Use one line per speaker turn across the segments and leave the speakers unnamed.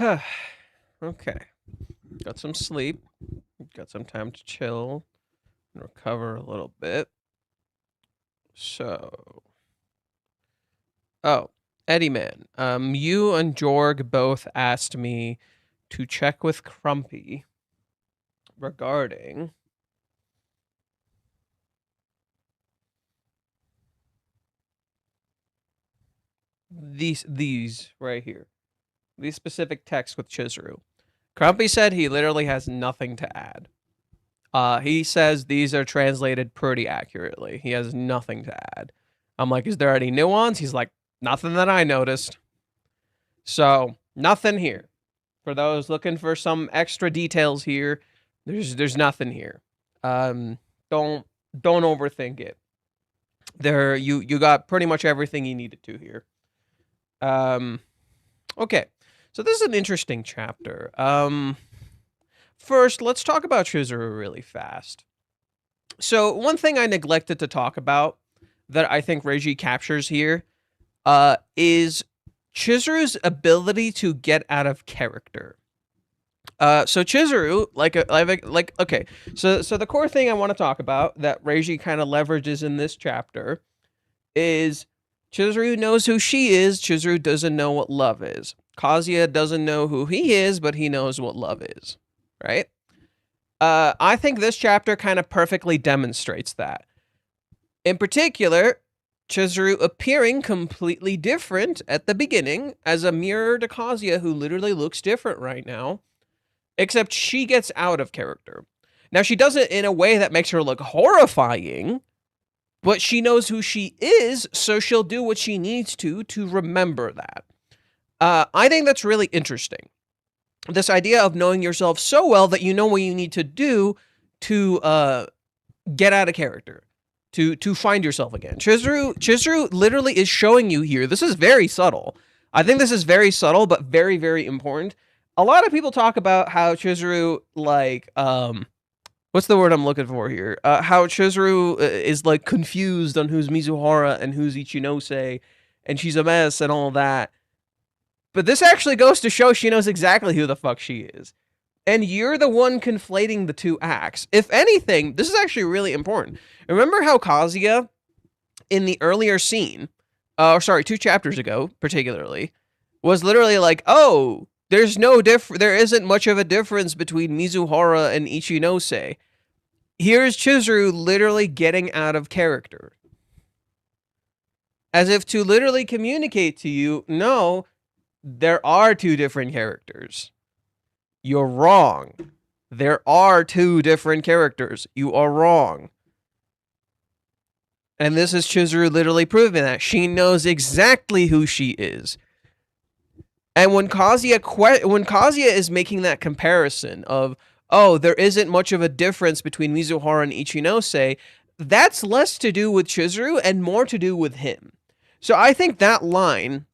Okay. Got some sleep. Got some time to chill and recover a little bit. So. Oh, Eddie Man. You and Jorg both asked me to check with Crumpy regarding these right here. These specific texts with Chizuru. Crumpy said he literally has nothing to add. He says these are translated pretty accurately. He has nothing to add. I'm like, is there any nuance? He's like, nothing that I noticed. So, nothing here. For those looking for some extra details here, there's nothing here. Don't overthink it. There you got pretty much everything you needed to here. Okay. So this is an interesting chapter. First, let's talk about Chizuru really fast. So one thing I neglected to talk about that I think Reiji captures here is Chizuru's ability to get out of character. So Chizuru, okay, so the core thing I want to talk about that Reiji kind of leverages in this chapter is Chizuru knows who she is. Chizuru doesn't know what love is. Kazuya doesn't know who he is, but he knows what love is, right? I think this chapter kind of perfectly demonstrates that. In particular, Chizuru appearing completely different at the beginning as a mirror to Kazuya, who literally looks different right now, except she gets out of character. Now, she does it in a way that makes her look horrifying, but she knows who she is, so she'll do what she needs to remember that. I think that's really interesting. This idea of knowing yourself so well that you know what you need to do to get out of character, to find yourself again. Chizuru literally is showing you here. This is very subtle. I think this is very subtle, but very, very important. A lot of people talk about how Chizuru, like, what's the word I'm looking for here? How Chizuru is, like, confused on who's Mizuhara and who's Ichinose, and she's a mess and all that. But this actually goes to show she knows exactly who the fuck she is. And you're the one conflating the two acts. If anything, this is actually really important. Remember how Kazuya, in the earlier scene, 2 chapters ago, particularly, was literally like, oh, there isn't much of a difference between Mizuhara and Ichinose. Here's Chizuru literally getting out of character. As if to literally communicate to you, no, there are 2 different characters. You're wrong. There are 2 different characters. You are wrong. And this is Chizuru literally proving that. She knows exactly who she is. And when Kazuya is making that comparison of, oh, there isn't much of a difference between Mizuhara and Ichinose, that's less to do with Chizuru and more to do with him. So I think that line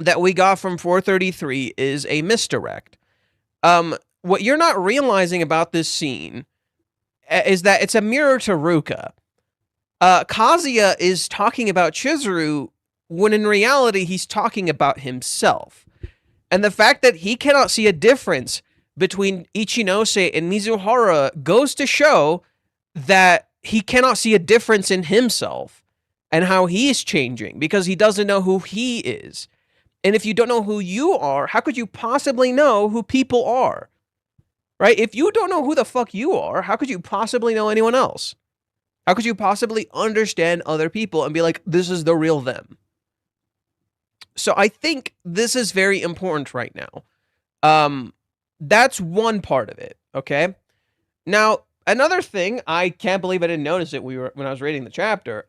that we got from 433 is a misdirect. What you're not realizing about this scene is that it's a mirror to Ruka. Kazuya is talking about Chizuru when in reality he's talking about himself. And the fact that he cannot see a difference between Ichinose and Mizuhara goes to show that he cannot see a difference in himself and how he's changing because he doesn't know who he is. And if you don't know who you are, how could you possibly know who people are? Right? If you don't know who the fuck you are, how could you possibly know anyone else? How could you possibly understand other people and be like, this is the real them? So I think this is very important right now. That's one part of it, okay? Now, another thing, I can't believe I didn't notice it when I was reading the chapter.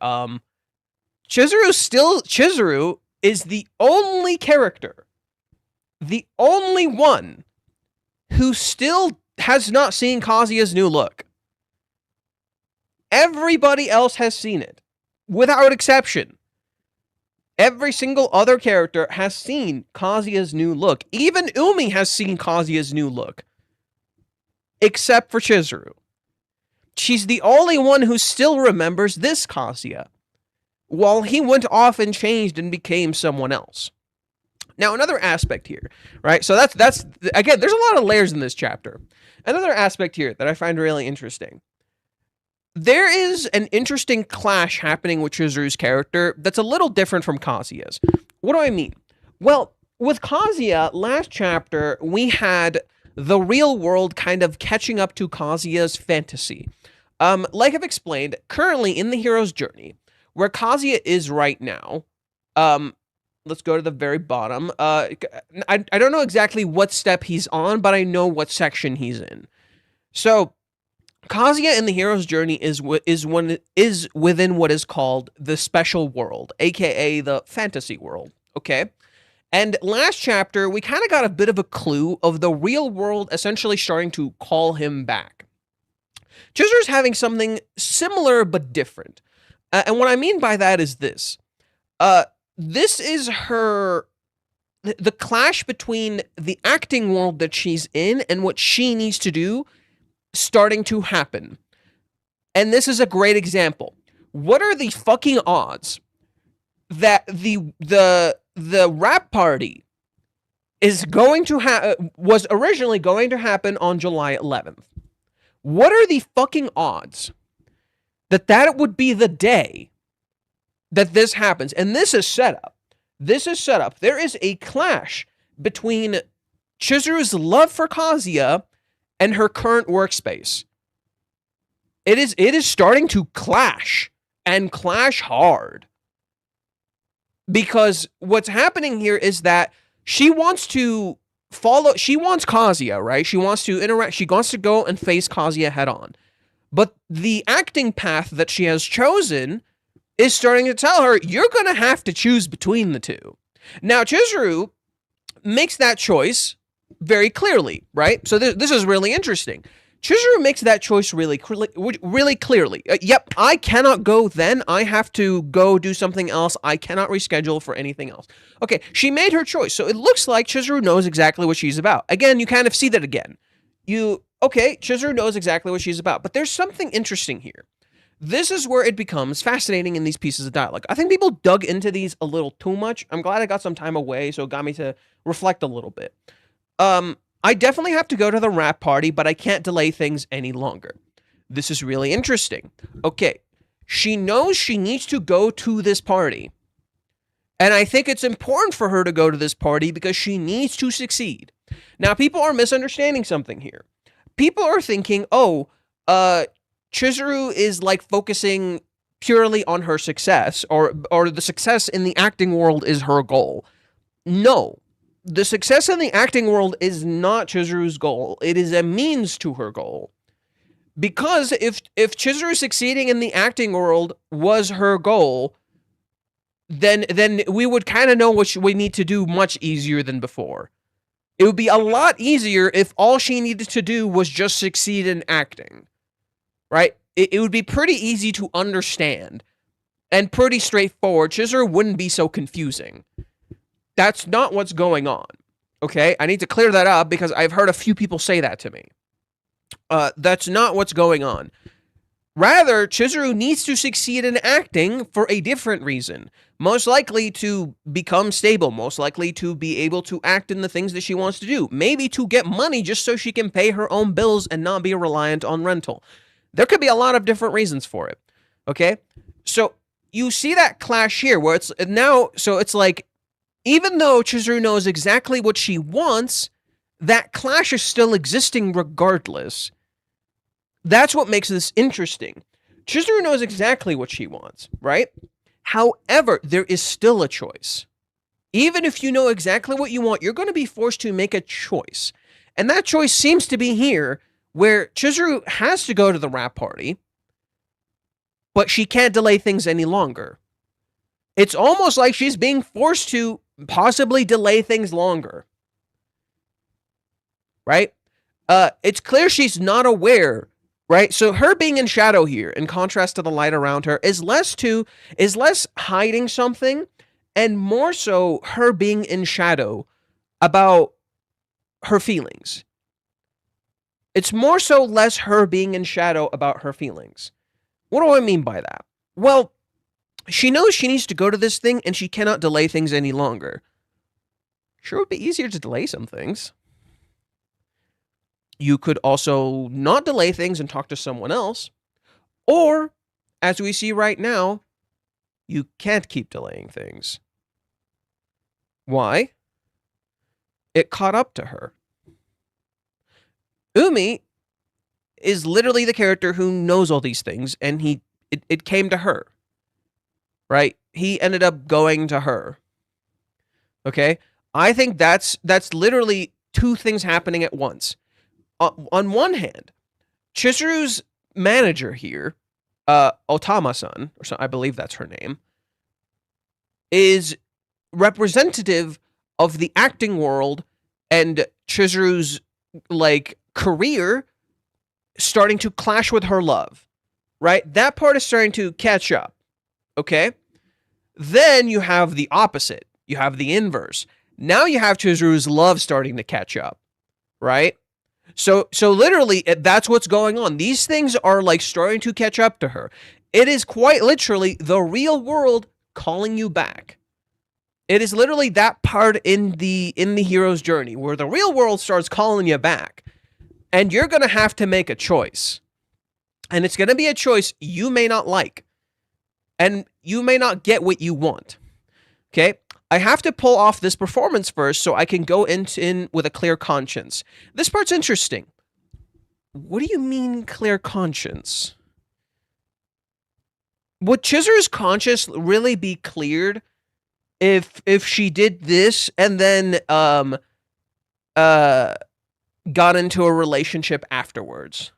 Chizuru is the only character, the only one who still has not seen Kazuya's new look. Everybody else has seen it, without exception. Every single other character has seen Kazuya's new look. Even Umi has seen Kazuya's new look. Except for Chizuru. She's the only one who still remembers this Kazuya, while he went off and changed and became someone else. Now, another aspect here, right? So that's again, there's a lot of layers in this chapter. Another aspect here that I find really interesting. There is an interesting clash happening with Chizuru's character that's a little different from Kazuya's. What do I mean? Well, with Kazuya, last chapter, we had the real world kind of catching up to Kazuya's fantasy. Like I've explained, currently in the hero's journey, where Kazuya is right now, let's go to the very bottom. I don't know exactly what step he's on, but I know what section he's in. So, Kazuya in the hero's journey is within what is called the special world, aka the fantasy world. Okay, and last chapter we kind of got a bit of a clue of the real world essentially starting to call him back. Chizuru's having something similar but different, and what I mean by that is this: this is the clash between the acting world that she's in and what she needs to do starting to happen. And this is a great example. What are the fucking odds that the rap party is going to was originally going to happen on July 11th? What are the fucking odds that would be the day that this happens? And this is set up. This is set up. There is a clash between Chizuru's love for Kazuya and her current workspace. It is starting to clash, and clash hard. Because what's happening here is that she wants Kazuya, right? She wants to interact, she wants to go and face Kazuya head on. But the acting path that she has chosen is starting to tell her, you're going to have to choose between the two. Now, Chizuru makes that choice very clearly, right? So this is really interesting. Chizuru makes that choice really clearly. Yep, I cannot go then. I have to go do something else. I cannot reschedule for anything else. Okay, she made her choice. So it looks like Chizuru knows exactly what she's about. Again, you kind of see that again. Chizuru knows exactly what she's about. But there's something interesting here. This is where it becomes fascinating in these pieces of dialogue. I think people dug into these a little too much. I'm glad I got some time away, so it got me to reflect a little bit. I definitely have to go to the rap party, but I can't delay things any longer. This is really interesting. Okay, she knows she needs to go to this party. And I think it's important for her to go to this party because she needs to succeed. Now, people are misunderstanding something here. People are thinking, Chizuru is like focusing purely on her success, or the success in the acting world is her goal. No. The success in the acting world is not Chizuru's goal. It is a means to her goal. Because if Chizuru succeeding in the acting world was her goal, then we would kind of know what we need to do much easier than before. It would be a lot easier if all she needed to do was just succeed in acting. Right? It would be pretty easy to understand and pretty straightforward. Chizuru wouldn't be so confusing. That's not what's going on, okay? I need to clear that up because I've heard a few people say that to me. That's not what's going on. Rather, Chizuru needs to succeed in acting for a different reason. Most likely to become stable, most likely to be able to act in the things that she wants to do. Maybe to get money just so she can pay her own bills and not be reliant on rental. There could be a lot of different reasons for it, okay? So, you see that clash here where it's now, so it's like, even though Chizuru knows exactly what she wants, that clash is still existing regardless. That's what makes this interesting. Chizuru knows exactly what she wants, right? However, there is still a choice. Even if you know exactly what you want, you're going to be forced to make a choice. And that choice seems to be here, where Chizuru has to go to the rap party, but she can't delay things any longer. It's almost like she's being forced to possibly delay things longer. Right? It's clear she's not aware, right? So her being in shadow here, in contrast to the light around her, is less hiding something, and more so her being in shadow about her feelings. It's more so less her being in shadow about her feelings. What do I mean by that? Well, she knows she needs to go to this thing and she cannot delay things any longer. Sure would be easier to delay some things. You could also not delay things and talk to someone else. Or, as we see right now, you can't keep delaying things. Why? It caught up to her. Umi is literally the character who knows all these things, and it came to her. Right? He ended up going to her. Okay? I think that's literally two things happening at once. On one hand, Chizuru's manager here, Otama-san, or so, I believe that's her name, is representative of the acting world and Chizuru's career starting to clash with her love. Right? That part is starting to catch up. Okay? Then you have the opposite. You have the inverse. Now you have Chizuru's love starting to catch up. Right? So literally, that's what's going on. These things are starting to catch up to her. It is quite literally the real world calling you back. It is literally that part in the hero's journey where the real world starts calling you back. And you're going to have to make a choice. And it's going to be a choice you may not like. And you may not get what you want. Okay? I have to pull off this performance first so I can go in with a clear conscience. This part's interesting. What do you mean clear conscience? Would Chizuru's conscience really be cleared if she did this and then got into a relationship afterwards?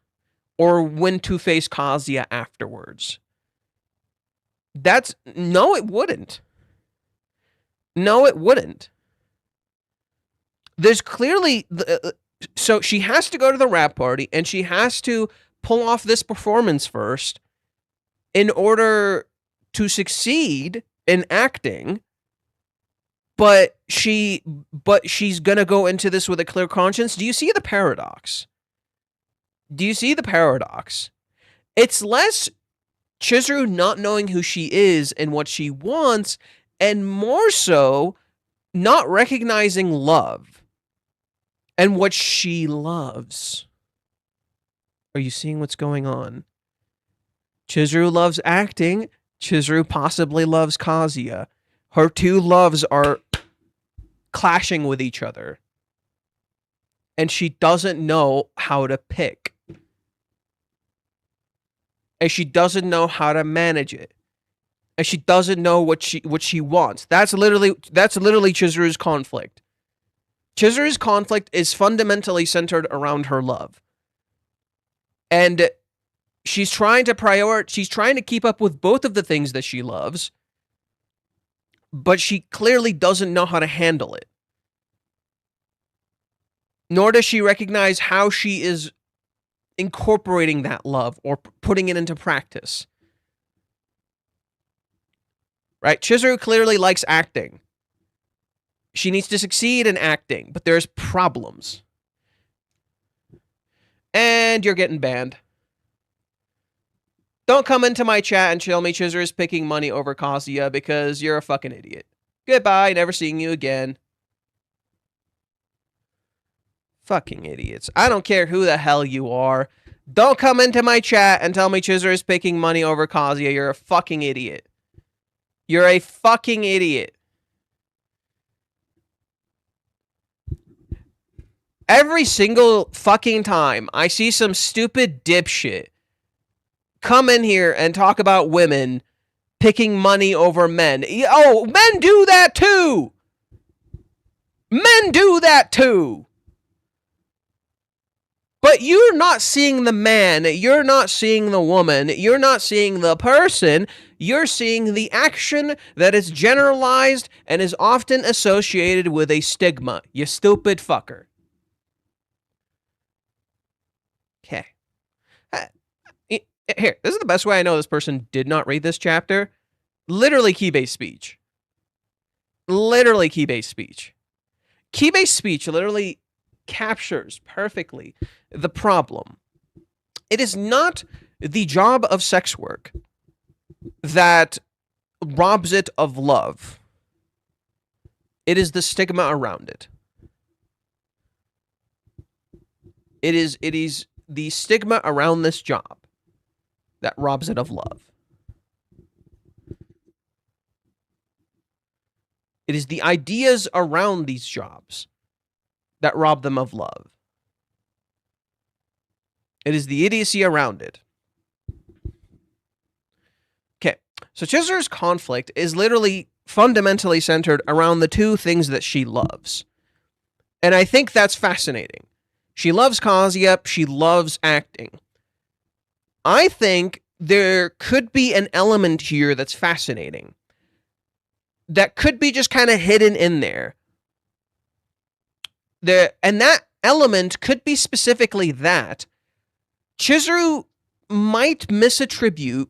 Or went to face Kazuya afterwards? No, it wouldn't. No, it wouldn't. There's clearly... so she has to go to the rap party, and she has to pull off this performance first in order to succeed in acting, but she's gonna go into this with a clear conscience. Do you see the paradox? Do you see the paradox? It's less Chizuru not knowing who she is and what she wants, and more so, not recognizing love and what she loves. Are you seeing what's going on? Chizuru loves acting. Chizuru possibly loves Kazuya. Her two loves are clashing with each other. And she doesn't know how to pick. And she doesn't know how to manage it. And she doesn't know what she wants. That's literally Chizuru's conflict. Chizuru's conflict is fundamentally centered around her love. And she's trying to keep up with both of the things that she loves, but she clearly doesn't know how to handle it. Nor does she recognize how she is incorporating that love or putting it into practice. Right? Chizuru clearly likes acting. She needs to succeed in acting, but there's problems. And you're getting banned. Don't come into my chat and tell me Chizuru is picking money over Kazuya because you're a fucking idiot. Goodbye, never seeing you again. Fucking idiots. I don't care who the hell you are. Don't come into my chat and tell me Chizuru is picking money over Kazuya. You're a fucking idiot. You're a fucking idiot. Every single fucking time I see some stupid dipshit come in here and talk about women picking money over men. Oh, men do that too! Men do that too! But you're not seeing the man, you're not seeing the woman, you're not seeing the person, you're seeing the action that is generalized and is often associated with a stigma, you stupid fucker. Okay. Here, this is the best way I know this person did not read this chapter. Literally key-based speech. Literally key-based speech. Key-based speech literally captures perfectly the problem. It is not the job of sex work that robs it of love. It is the stigma around it. It is the stigma around this job that robs it of love. It is the ideas around these jobs that rob them of love. It is the idiocy around it. Okay, so Chizuru's conflict is literally fundamentally centered around the two things that she loves. And I think that's fascinating. She loves Kazuya, she loves acting. I think there could be an element here that's fascinating. That could be just kind of hidden in there. And that element could be specifically that Chizuru might misattribute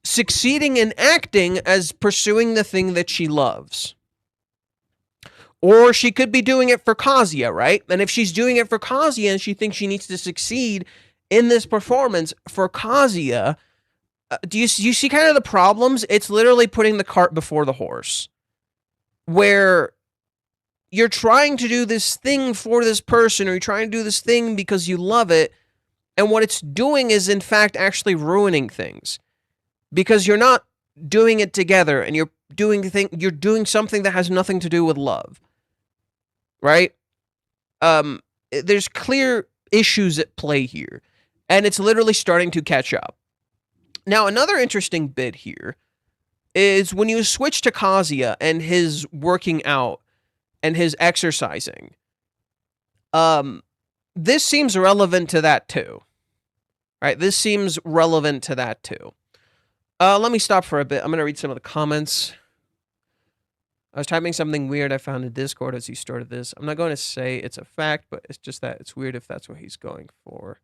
succeeding in acting as pursuing the thing that she loves. Or she could be doing it for Kazuya, right? And if she's doing it for Kazuya and she thinks she needs to succeed in this performance for Kazuya, do you see kind of the problems? It's literally putting the cart before the horse. Where you're trying to do this thing for this person, or you're trying to do this thing because you love it, and what it's doing is, in fact, actually ruining things. Because you're not doing it together, and you're doing something that has nothing to do with love. Right? There's clear issues at play here, and it's literally starting to catch up. Now, another interesting bit here is when you switch to Kazuya and his working out and his exercising. This seems relevant to that too. Right? This seems relevant to that too. Let me stop for a bit. I'm going to read some of the comments. I was typing something weird I found in Discord as he started this. I'm not going to say it's a fact, but it's just that it's weird if that's what he's going for.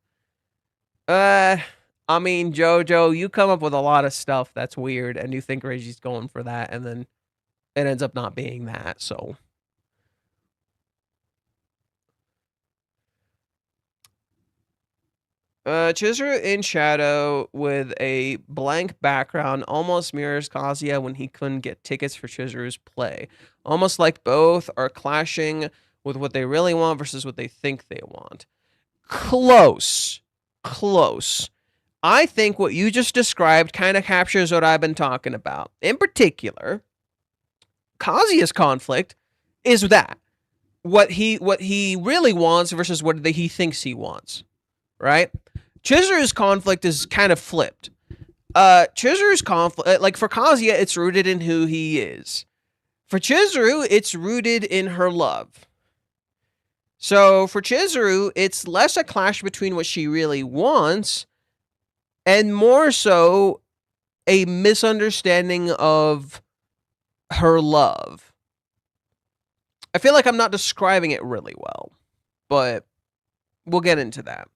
I mean, Jojo, you come up with a lot of stuff that's weird, and you think Reggie's going for that, and then it ends up not being that, so. Chizuru in shadow with a blank background almost mirrors Kazuya when he couldn't get tickets for Chizuru's play. Almost like both are clashing with what they really want versus what they think they want. Close. Close. I think what you just described kind of captures what I've been talking about. In particular, Kazuya's conflict is that. What he really wants versus what he thinks he wants. Right? Chizuru's conflict is kind of flipped. Chizuru's conflict, like for Kazuya, it's rooted in who he is. For Chizuru, it's rooted in her love. So for Chizuru, it's less a clash between what she really wants and more so a misunderstanding of her love. I feel like I'm not describing it really well, but we'll get into that.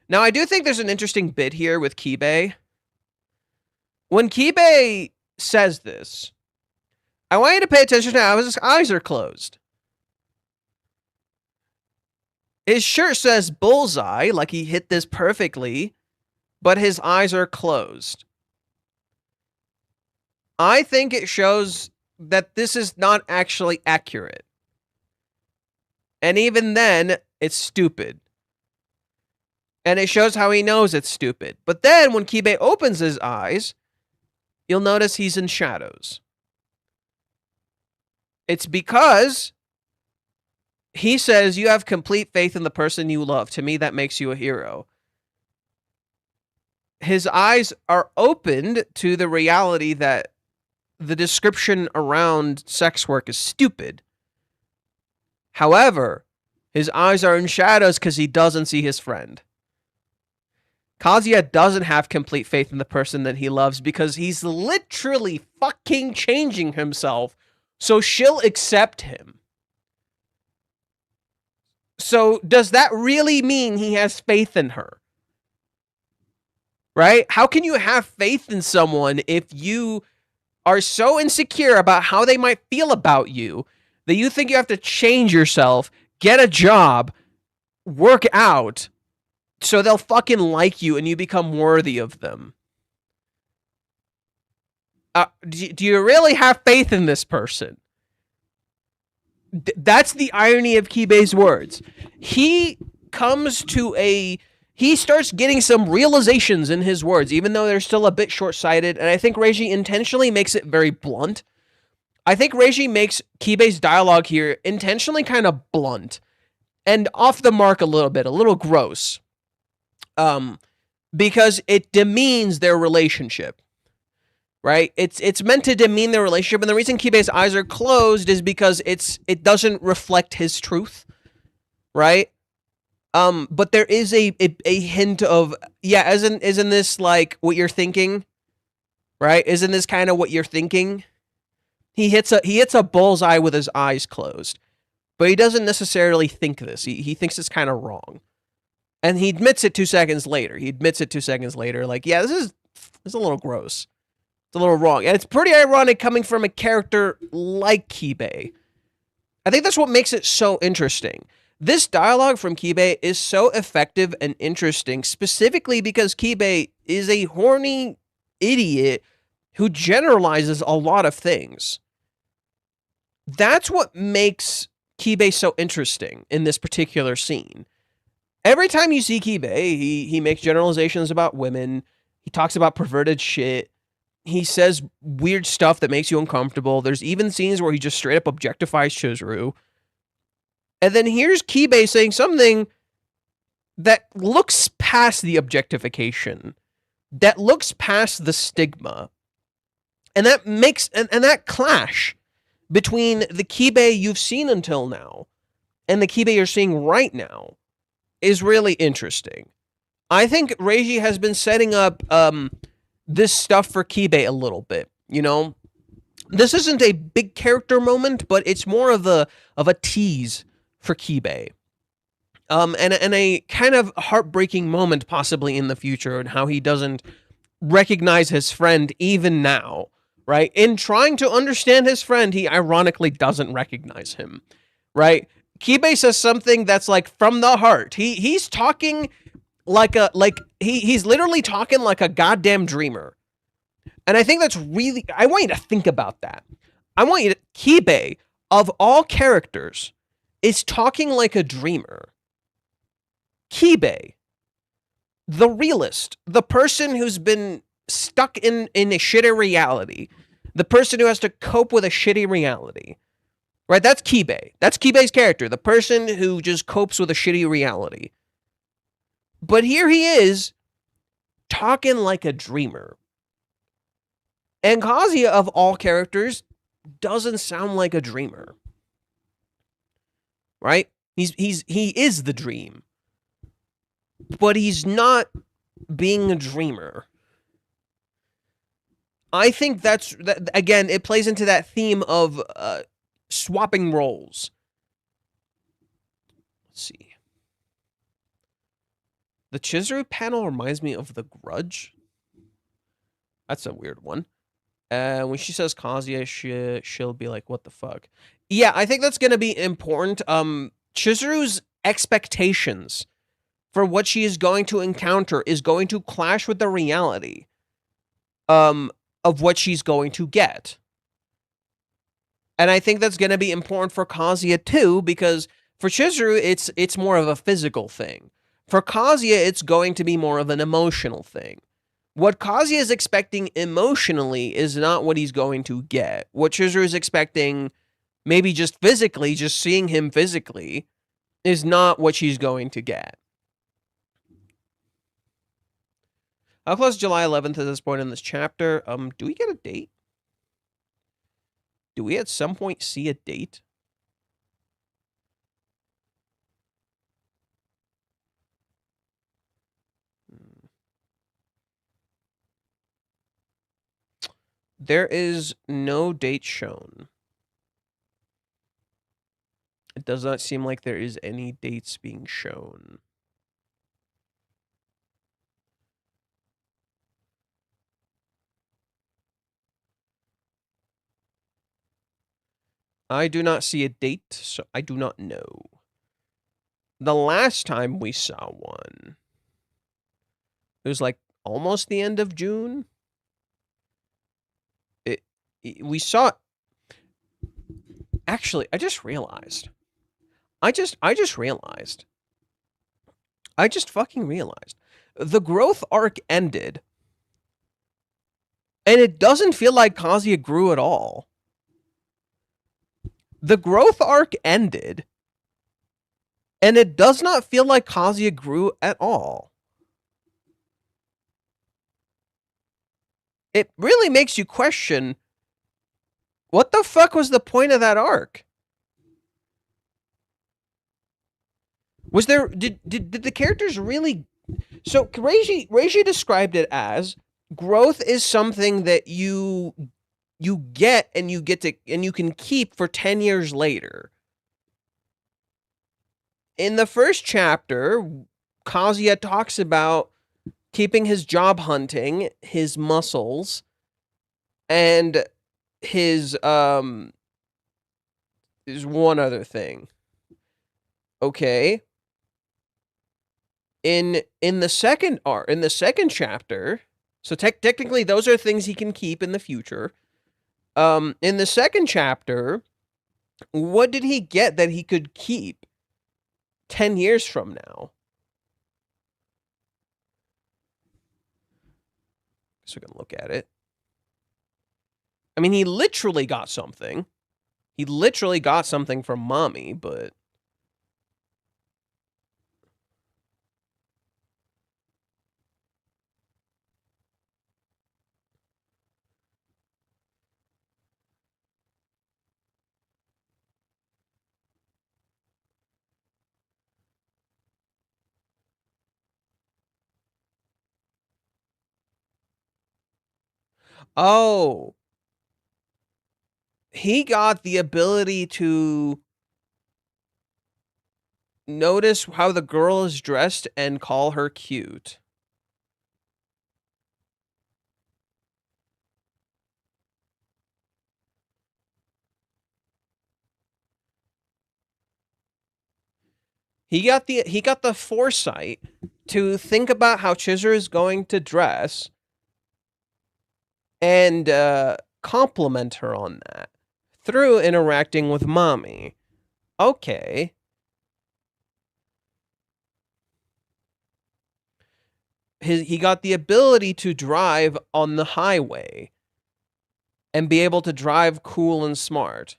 Now, I do think there's an interesting bit here with Kibe. When Kibe says this, I want you to pay attention to how his eyes are closed. His shirt says bullseye, like he hit this perfectly, but his eyes are closed. I think it shows that this is not actually accurate. And even then, it's stupid. And it shows how he knows it's stupid. But then when Kibe opens his eyes, you'll notice he's in shadows. It's because he says you have complete faith in the person you love. To me, that makes you a hero. His eyes are opened to the reality that the description around sex work is stupid. However, his eyes are in shadows because he doesn't see his friend. Kazuya doesn't have complete faith in the person that he loves because he's literally fucking changing himself so she'll accept him. So does that really mean he has faith in her? Right? How can you have faith in someone if you are so insecure about how they might feel about you that you think you have to change yourself, get a job, work out, so they'll fucking like you and you become worthy of them? Do you really have faith in this person? That's the irony of Kibei's words. He comes to he starts getting some realizations in his words, even though they're still a bit short-sighted, and I think Reiji intentionally makes it very blunt. I think Reiji makes Kibei's dialogue here intentionally kind of blunt and off the mark a little gross. Because it demeans their relationship. Right? It's meant to demean their relationship, and the reason Kibei's eyes are closed is because it doesn't reflect his truth, right? But there is a hint of, yeah, isn't this like what you're thinking, right? Isn't this kind of what you're thinking? He hits a bullseye with his eyes closed, but he doesn't necessarily think this. He thinks it's kind of wrong, and he admits it 2 seconds later. Like, yeah, this is a little gross. It's a little wrong. And it's pretty ironic coming from a character like Kibei. I think that's what makes it so interesting. This dialogue from Kibei is so effective and interesting, specifically because Kibei is a horny idiot who generalizes a lot of things. That's what makes Kibei so interesting in this particular scene. Every time you see Kibei, he makes generalizations about women. He talks about perverted shit. He says weird stuff that makes you uncomfortable. There's even scenes where he just straight up objectifies Chizuru. And then here's Kibei saying something that looks past the objectification, that looks past the stigma. And that makes, and that clash between the Kibei you've seen until now and the Kibei you're seeing right now is really interesting. I think Reiji has been setting up this stuff for Kibei a little bit, you know? This isn't a big character moment, but it's more of a tease for Kibei. And a kind of heartbreaking moment possibly in the future, and how he doesn't recognize his friend even now, right? In trying to understand his friend, he ironically doesn't recognize him, right? Kibei says something that's like from the heart. He's talking he's literally talking like a goddamn dreamer. And I think that's really, I want you to think about that. I want you to, Kibei, of all characters, is talking like a dreamer. Kibei, the realist, the person who's been stuck in a shitty reality, the person who has to cope with a shitty reality, right? That's Kibei. That's Kibei's character, the person who just copes with a shitty reality. But here he is, talking like a dreamer. And Kazuya, of all characters, doesn't sound like a dreamer. Right? He is the dream. But he's not being a dreamer. I think that again, it plays into that theme of swapping roles. Let's see. The Chizuru panel reminds me of The Grudge. That's a weird one. When she says Kazuya, she'll be like, what the fuck? Yeah, I think that's going to be important. Chizuru's expectations for what she is going to encounter is going to clash with the reality of what she's going to get. And I think that's going to be important for Kazuya too, because for Chizuru, it's more of a physical thing. For Kazuya, it's going to be more of an emotional thing. What Kazuya is expecting emotionally is not what he's going to get. What Chizuru is expecting, maybe just physically, just seeing him physically, is not what she's going to get. How close July 11th at this point in this chapter? Do we get a date? Do we at some point see a date? There is no date shown. It does not seem like there is any dates being shown. I do not see a date, so I do not know. The last time we saw one, it was like almost the end of June. We saw Actually, I just realized. I just realized. I just fucking realized. The growth arc ended, and it doesn't feel like Kazuya grew at all. The growth arc ended, and it does not feel like Kazuya grew at all. It really makes you question, what the fuck was the point of that arc? Was there did the characters really? So Reiji described it as growth is something that you get and you can keep for 10 years later. In the first chapter, Kazuya talks about keeping his job hunting, his muscles, and his there's one other thing. Okay. In the second chapter, so technically those are things he can keep in the future. In the second chapter, what did he get that he could keep 10 years from now? So we can look at it. I mean, he literally got something. He literally got something from Mommy, but oh, he got the ability to notice how the girl is dressed and call her cute. He got the foresight to think about how Chizuru is going to dress and compliment her on that through interacting with Mommy. Okay. He got the ability to drive on the highway and be able to drive cool and smart.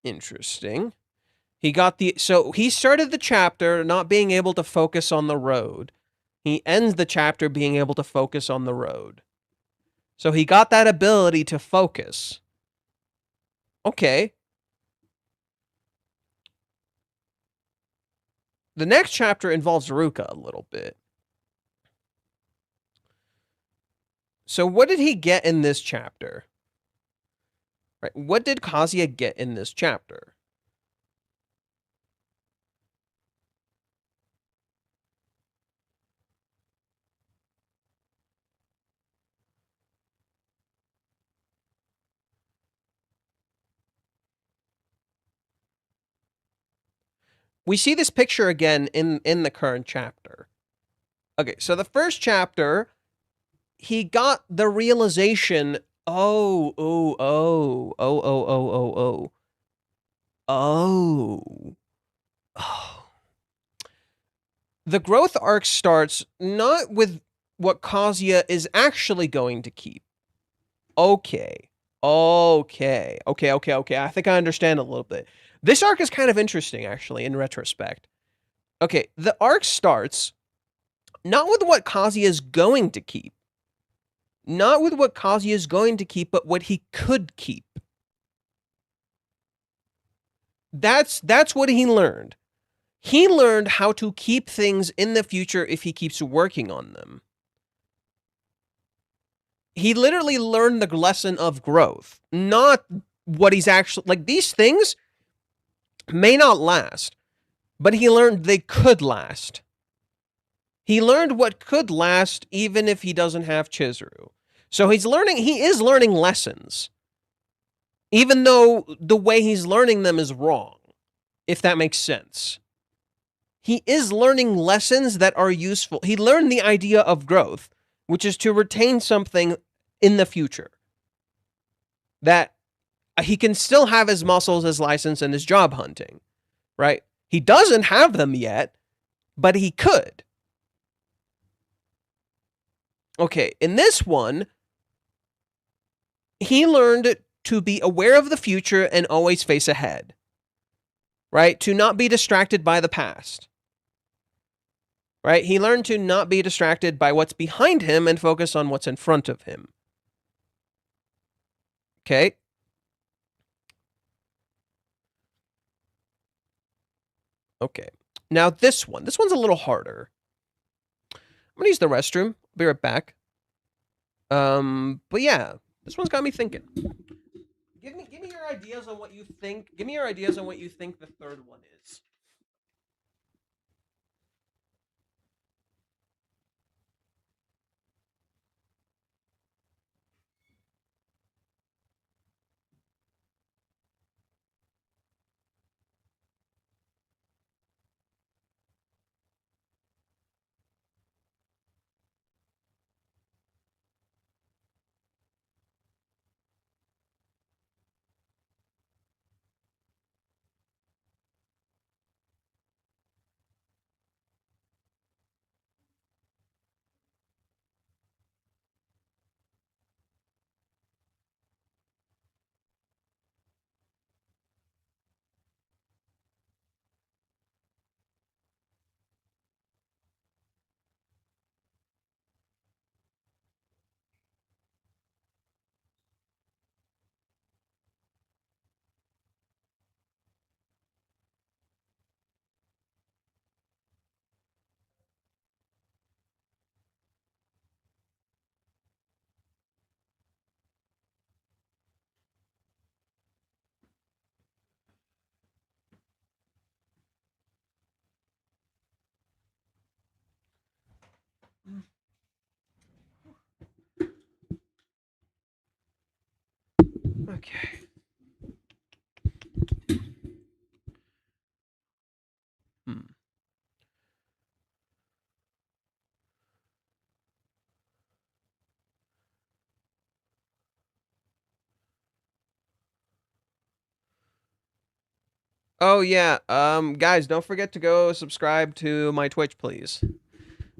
Interesting. So he started the chapter not being able to focus on the road. He ends the chapter being able to focus on the road. So he got that ability to focus. Okay. The next chapter involves Ruka a little bit. So what did he get in this chapter? Right. What did Kazuya get in this chapter? We see this picture again in the current chapter. Okay, so the first chapter, he got the realization, oh. The growth arc starts not with what Kazuya is actually going to keep. Okay. I think I understand a little bit. This arc is kind of interesting, actually, in retrospect. Okay, the arc starts not with what Kazuya is going to keep. Not with what Kazuya is going to keep, but what he could keep. That's what he learned. He learned how to keep things in the future if he keeps working on them. He literally learned the lesson of growth, not what he's actually... Like, these things may not last, but he learned they could last. He learned what could last even if he doesn't have Chizuru. So he is learning lessons, even though the way he's learning them is wrong, if that makes sense. He is learning lessons that are useful. He learned the idea of growth, which is to retain something in the future. That he can still have his muscles, his license, and his job hunting, right? He doesn't have them yet, but he could. Okay, in this one, he learned to be aware of the future and always face ahead, right? To not be distracted by the past, right? He learned to not be distracted by what's behind him and focus on what's in front of him. Okay? Okay. Now this one's a little harder. I'm gonna use the restroom. I'll be right back. But yeah, this one's got me thinking. Give me your ideas on what you think. Give me your ideas on what you think the third one is. Okay. Oh yeah, guys, don't forget to go subscribe to my Twitch, please.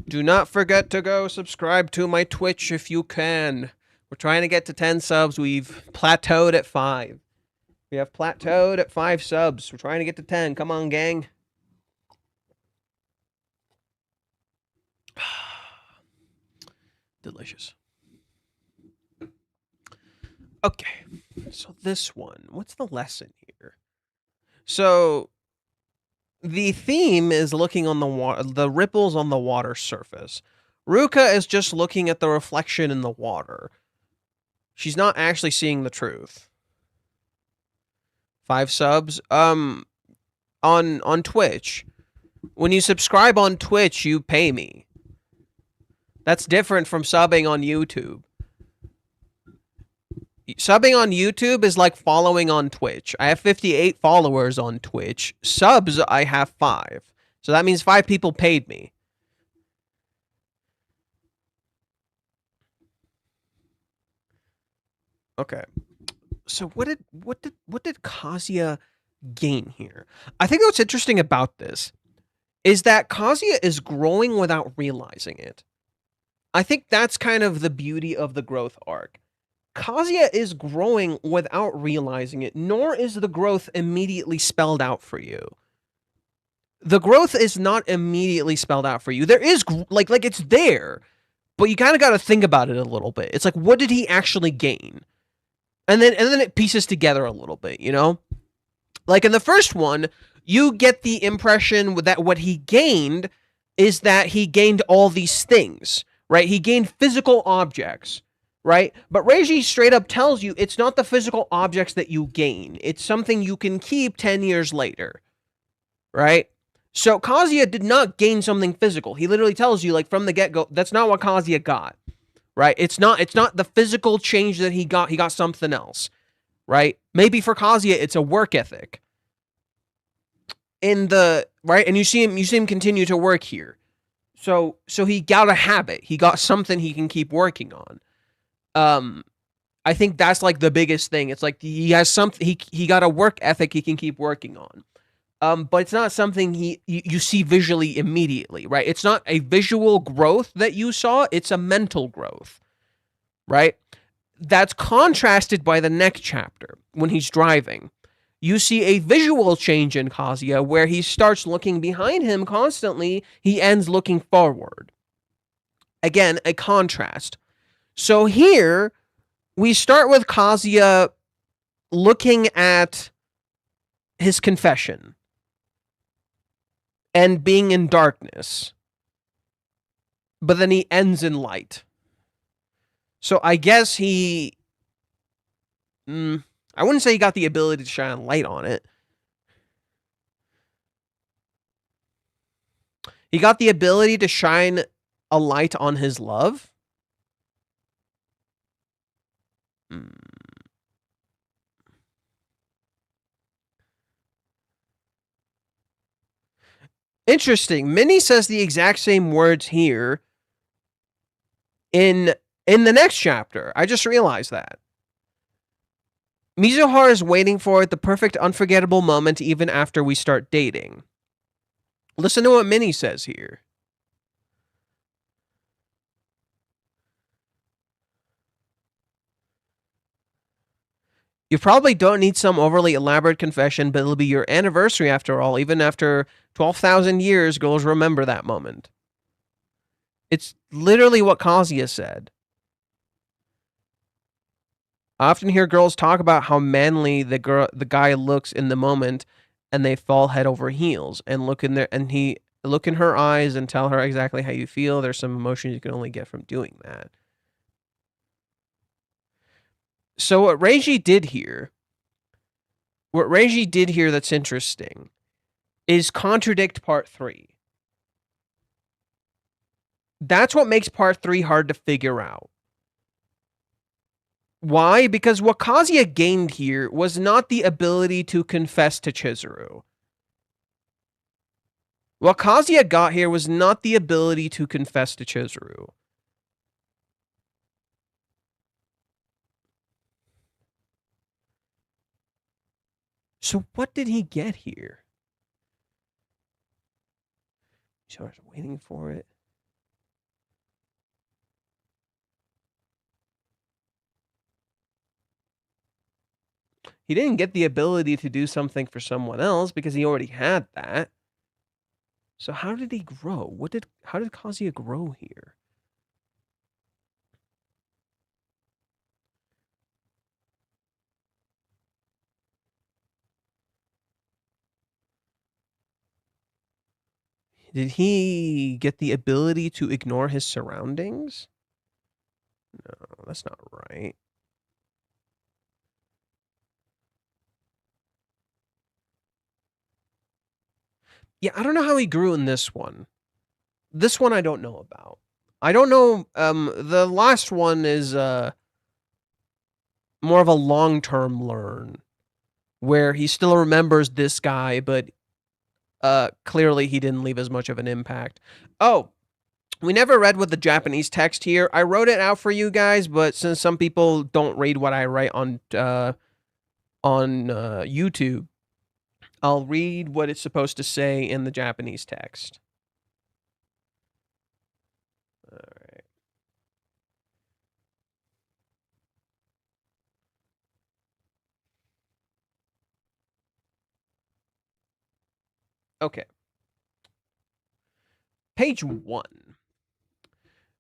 Do not forget to go subscribe to my Twitch if you can. We're trying to get to 10 subs. We've plateaued at 5. We have plateaued at 5 subs. We're trying to get to 10. Come on, gang. Delicious. Okay, so this one, what's the lesson here? So the theme is looking on the water, the ripples on the water surface. Ruka is just looking at the reflection in the water. She's not actually seeing the truth. 5 subs. On Twitch. When you subscribe on Twitch, you pay me. That's different from subbing on YouTube. Subbing on YouTube is like following on Twitch. I have 58 followers on Twitch. Subs, I have 5. So that means 5 people paid me. Okay. So what did Kazuya gain here? I think what's interesting about this is that Kazuya is growing without realizing it. I think that's kind of the beauty of the growth arc. Kazuya is growing without realizing it, nor is the growth immediately spelled out for you. The growth is not immediately spelled out for you. There is, like it's there, but you kind of got to think about it a little bit. It's like, what did he actually gain? And then it pieces together a little bit, you know? Like in the first one, you get the impression that what he gained is that he gained all these things, right? He gained physical objects, right? But Reiji straight up tells you it's not the physical objects that you gain. It's something you can keep 10 years later, right? So Kazuya did not gain something physical. He literally tells you, like, from the get-go, that's not what Kazuya got, right? It's not the physical change that he got. He got something else, right? Maybe for Kazuya, it's a work ethic. Right? And you see him continue to work here. So he got a habit. He got something he can keep working on. I think that's like the biggest thing. It's like he has something. He got a work ethic he can keep working on. But it's not something you see visually immediately, right? It's not a visual growth that you saw. It's a mental growth, right? That's contrasted by the next chapter when he's driving. You see a visual change in Kazuya where he starts looking behind him constantly. He ends looking forward. Again, a contrast. So here, we start with Kazuya looking at his confession and being in darkness. But then he ends in light. So I guess he... I wouldn't say he got the ability to shine light on it. He got the ability to shine a light on his love. Interesting. Minnie says the exact same words here in the next chapter. I just realized that. Mizuhara is waiting for the perfect unforgettable moment even after we start dating. Listen to what Minnie says here. You probably don't need some overly elaborate confession, but it'll be your anniversary after all. Even after 12,000 years, girls remember that moment. It's literally what Kazuya said. I often hear girls talk about how manly the guy looks in the moment, and they fall head over heels and look in her eyes and tell her exactly how you feel. There's some emotions you can only get from doing that. So what Reiji did here that's interesting is contradict part 3. That's what makes part 3 hard to figure out. Why? Because what Kazuya gained here was not the ability to confess to Chizuru. What Kazuya got here was not the ability to confess to Chizuru. So what did he get here? So I was waiting for it. He didn't get the ability to do something for someone else because he already had that. So how did he grow? How did Kazuya grow here? Did he get the ability to ignore his surroundings? No, that's not right. Yeah, I don't know how he grew in this one. This one I don't know about. I don't know. The last one is more of a long-term learn, where he still remembers this guy, but clearly he didn't leave as much of an impact. Oh, we never read with the Japanese text here. I wrote it out for you guys, but since some people don't read what I write on YouTube, I'll read what it's supposed to say in the Japanese text. All right. Okay. Page 1.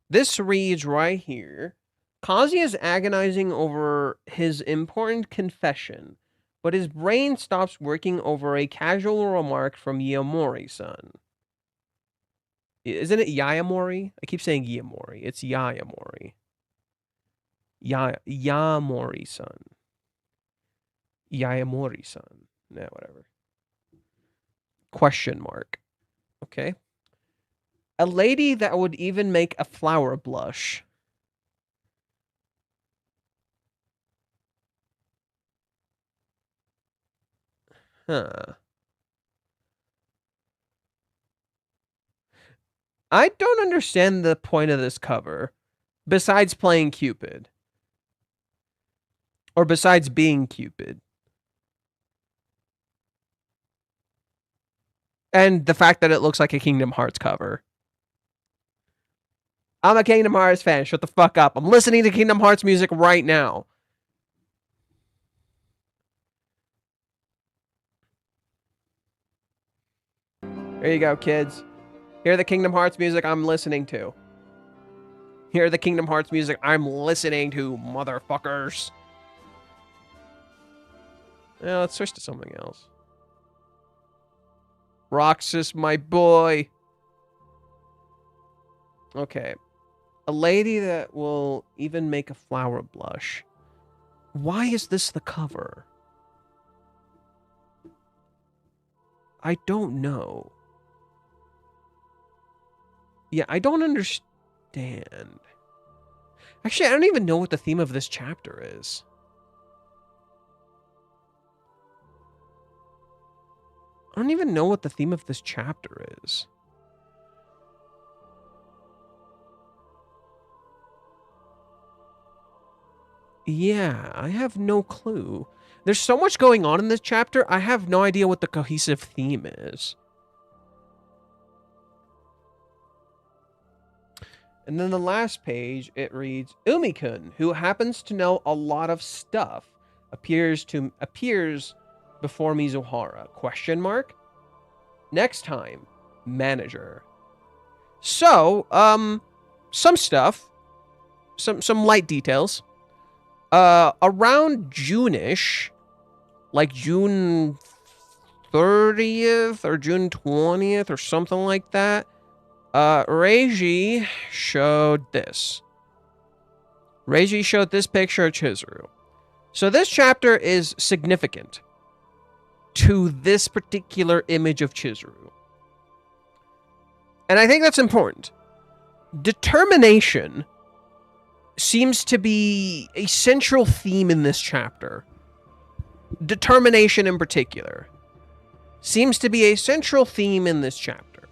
This reads right here. Kazuya is agonizing over his important confession, but his brain stops working over a casual remark from Yamori-san. Isn't it Yayamori? I keep saying Yamori. It's Yayamori. Yamori-san. Yayamori-san. Nah, whatever. Question mark. Okay. A lady that would even make a flower blush. Huh. I don't understand the point of this cover, besides playing Cupid. Or besides being Cupid. And the fact that it looks like a Kingdom Hearts cover. I'm a Kingdom Hearts fan. Shut the fuck up. I'm listening to Kingdom Hearts music right now. There you go, kids. Hear the Kingdom Hearts music I'm listening to. Hear the Kingdom Hearts music I'm listening to, motherfuckers. Yeah, let's switch to something else. Roxas, my boy. Okay. A lady that will even make a flower blush. Why is this the cover? I don't know. Yeah, I don't understand. Actually, I don't even know what the theme of this chapter is. I don't even know what the theme of this chapter is. Yeah, I have no clue. There's so much going on in this chapter, I have no idea what the cohesive theme is. And then the last page, it reads, Umi-kun, who happens to know a lot of stuff, appears before Mizuhara, question mark? Next time, manager. So, some stuff, some light details. Around June-ish, like June 30th or June 20th or something like that, Reiji showed this. Reiji showed this picture of Chizuru. So this chapter is significant to this particular image of Chizuru. And I think that's important. Determination seems to be a central theme in this chapter. Determination in particular seems to be a central theme in this chapter.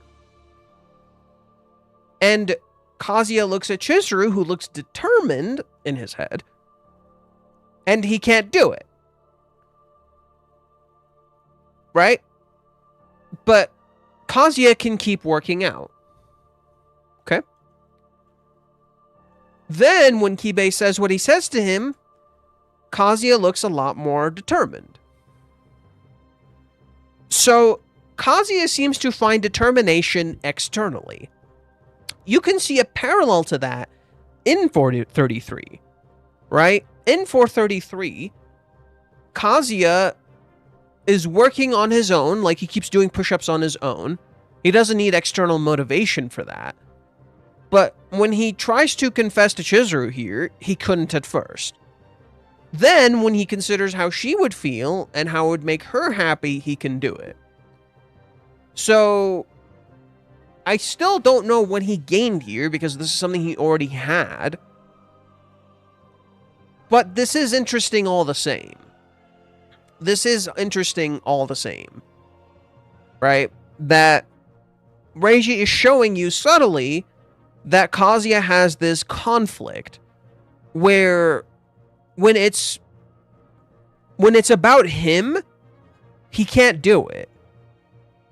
And Kazuya looks at Chizuru, who looks determined in his head, and he can't do it. Right? But Kazuya can keep working out. Okay? Then, when Kibei says what he says to him, Kazuya looks a lot more determined. So, Kazuya seems to find determination externally. You can see a parallel to that in 433, right? In 433, Kazuya is working on his own, like he keeps doing push-ups on his own. He doesn't need external motivation for that. But when he tries to confess to Chizuru here, he couldn't at first. Then, when he considers how she would feel and how it would make her happy, he can do it. So, I still don't know what he gained here, because this is something he already had. But this is interesting all the same. This is interesting all the same. Right? That Reiji is showing you subtly that Kazuya has this conflict where when it's about him, he can't do it.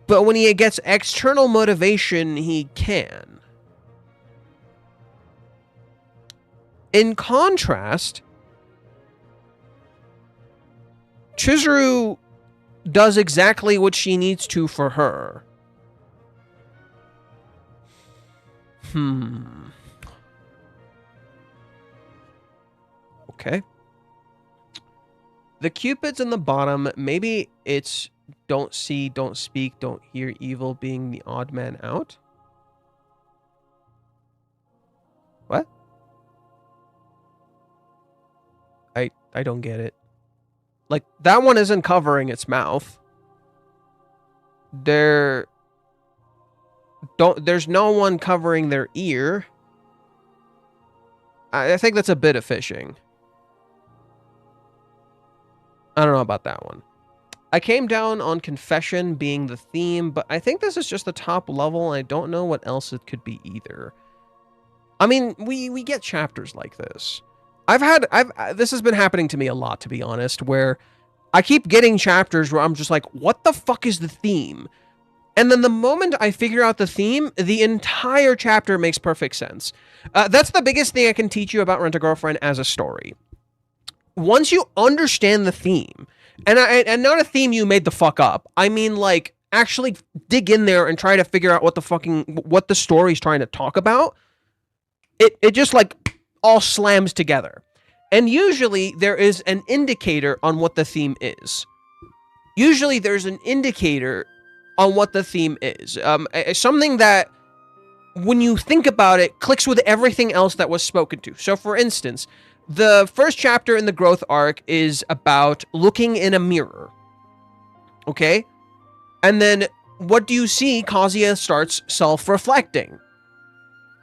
But when he gets external motivation, he can. In contrast, Chizuru does exactly what she needs to for her. Okay. The Cupids in the bottom, maybe it's don't see, don't speak, don't hear evil being the odd man out. What? I don't get it. Like, that one isn't covering its mouth. There's no one covering their ear. I think that's a bit of fishing. I don't know about that one. I came down on confession being the theme, but I think this is just the top level. I don't know what else it could be either. I mean, we get chapters like this. This has been happening to me a lot, to be honest, where I keep getting chapters where I'm just like, what the fuck is the theme? And then the moment I figure out the theme, the entire chapter makes perfect sense. That's the biggest thing I can teach you about Rent-A-Girlfriend as a story. Once you understand the theme, and not a theme you made the fuck up, I mean, like, actually dig in there and try to figure out what the story's trying to talk about, it just, like, all slams together. And usually there is an indicator on what the theme is. Usually there's an indicator on what the theme is. Something that, when you think about it, clicks with everything else that was spoken to. So, for instance, the first chapter in the growth arc is about looking in a mirror. Okay? And then, what do you see? Kazuya starts self-reflecting.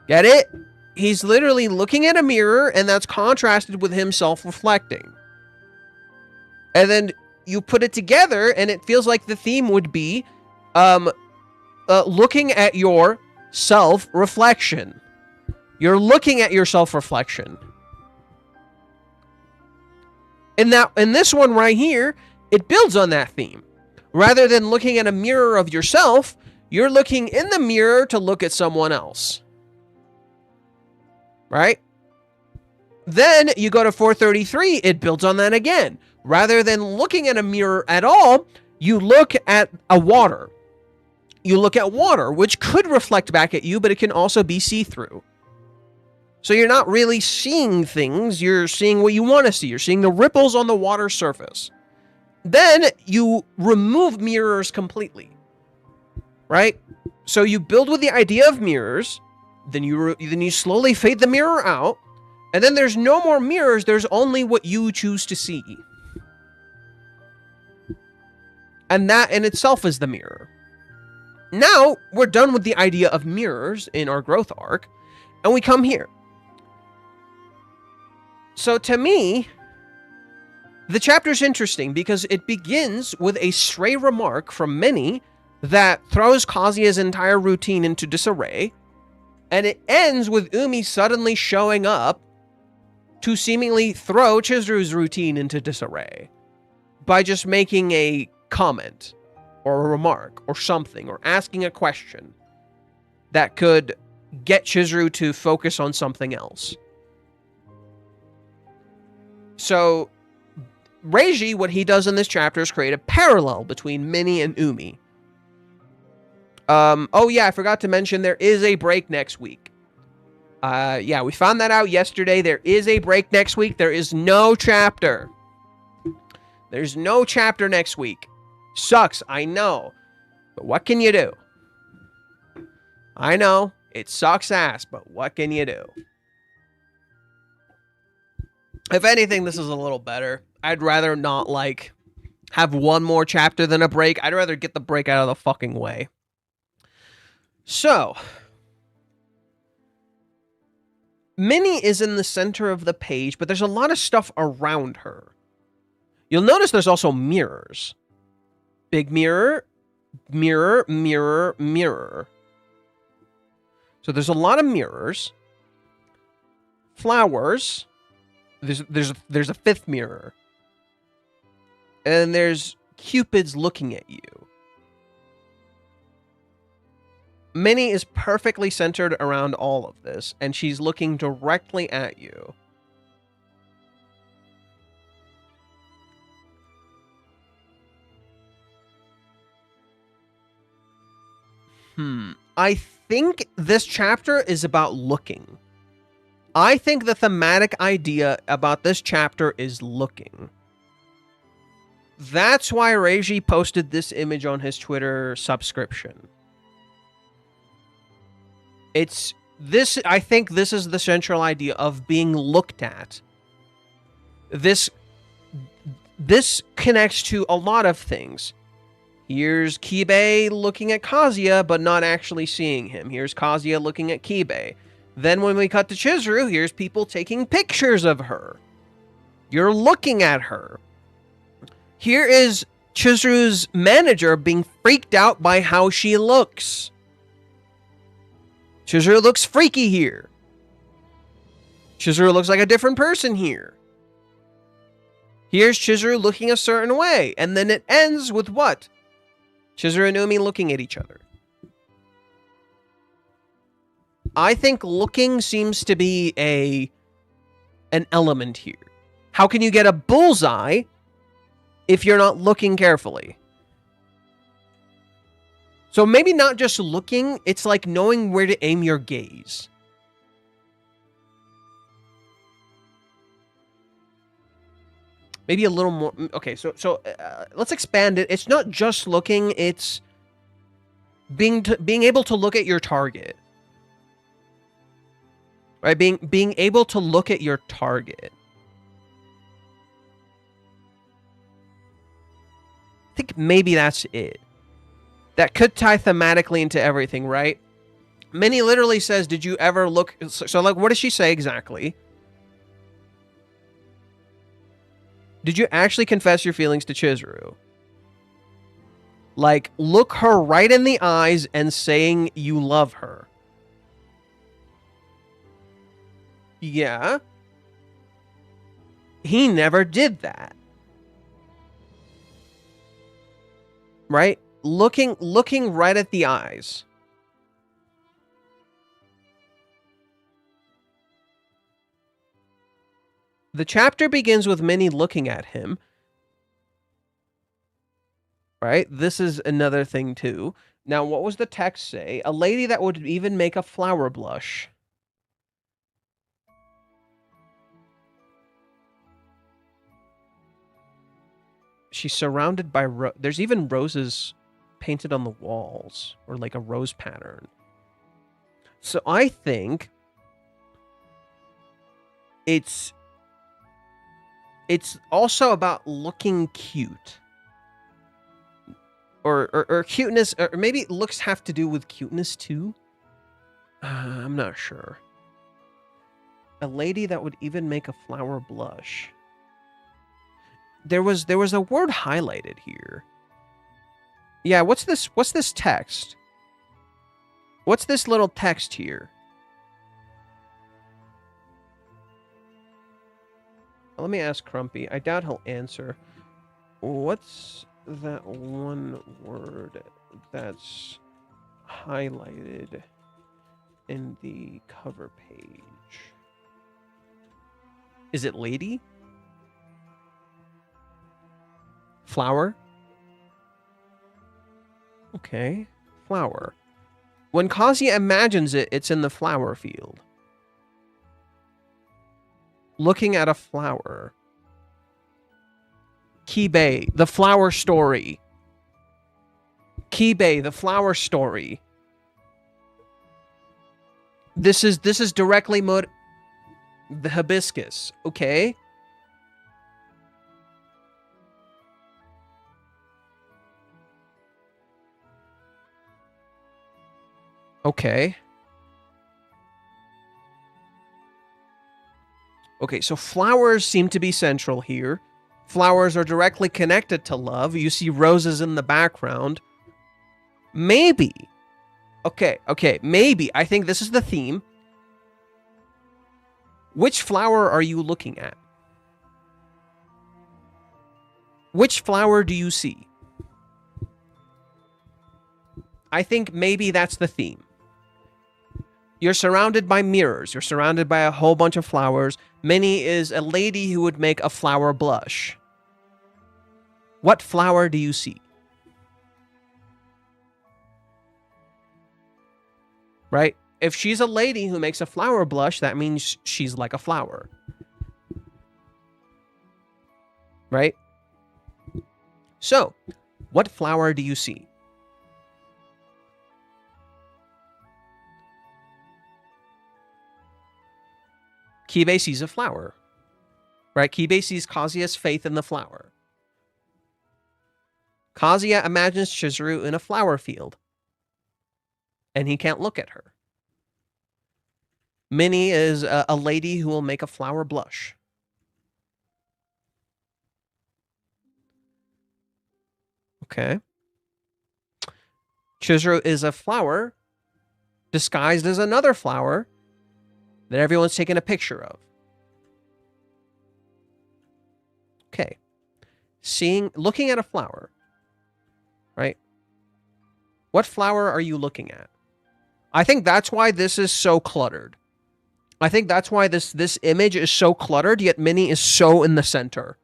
Get it? He's literally looking at a mirror, and that's contrasted with him self-reflecting. And then you put it together, and it feels like the theme would be looking at your self-reflection. You're looking at your self-reflection. In this one right here, it builds on that theme. Rather than looking at a mirror of yourself, you're looking in the mirror to look at someone else. Right? Then you go to 433, it builds on that again. Rather than looking at a mirror at all, you look at a water. You look at water, which could reflect back at you, but it can also be see-through. So you're not really seeing things, you're seeing what you want to see. You're seeing the ripples on the water surface. Then you remove mirrors completely. Right? So you build with the idea of mirrors, then you slowly fade the mirror out, and then there's no more mirrors, there's only what you choose to see. And that in itself is the mirror. Now, we're done with the idea of mirrors in our growth arc, and we come here. So to me, the chapter's interesting because it begins with a stray remark from Minnie that throws Kazuya's entire routine into disarray, and it ends with Umi suddenly showing up to seemingly throw Chizuru's routine into disarray by just making a comment or a remark or something, or asking a question that could get Chizuru to focus on something else. So, Reiji, what he does in this chapter is create a parallel between Minnie and Umi. Oh yeah, I forgot to mention there is a break next week. Yeah, we found that out yesterday. There is a break next week. There is no chapter. There's no chapter next week. Sucks, I know. But what can you do? I know, it sucks ass, but what can you do? If anything, this is a little better. I'd rather not, like, have one more chapter than a break. I'd rather get the break out of the fucking way. So, Minnie is in the center of the page, but there's a lot of stuff around her. You'll notice there's also mirrors. Big mirror, mirror, mirror, mirror. So there's a lot of mirrors. Flowers. There's a fifth mirror. And there's Cupids looking at you. Minnie is perfectly centered around all of this, and she's looking directly at you. I think this chapter is about looking. I think the thematic idea about this chapter is looking. That's why Reiji posted this image on his Twitter subscription. I think this is the central idea of being looked at. This connects to a lot of things. Here's Kibe looking at Kazuya, but not actually seeing him. Here's Kazuya looking at Kibe. Then when we cut to Chizuru, here's people taking pictures of her. You're looking at her. Here is Chizuru's manager being freaked out by how she looks. Chizuru looks freaky here. Chizuru looks like a different person here. Here's Chizuru looking a certain way, and then it ends with what? Chizuru and Umi looking at each other. I think looking seems to be an element here. How can you get a bullseye if you're not looking carefully? So maybe not just looking, it's like knowing where to aim your gaze. Maybe a little more. Okay, so let's expand it. It's not just looking, it's being able to look at your target. Right? Being able to look at your target. I think maybe that's it. That could tie thematically into everything, right? Minnie literally says, did you ever look... So, like, what does she say exactly? Did you actually confess your feelings to Chizuru? Like, look her right in the eyes and saying you love her. Yeah. He never did that. Right? Looking right at the eyes. The chapter begins with Minnie looking at him. Right? This is another thing too. Now, what was the text say? A lady that would even make a flower blush. She's surrounded by there's even roses painted on the walls, or like a rose pattern. So I think it's also about looking cute. Or cuteness, or maybe looks have to do with cuteness too. I'm not sure. A lady that would even make a flower blush. There was a word highlighted here. Yeah, what's this text? What's this little text here? Let me ask Crumpy. I doubt he'll answer. What's that one word that's highlighted in the cover page? Is it lady? Flower? Okay. Flower. When Kazuya imagines it, it's in the flower field. Looking at a flower. Kibe, the flower story. Kibe, the flower story. This is directly the hibiscus, okay? Okay. Okay, so flowers seem to be central here. Flowers are directly connected to love. You see roses in the background. Maybe. Okay, maybe. I think this is the theme. Which flower are you looking at? Which flower do you see? I think maybe that's the theme. You're surrounded by mirrors. You're surrounded by a whole bunch of flowers. Minnie is a lady who would make a flower blush. What flower do you see? Right? If she's a lady who makes a flower blush, that means she's like a flower. Right? So, what flower do you see? Kibe sees a flower. Right? Kibe sees Kazuya's faith in the flower. Kazuya imagines Chizuru in a flower field. And he can't look at her. Minnie is a lady who will make a flower blush. Okay. Chizuru is a flower disguised as another flower that everyone's taken a picture of. Okay. Looking at a flower, right? What flower are you looking at? I think that's why this is so cluttered. I think that's why this image is so cluttered, yet Minnie is so in the center.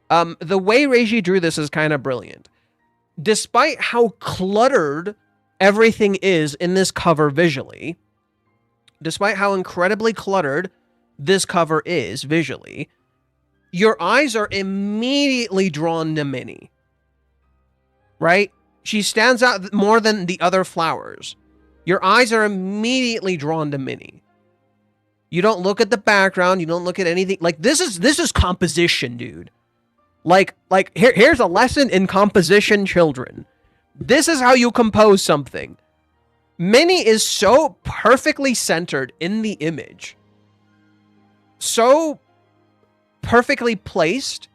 The way Reiji drew this is kind of brilliant. Despite how cluttered everything is in this cover visually, despite how incredibly cluttered this cover is visually, your eyes are immediately drawn to Minnie. Right? She stands out more than the other flowers. Your eyes are immediately drawn to Minnie. You don't look at the background. You don't look at anything. Like, this is composition, dude. Like here's a lesson in composition, children. This is how you compose something. Minnie is so perfectly centered in the image. So perfectly placed.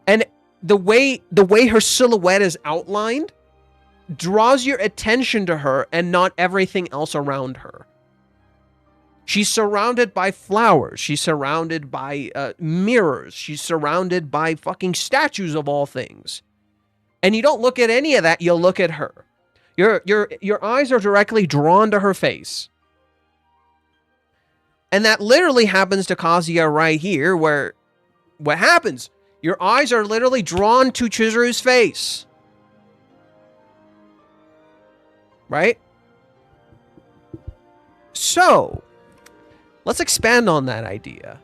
And the way her silhouette is outlined draws your attention to her and not everything else around her. She's surrounded by flowers. She's surrounded by mirrors. She's surrounded by fucking statues of all things. And you don't look at any of that, you'll look at her. Your eyes are directly drawn to her face. And that literally happens to Kazuya right here, where what happens? Your eyes are literally drawn to Chizuru's face. Right? So, let's expand on that idea.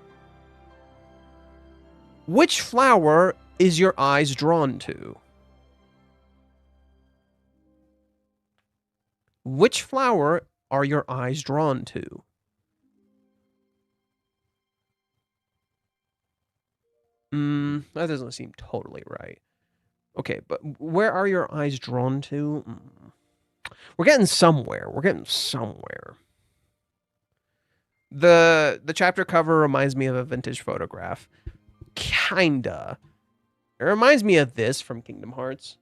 Which flower is your eyes drawn to? Which flower are your eyes drawn to? That doesn't seem totally right. Okay, but where are your eyes drawn to? We're getting somewhere. We're getting somewhere. The chapter cover reminds me of a vintage photograph. Kinda. It reminds me of this from Kingdom Hearts.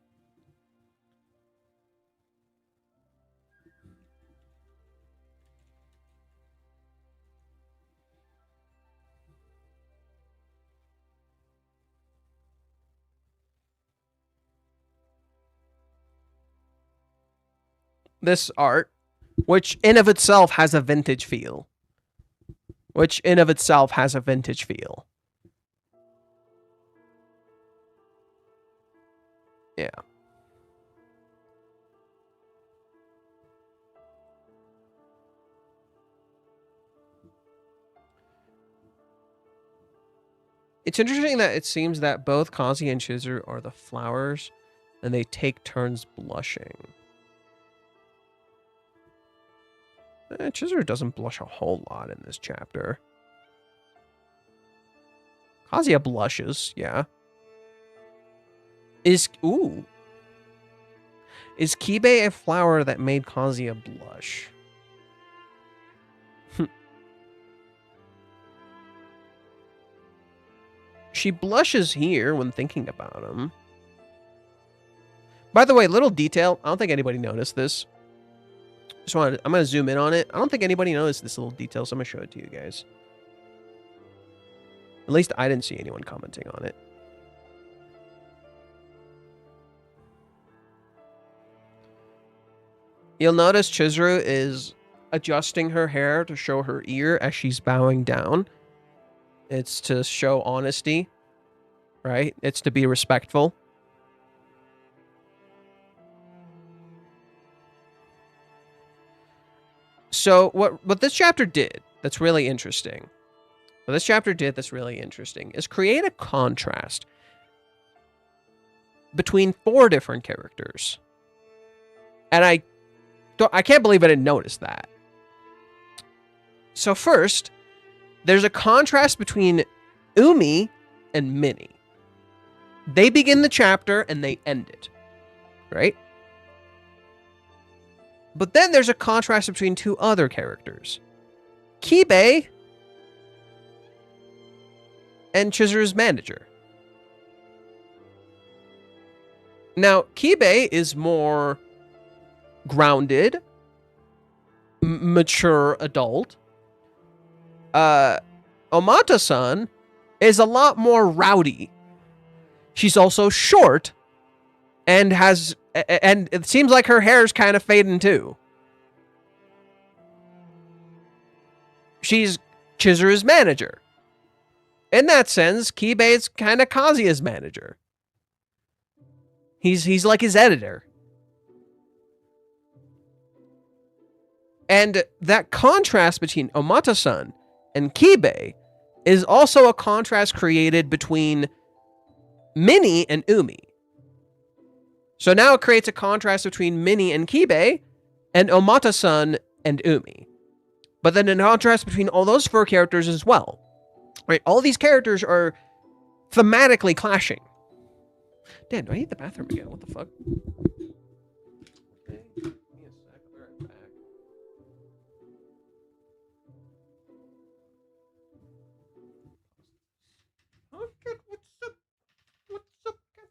This art, which in of itself has a vintage feel. Yeah. It's interesting that it seems that both Kazi and Chizuru are the flowers, and they take turns blushing. Chizuru doesn't blush a whole lot in this chapter. Kazuya blushes, yeah. Is Kibe a flower that made Kazuya blush? She blushes here when thinking about him. By the way, little detail. I don't think anybody noticed this. I'm going to zoom in on it. I don't think anybody noticed this little detail, so I'm going to show it to you guys. At least I didn't see anyone commenting on it. You'll notice Chizuru is adjusting her hair to show her ear as she's bowing down. It's to show honesty, right? It's to be respectful. So what this chapter did that's really interesting, is create a contrast between 4 different characters. And I can't believe I didn't notice that. So first, there's a contrast between Umi and Minnie. They begin the chapter and they end it, right? But then there's a contrast between 2 other characters. Kibe and Chizuru's manager. Now, Kibe is more grounded, mature adult. Omata-san is a lot more rowdy. She's also short and and it seems like her hair's kind of fading too. She's Chizuru's manager. In that sense, Kibe is kind of Kazuya's manager. He's like his editor. And that contrast between Omata-san and Kibe is also a contrast created between Minnie and Umi. So now it creates a contrast between Minnie and Kibe and Omata-san and Umi. But then a contrast between all those four characters as well. Right? All these characters are thematically clashing. Dan, do I need the bathroom again? What the fuck? Okay, give me a sec. I'll be right back. Okay, what's up? What's up, guys?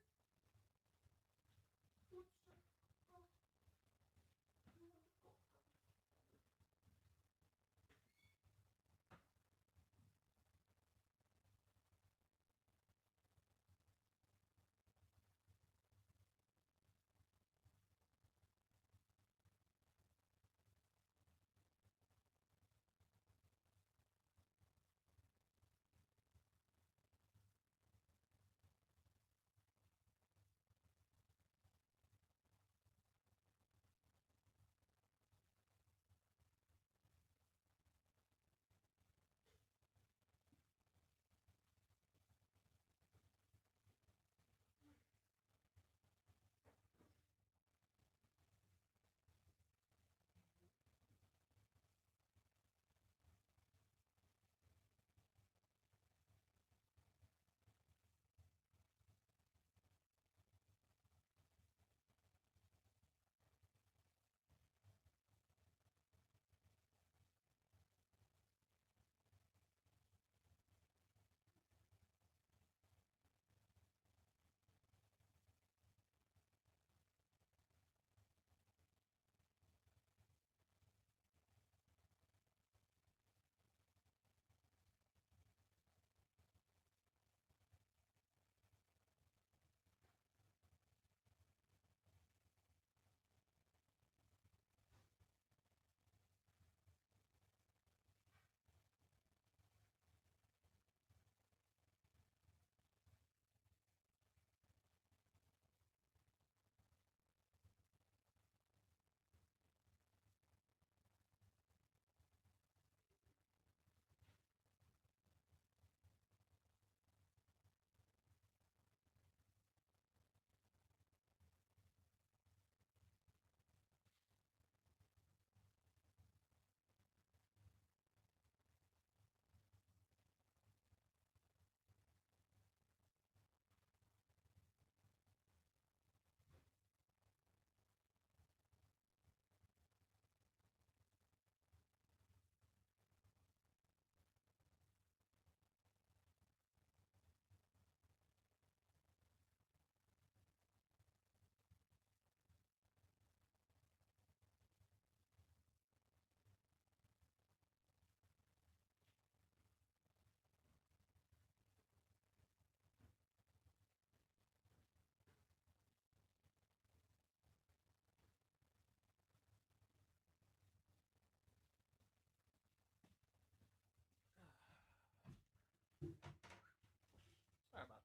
Sorry about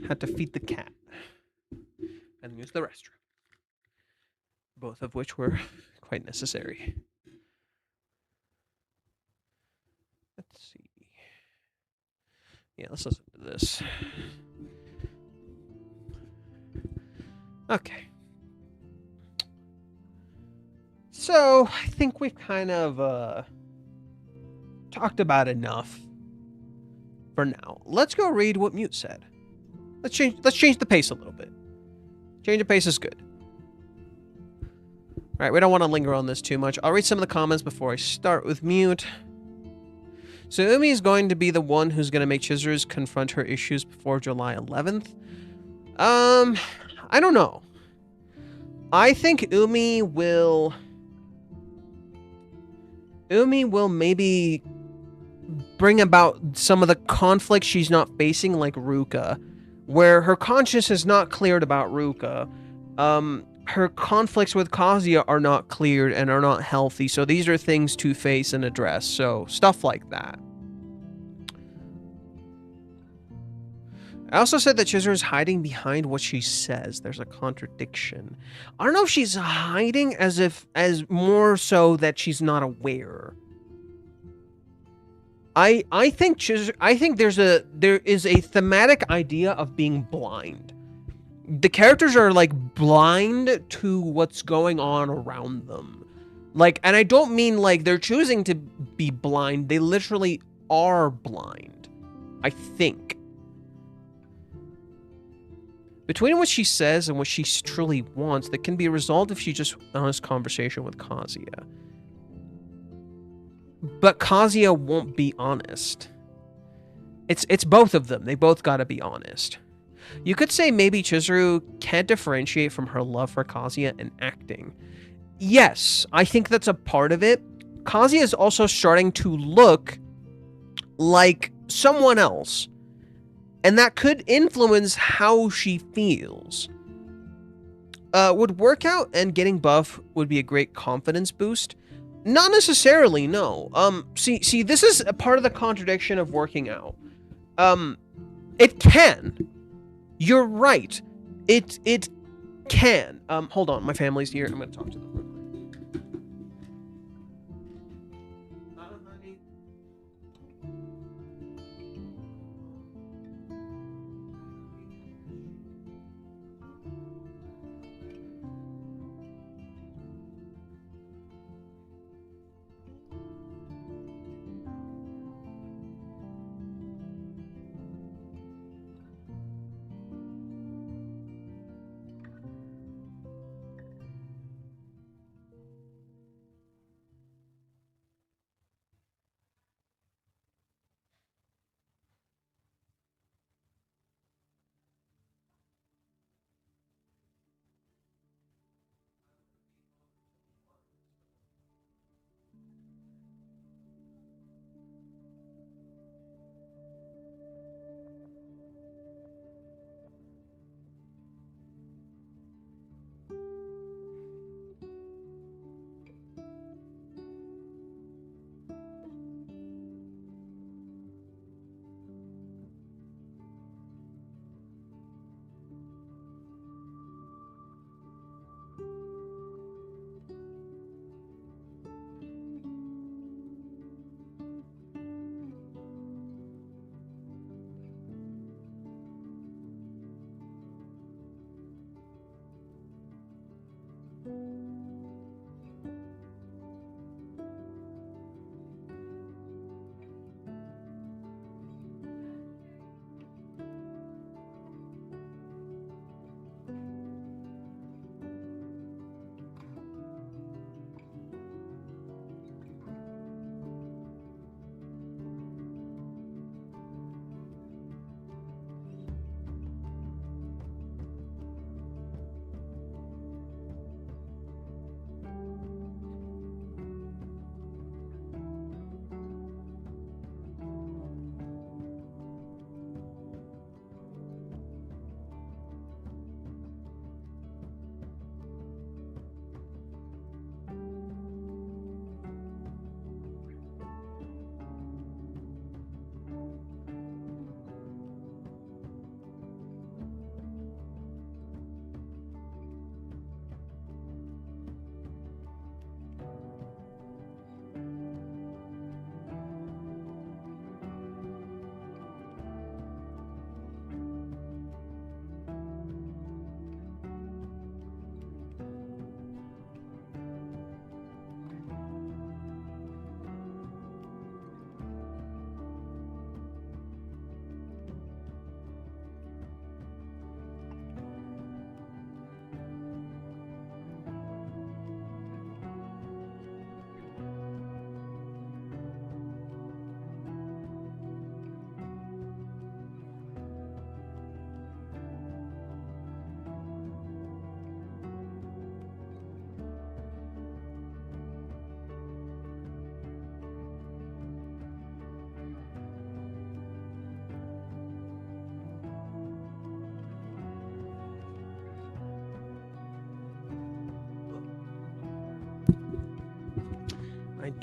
that. Had to feed the cat and use the restroom. Both of which were quite necessary. Let's see. Yeah, let's listen to this. Okay. So, I think we've kind of talked about enough for now. Let's go read what Mute said. Let's change the pace a little bit. Change the pace is good. Alright, we don't want to linger on this too much. I'll read some of the comments before I start with Mute. So Umi is going to be the one who's going to make Chizuru confront her issues before July 11th. I don't know. I think Umi will maybe bring about some of the conflict she's not facing, like Ruka, where her conscience is not cleared about Ruka. Her conflicts with Kazuya are not cleared and are not healthy, so these are things to face and address. So stuff like that. I also said that Chizuru is hiding behind what she says. There's a contradiction. I don't know if she's hiding as more so that she's not aware. I think there is a thematic idea of being blind. The characters are like blind to what's going on around them. Like, and I don't mean like they're choosing to be blind. They literally are blind. I think. Between what she says and what she truly wants, that can be resolved if she just honest conversation with Kazuya. But Kazuya won't be honest. It's both of them. They both gotta be honest. You could say maybe Chizuru can't differentiate from her love for Kazuya and acting. Yes, I think that's a part of it. Kazuya is also starting to look like someone else. And that could influence how she feels. Would workout and getting buff would be a great confidence boost? Not necessarily, no. See, this is a part of the contradiction of working out. It can. You're right. It can. Hold on, my family's here. I'm gonna talk to them real quick.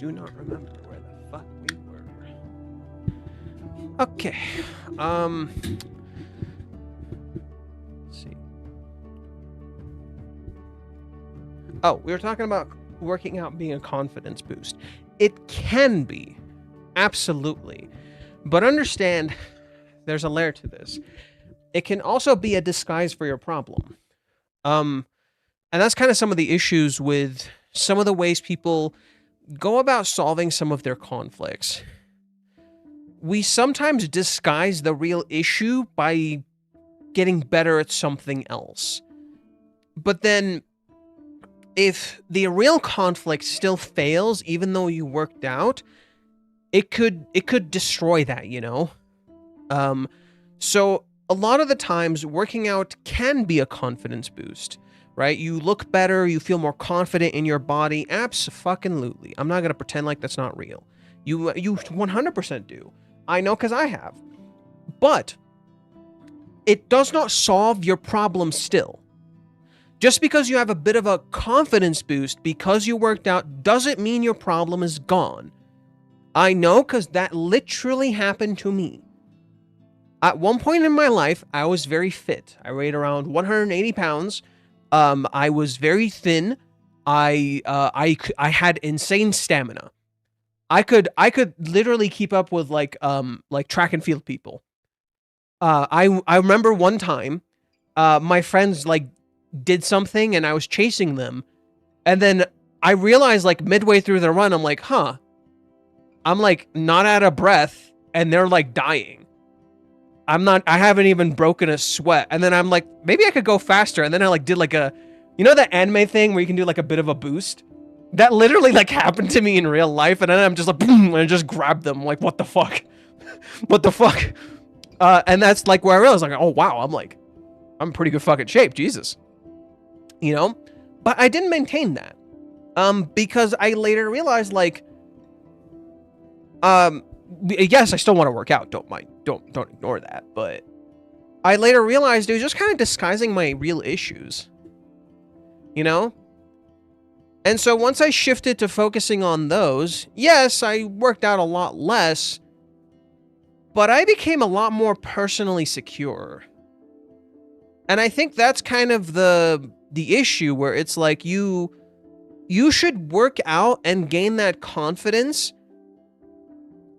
do not remember where the fuck we were. Okay. Let's see. Oh, we were talking about working out being a confidence boost. It can be. Absolutely. But understand, there's a layer to this. It can also be a disguise for your problem. And that's kind of some of the issues with some of the ways people go about solving some of their conflicts. We sometimes disguise the real issue by getting better at something else. But then, if the real conflict still fails, even though you worked out, it could destroy that, you know? So a lot of the times, working out can be a confidence boost, right? You look better, you feel more confident in your body. Abso-fucking-lutely. I'm not going to pretend like that's not real. You 100% do. I know because I have. But it does not solve your problem still. Just because you have a bit of a confidence boost because you worked out doesn't mean your problem is gone. I know because that literally happened to me. At one point in my life, I was very fit. I weighed around 180 pounds. I was very thin. I had insane stamina. I could literally keep up with like track and field people. I remember one time, my friends like did something and I was chasing them, and then I realized like midway through the run, I'm like, huh, I'm like not out of breath, and they're like dying. I haven't even broken a sweat. And then I'm like, maybe I could go faster. And then I like did like a, you know, that anime thing where you can do like a bit of a boost? That literally like happened to me in real life. And then I'm just like, boom, and I just grabbed them. Like, what the fuck? What the fuck? And that's like where I realized, like, oh wow, I'm in pretty good fucking shape. Jesus. You know? But I didn't maintain that. Because I later realized, like, yes, I still want to work out. Don't ignore that. But I later realized it was just kind of disguising my real issues. You know? And so once I shifted to focusing on those, yes, I worked out a lot less, but I became a lot more personally secure. And I think that's kind of the issue where it's like you should work out and gain that confidence.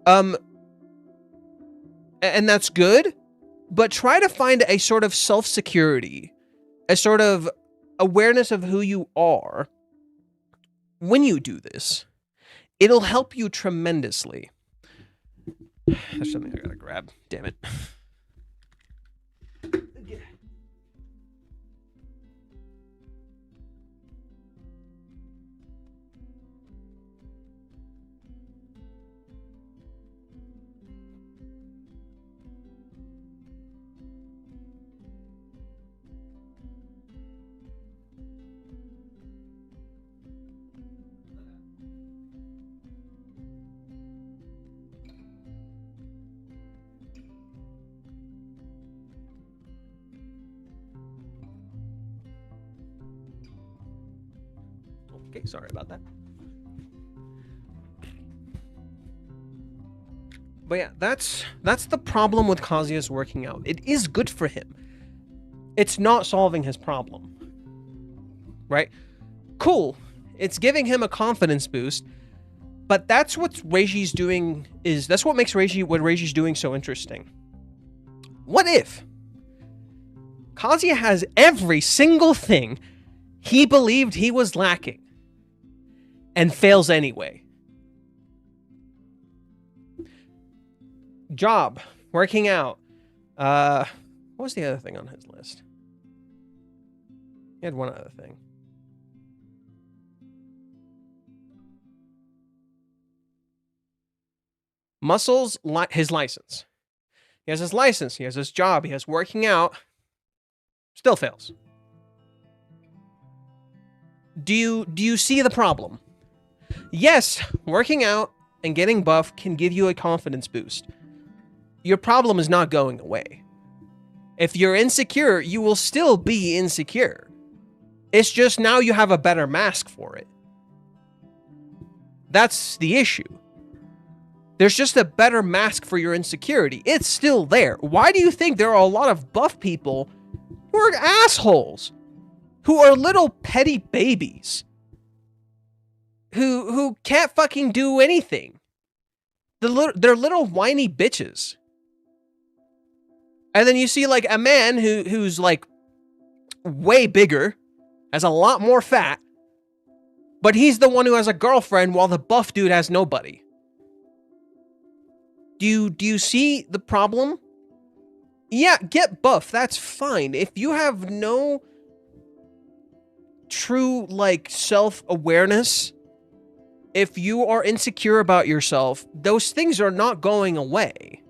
And that's good, but try to find a sort of self-security, a sort of awareness of who you are. When you do this, it'll help you tremendously. There's something I gotta grab. Damn it. Okay, sorry about that. But yeah, that's the problem with Kazuya's working out. It is good for him. It's not solving his problem. Right? Cool. It's giving him a confidence boost, but that's what Reiji's doing that's what makes what Reiji's doing so interesting. What if Kazuya has every single thing he believed he was lacking and fails anyway? Job, working out. What was the other thing on his list? He had one other thing. Muscles, his license. He has his license, he has his job, he has working out. Still fails. Do you see the problem? Yes, working out and getting buff can give you a confidence boost. Your problem is not going away. If you're insecure, you will still be insecure. It's just now you have a better mask for it. That's the issue. There's just a better mask for your insecurity. It's still there. Why do you think there are a lot of buff people who are assholes? Who are little petty babies? Who can't fucking do anything? They're little whiny bitches. And then you see like a man who's like way bigger, has a lot more fat, but he's the one who has a girlfriend while the buff dude has nobody. Do you see the problem? Yeah, get buff. That's fine. If you have no true like self-awareness, if you are insecure about yourself, those things are not going away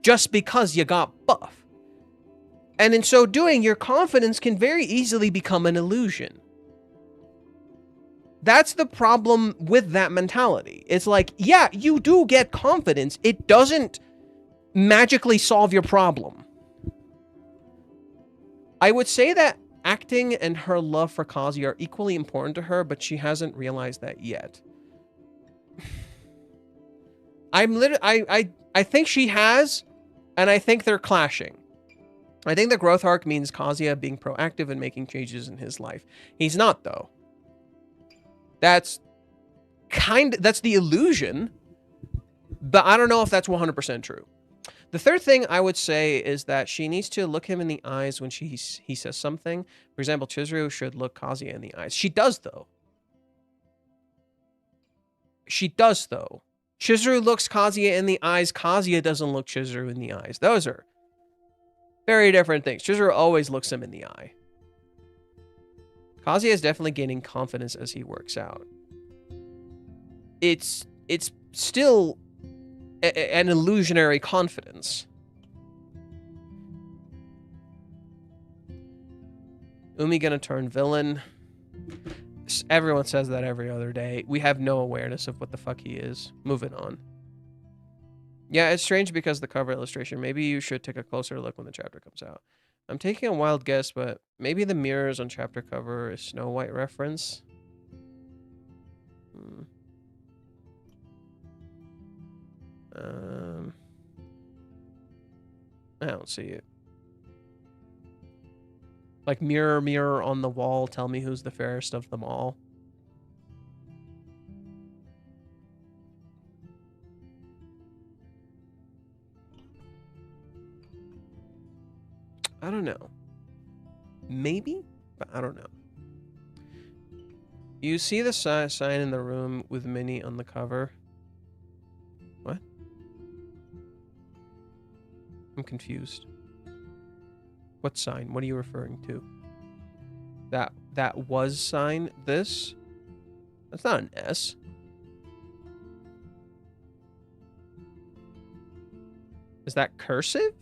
just because you got buff. And in so doing, your confidence can very easily become an illusion. That's the problem with that mentality. It's like, yeah, you do get confidence. It doesn't magically solve your problem. I would say that acting and her love for Kazuya are equally important to her, but she hasn't realized that yet. I think she has, and I think they're clashing. I think the growth arc means Kazuya being proactive and making changes in his life. He's not, though. That's the illusion, but I don't know if that's 100% true. The third thing I would say is that she needs to look him in the eyes when he says something. For example, Chizuru should look Kazuya in the eyes. She does, though. She does, though. Chizuru looks Kazuya in the eyes. Kazuya doesn't look Chizuru in the eyes. Those are very different things. Chizuru always looks him in the eye. Kazuya is definitely gaining confidence as he works out. It's still an illusionary confidence. Umi gonna turn villain. Everyone says that every other day. We have no awareness of what the fuck he is. Moving on. Yeah, it's strange because the cover illustration. Maybe you should take a closer look when the chapter comes out. I'm taking a wild guess, but maybe the mirrors on chapter cover is Snow White reference. I don't see it. Like, mirror, mirror on the wall, tell me who's the fairest of them all. I don't know. Maybe, but I don't know. You see the sign in the room with Minnie on the cover? What? I'm confused. What sign? What are you referring to? That was sign? This? That's not an S. Is that cursive?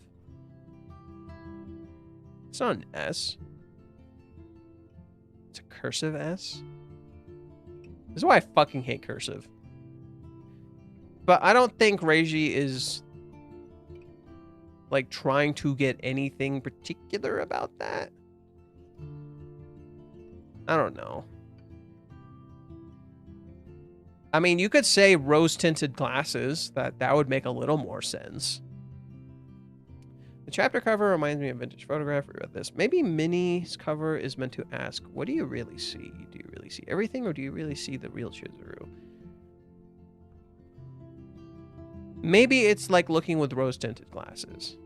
It's not an S. It's a cursive S. This is why I fucking hate cursive. But I don't think Reiji is like trying to get anything particular about that. I don't know. I mean, you could say rose-tinted glasses. That would make a little more sense. The chapter cover reminds me of vintage photograph. We read this. Maybe Minnie's cover is meant to ask, what do you really see? Do you really see everything, or do you really see the real Chizuru? Maybe it's like looking with rose-tinted glasses.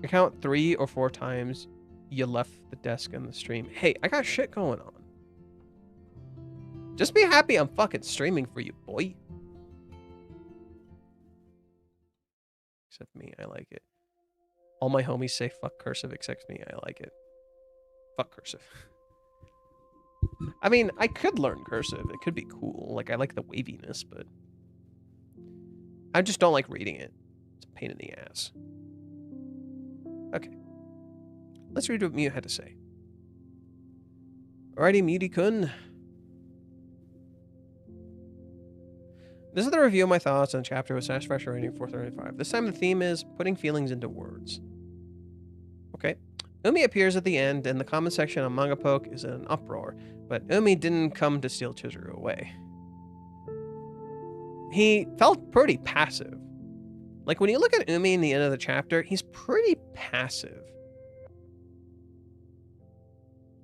I count 3 or 4 times you left the desk in the stream. Hey, I got shit going on. Just be happy I'm fucking streaming for you, boy. Except me, I like it. All my homies say fuck cursive except me, I like it. Fuck cursive. I mean, I could learn cursive. It could be cool. Like, I like the waviness, but I just don't like reading it. It's a pain in the ass. Okay. Let's read what Miu had to say. Alrighty, Muti-kun. This is the review of my thoughts on the chapter with Satisfaction rating 435. This time the theme is putting feelings into words. Okay. Umi appears at the end, and the comment section on Manga Poke is in an uproar, but Umi didn't come to steal Chizuru away. He felt pretty passive. Like, when you look at Umi in the end of the chapter, he's pretty passive.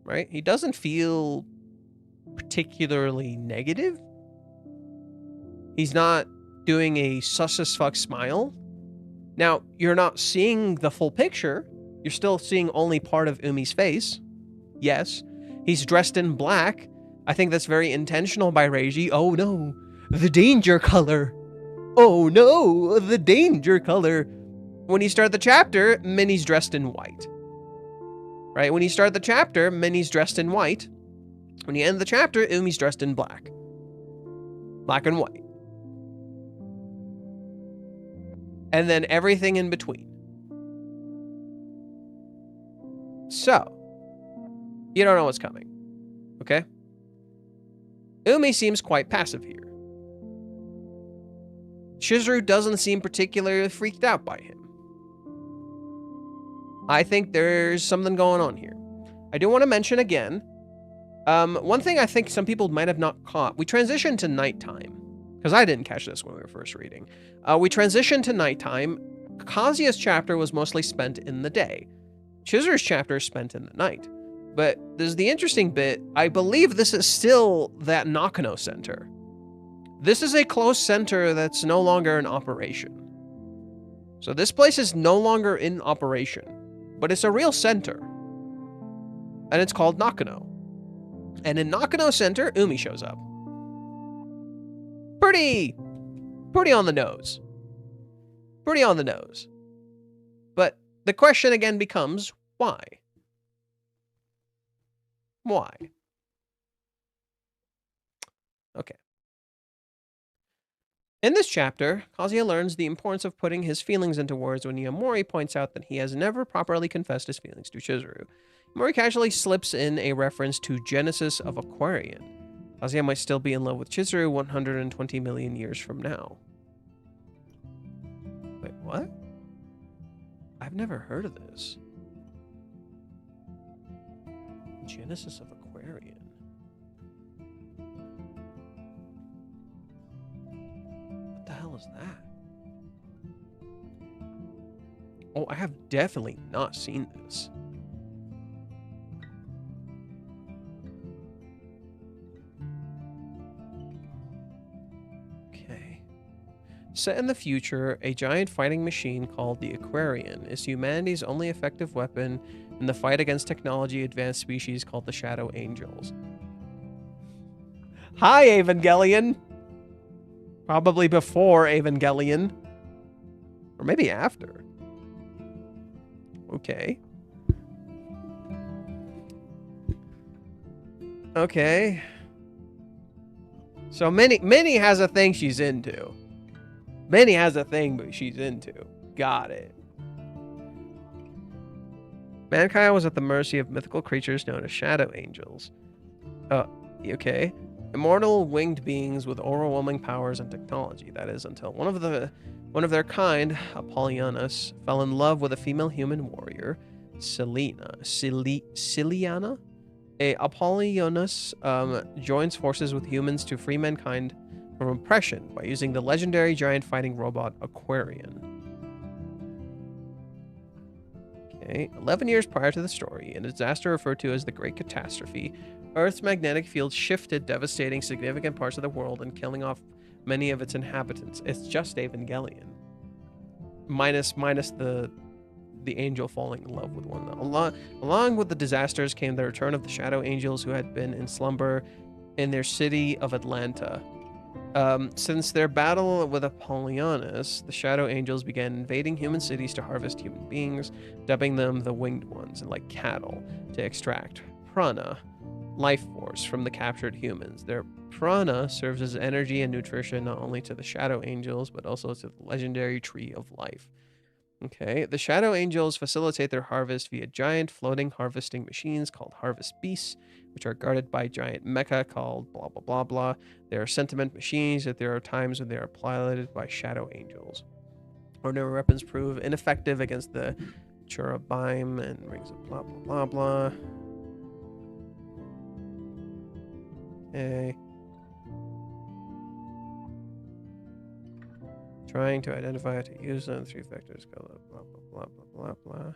Right? He doesn't feel particularly negative. He's not doing a sus as fuck smile. Now, you're not seeing the full picture. You're still seeing only part of Umi's face. Yes. He's dressed in black. I think that's very intentional by Reiji. Oh no, the danger color. Oh no, the danger color. When you start the chapter, Minnie's dressed in white. Right? When you start the chapter, Minnie's dressed in white. When you end the chapter, Umi's dressed in black. Black and white. And then everything in between. So, you don't know what's coming. Okay? Umi seems quite passive here. Chizuru doesn't seem particularly freaked out by him. I think there's something going on here. I do want to mention again, one thing I think some people might have not caught. We transitioned to nighttime, because I didn't catch this when we were first reading. We transitioned to nighttime. Kazuya's chapter was mostly spent in the day. Chizuru's chapter is spent in the night. But there's the interesting bit. I believe this is still that Nakano Center. This is a closed center that's no longer in operation. So this place is no longer in operation, but it's a real center. And it's called Nakano. And in Nakano Center, Umi shows up. Pretty on the nose. Pretty on the nose. But the question again becomes, why? Why? Okay. In this chapter, Kazuya learns the importance of putting his feelings into words when Yamori points out that he has never properly confessed his feelings to Chizuru. Yamori casually slips in a reference to Genesis of Aquarian. Kazuya might still be in love with Chizuru 120 million years from now. Wait, what? I've never heard of this. Genesis of Aquarian. What the hell is that? Oh, I have definitely not seen this. Okay. Set in the future, a giant fighting machine called the Aquarian is humanity's only effective weapon in the fight against technology advanced species called the Shadow Angels. Hi, Evangelion! Probably before Evangelion. Or maybe after. Okay. Okay. So Minnie has a thing she's into. Minnie has a thing she's into. Got it. Mankind was at the mercy of mythical creatures known as Shadow Angels. Okay. Immortal winged beings with overwhelming powers and technology. That is, until one of their kind, Apollonius, fell in love with a female human warrior, Ciliana. Apollonius joins forces with humans to free mankind from oppression by using the legendary giant fighting robot Aquarian. Okay, 11 years prior to the story, in a disaster referred to as the Great Catastrophe, Earth's magnetic field shifted, devastating significant parts of the world and killing off many of its inhabitants. It's just Evangelion. Minus the angel falling in love with one. Along with the disasters came the return of the Shadow Angels who had been in slumber in their city of Atlanta. Since their battle with Apollonius, the Shadow Angels began invading human cities to harvest human beings, dubbing them the Winged Ones, and like cattle, to extract prana, life force, from the captured humans. Their prana serves as energy and nutrition not only to the Shadow Angels, but also to the legendary Tree of Life. Okay, the Shadow Angels facilitate their harvest via giant floating harvesting machines called Harvest Beasts, which are guarded by giant mecha called blah blah blah blah. They are sentiment machines, yet there are times when they are piloted by Shadow Angels. Ordinary weapons prove ineffective against the Churabime and brings up blah, blah, blah, blah. Okay. Trying to identify how to use them. 3 vectors. Blah, blah, blah, blah, blah, blah.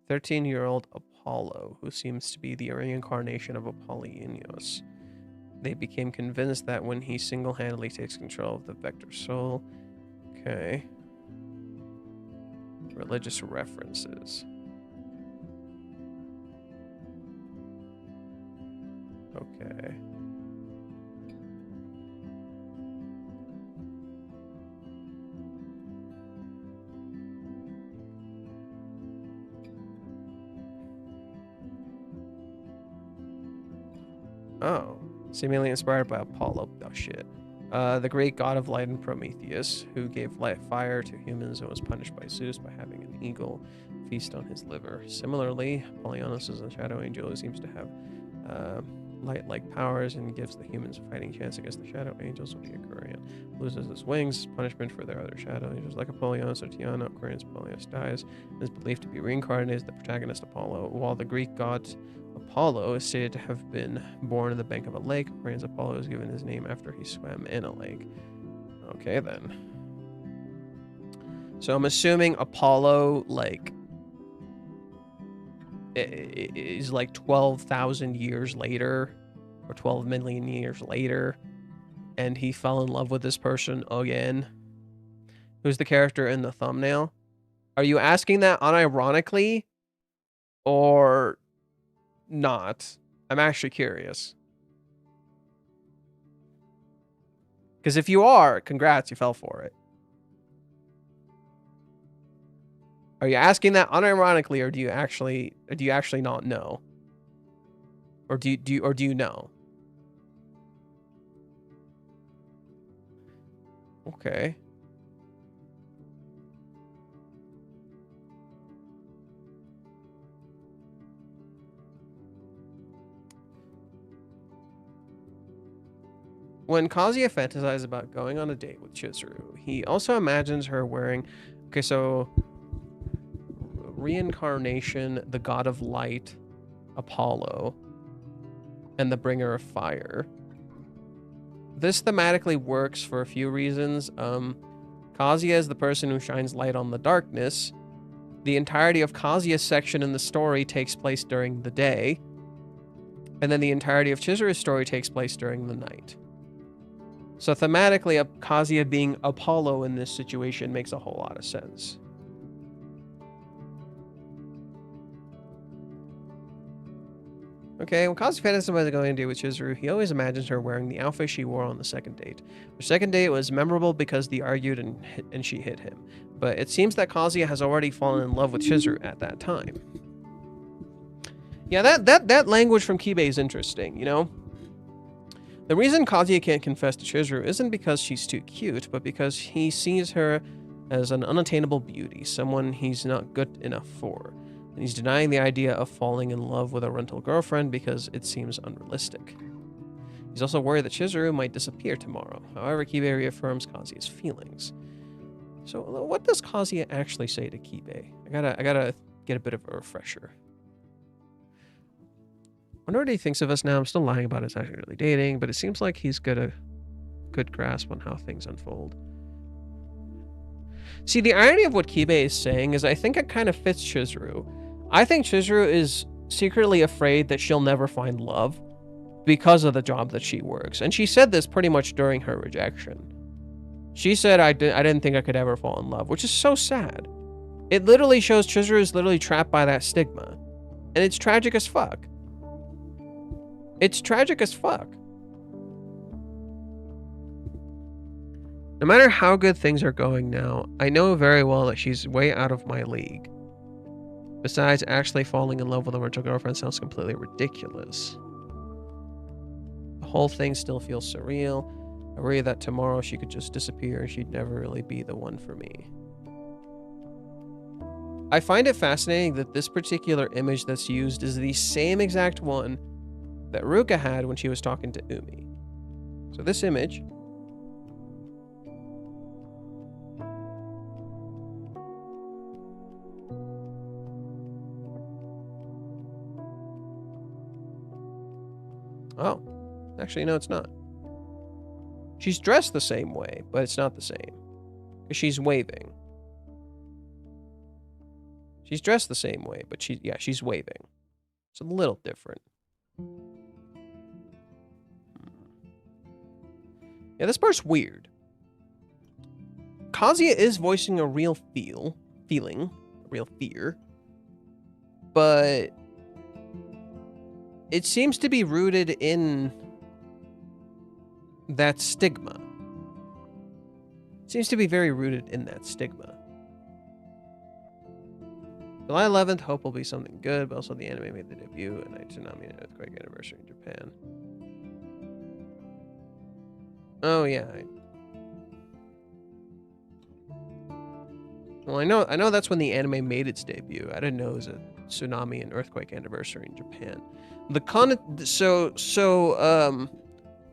"13-year-old Apollo, who seems to be the reincarnation of Apollonios. They became convinced that when he single-handedly takes control of the vector soul." Okay. Religious references. Okay. Oh. Seemingly inspired by Apollo. Oh, shit. The great god of light and Prometheus, who gave fire to humans and was punished by Zeus by having an eagle feast on his liver. Similarly, Apollonios is a shadow angel who seems to have light-like powers and gives the humans a fighting chance against the shadow angels when the Aquarian loses his wings, punishment for their other shadow angels like Apollonios or Tiana. Aquarian's Apollonios dies and is believed to be reincarnated as the protagonist Apollo, while the Greek god Apollo is stated to have been born in the bank of a lake. Aquarian's Apollo is given his name after he swam in a lake. Okay, then. So I'm assuming Apollo, like, is like 12,000 years later, or 12 million years later, and he fell in love with this person again. Who's the character in the thumbnail? Are you asking that unironically, or not? I'm actually curious. Because if you are, congrats, you fell for it. Are you asking that unironically, or do you actually not know? Or do you know? Okay. When Kazuya fantasizes about going on a date with Chizuru, he also imagines her wearing... Okay, so... Reincarnation, the god of light, Apollo, and the bringer of fire. This thematically works for a few reasons. Kazuya is the person who shines light on the darkness. The entirety of Kazuya's section in the story takes place during the day. And then the entirety of Chizuru's story takes place during the night. So thematically, Kazuya being Apollo in this situation makes a whole lot of sense. Okay, when Kazuya fantasizes about going on a date with Chizuru, he always imagines her wearing the outfit she wore on the second date. Her second date was memorable because they argued and she hit him. But it seems that Kazuya has already fallen in love with Chizuru at that time. Yeah, that language from Kibe is interesting, you know? The reason Kazuya can't confess to Chizuru isn't because she's too cute, but because he sees her as an unattainable beauty, someone he's not good enough for. And he's denying the idea of falling in love with a rental girlfriend because it seems unrealistic. He's also worried that Chizuru might disappear tomorrow. However, Kibe reaffirms Kazuya's feelings. So, what does Kazuya actually say to Kibe? I gotta get a bit of a refresher. I wonder what he thinks of us now. I'm still lying about us actually really dating, but it seems like he's got a good grasp on how things unfold. See, the irony of what Kibe is saying is I think it kind of fits Chizuru. I think Chizuru is secretly afraid that she'll never find love because of the job that she works. And she said this pretty much during her rejection. She said, I didn't think I could ever fall in love, which is so sad. It literally shows Chizuru is literally trapped by that stigma. And it's tragic as fuck. It's tragic as fuck. No matter how good things are going now, I know very well that she's way out of my league. Besides, actually falling in love with a rental girlfriend sounds completely ridiculous. The whole thing still feels surreal. I worry that tomorrow she could just disappear and she'd never really be the one for me. I find it fascinating that this particular image that's used is the same exact one that Ruka had when she was talking to Umi. So this image Actually, no, it's not. She's dressed the same way, but it's not the same. Because she's waving. She's dressed the same way, but she's waving. It's a little different. Yeah, this part's weird. Kazuya is voicing a real feeling, a real fear, but it seems to be rooted in that stigma. It seems to be very rooted in that stigma. July 11th, hope will be something good, but also the anime made the debut at Night Tsunami and Earthquake anniversary in Japan. Oh yeah. Well, I know that's when the anime made its debut. I didn't know it was a tsunami and earthquake anniversary in Japan.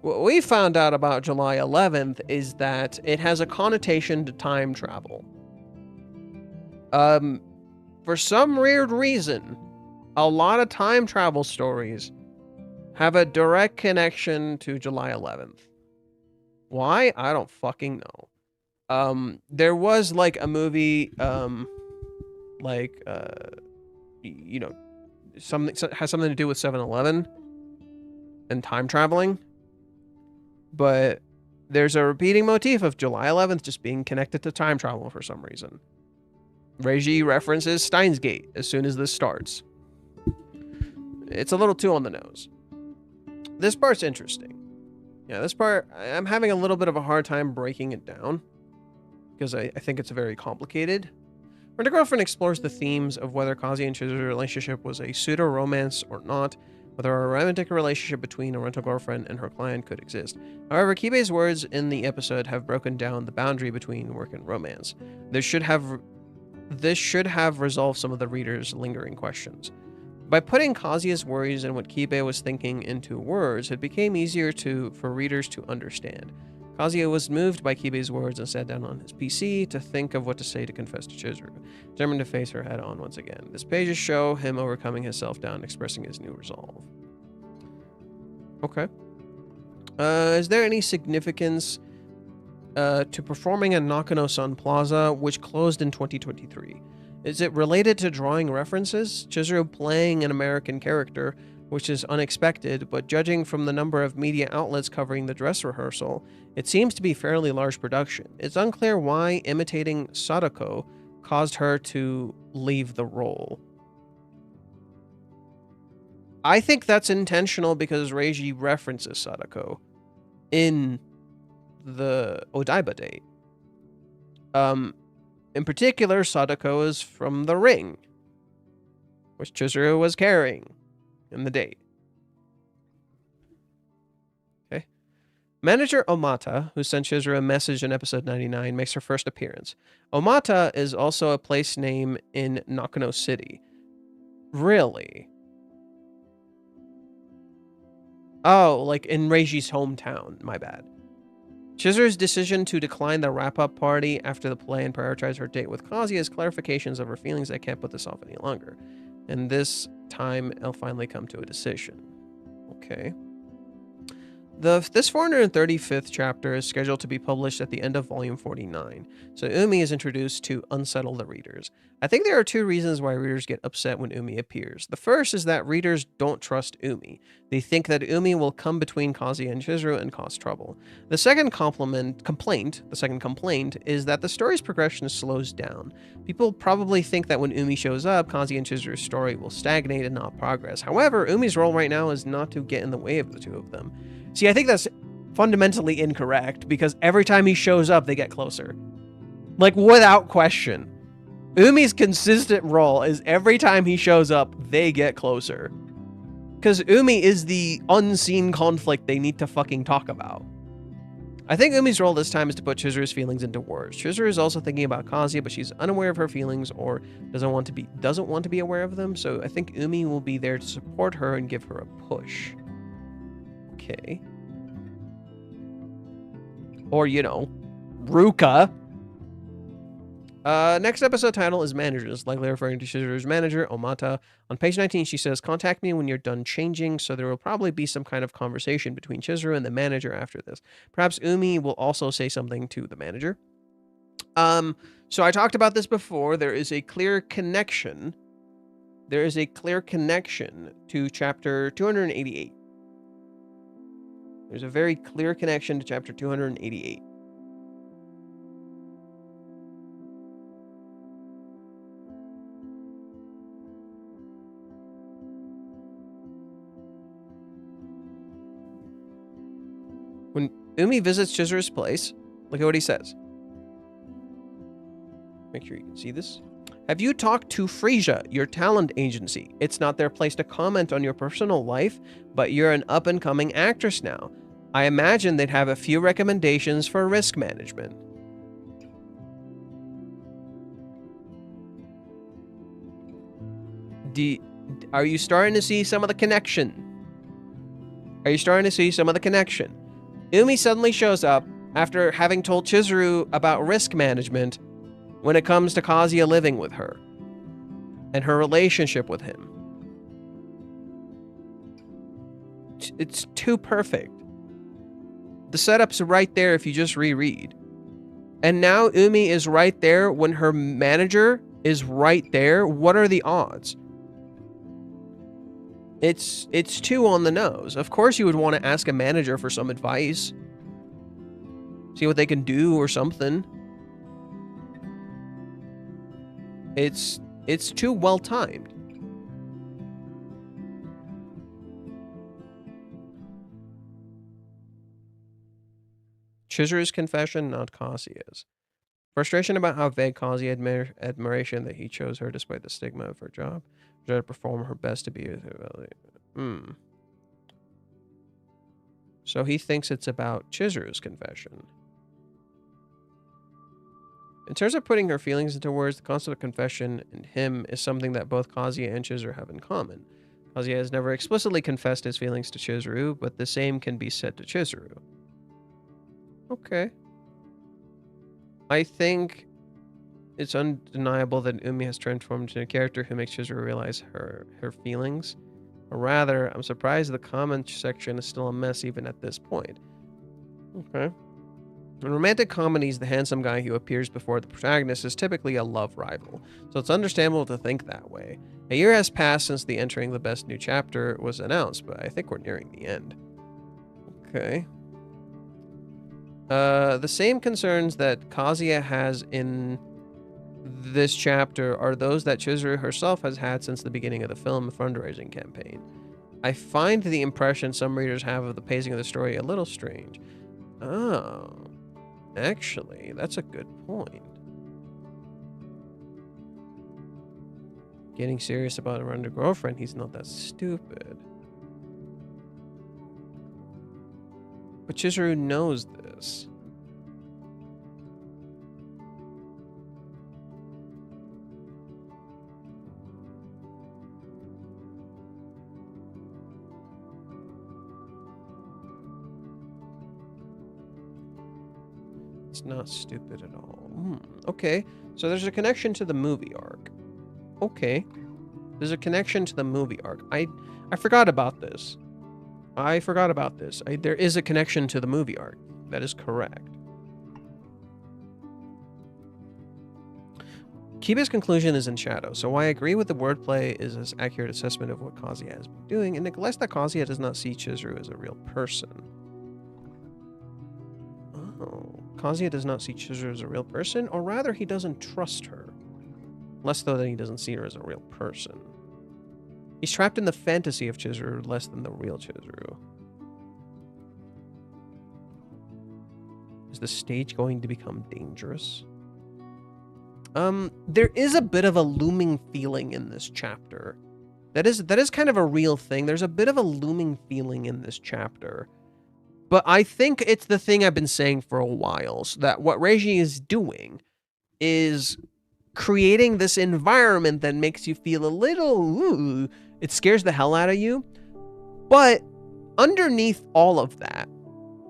What we found out about July 11th is that it has a connotation to time travel. For some weird reason, a lot of time travel stories have a direct connection to July 11th. Why? I don't fucking know. There was like a movie, you know, has something to do with 7-Eleven and time traveling. But there's a repeating motif of July 11th just being connected to time travel for some reason. Reiji references Steins Gate as soon as this starts. It's a little too on the nose. This part's interesting. Yeah, this part, I'm having a little bit of a hard time breaking it down because I think it's very complicated. Rent-A-Girlfriend explores the themes of whether Kazuya and Chizuru's relationship was a pseudo-romance or not, whether a romantic relationship between a rental girlfriend and her client could exist. However, Kibei's words in the episode have broken down the boundary between work and romance. This should have resolved some of the reader's lingering questions. By putting Kazuya's worries and what Kibei was thinking into words, it became easier for readers to understand. Kazuya was moved by Kibei's words and sat down on his PC to think of what to say to confess to Chizuru, determined to face her head on once again. These pages show him overcoming his self-doubt, expressing his new resolve. Okay. Is there any significance to performing at Nakano-san Plaza, which closed in 2023? Is it related to drawing references? Chizuru playing an American character, which is unexpected, but judging from the number of media outlets covering the dress rehearsal, it seems to be fairly large production. It's unclear why imitating Sadako caused her to leave the role. I think that's intentional because Reiji references Sadako in the Odaiba date. In particular, Sadako is from the ring, which Chizuru was carrying in the date. Okay. Manager Omata, who sent Chizuru a message in episode 99, makes her first appearance. Omata is also a place name in Nakano City. Really? Oh, like in Reiji's hometown. My bad. Chizuru's decision to decline the wrap-up party after the play and prioritize her date with Kazuya is clarifications of her feelings. I can't put this off any longer. And this time, I'll finally come to a decision. Okay. This 435th chapter is scheduled to be published at the end of volume 49, so Umi is introduced to unsettle the readers. I think there are two reasons why readers get upset when Umi appears. The first is that readers don't trust Umi. They think that Umi will come between Kazuya and Chizuru and cause trouble. The second complaint is that the story's progression slows down. People probably think that when Umi shows up, Kazuya and Chizuru's story will stagnate and not progress. However, Umi's role right now is not to get in the way of the two of them. See, I think that's fundamentally incorrect, because every time he shows up, they get closer. Like, without question. Umi's consistent role is every time he shows up, they get closer. Because Umi is the unseen conflict they need to fucking talk about. I think Umi's role this time is to put Chizuru's feelings into words. Chizuru is also thinking about Kazuya, but she's unaware of her feelings or doesn't want to be aware of them, so I think Umi will be there to support her and give her a push. Okay. Or, you know, Ruka. Next episode title is Managers, likely referring to Chizuru's manager, Omata. On page 19, she says, contact me when you're done changing, so there will probably be some kind of conversation between Chizuru and the manager after this. Perhaps Umi will also say something to the manager. So I talked about this before. There is a clear connection. There is a clear connection to chapter 288. There's a very clear connection to chapter 288. When Umi visits Chizuru's place, look at what he says. Make sure you can see this. Have you talked to Frisia, your talent agency? It's not their place to comment on your personal life, but you're an up-and-coming actress now. I imagine they'd have a few recommendations for risk management. Are you starting to see some of the connection? Are you starting to see some of the connection? Umi suddenly shows up after having told Chizuru about risk management when it comes to Kazuya living with her and her relationship with him. It's too perfect. The setup's right there if you just reread. And now Umi is right there when her manager is right there. What are the odds? It's too on the nose. Of course you would want to ask a manager for some advice. See what they can do or something. It's too well timed. Chizuru's confession, not Kazuya's. Frustration about how vague Kazuya admiration that he chose her despite the stigma of her job. She tried to perform her best to be with her. So he thinks it's about Chizuru's confession. In terms of putting her feelings into words, the concept of confession and him is something that both Kazuya and Chizuru have in common. Kazuya has never explicitly confessed his feelings to Chizuru, but the same can be said to Chizuru. Okay. I think it's undeniable that Umi has transformed into a character who makes Chizuru realize her feelings. Or rather, I'm surprised the comment section is still a mess even at this point. Okay. In romantic comedies, the handsome guy who appears before the protagonist is typically a love rival, so it's understandable to think that way. A year has passed since the entering the best new chapter was announced, but I think we're nearing the end. Okay. The same concerns that Kazuya has in this chapter are those that Chizuru herself has had since the beginning of the film fundraising campaign. I find the impression some readers have of the pacing of the story a little strange. Oh, actually, that's a good point. Getting serious about a under girlfriend, he's not that stupid. But Chizuru knows this. It's not stupid at all. Okay, so there's a connection to the movie arc. Okay, there's a connection to the movie arc. I forgot about this. There is a connection to the movie arc. That is correct. Kiba's conclusion is in shadow, so I agree with the wordplay is an accurate assessment of what Kazuya has been doing, and neglects that Kazuya does not see Chizuru as a real person. Oh, Kazuya does not see Chizuru as a real person, or rather he doesn't trust her. Less though than he doesn't see her as a real person. He's trapped in the fantasy of Chizuru less than the real Chizuru. Is the stage going to become dangerous? There is a bit of a looming feeling in this chapter. That is kind of a real thing. There's a bit of a looming feeling in this chapter. But I think it's the thing I've been saying for a while, so that what Reiji is doing is creating this environment that makes you feel a little, ooh, it scares the hell out of you. But underneath all of that,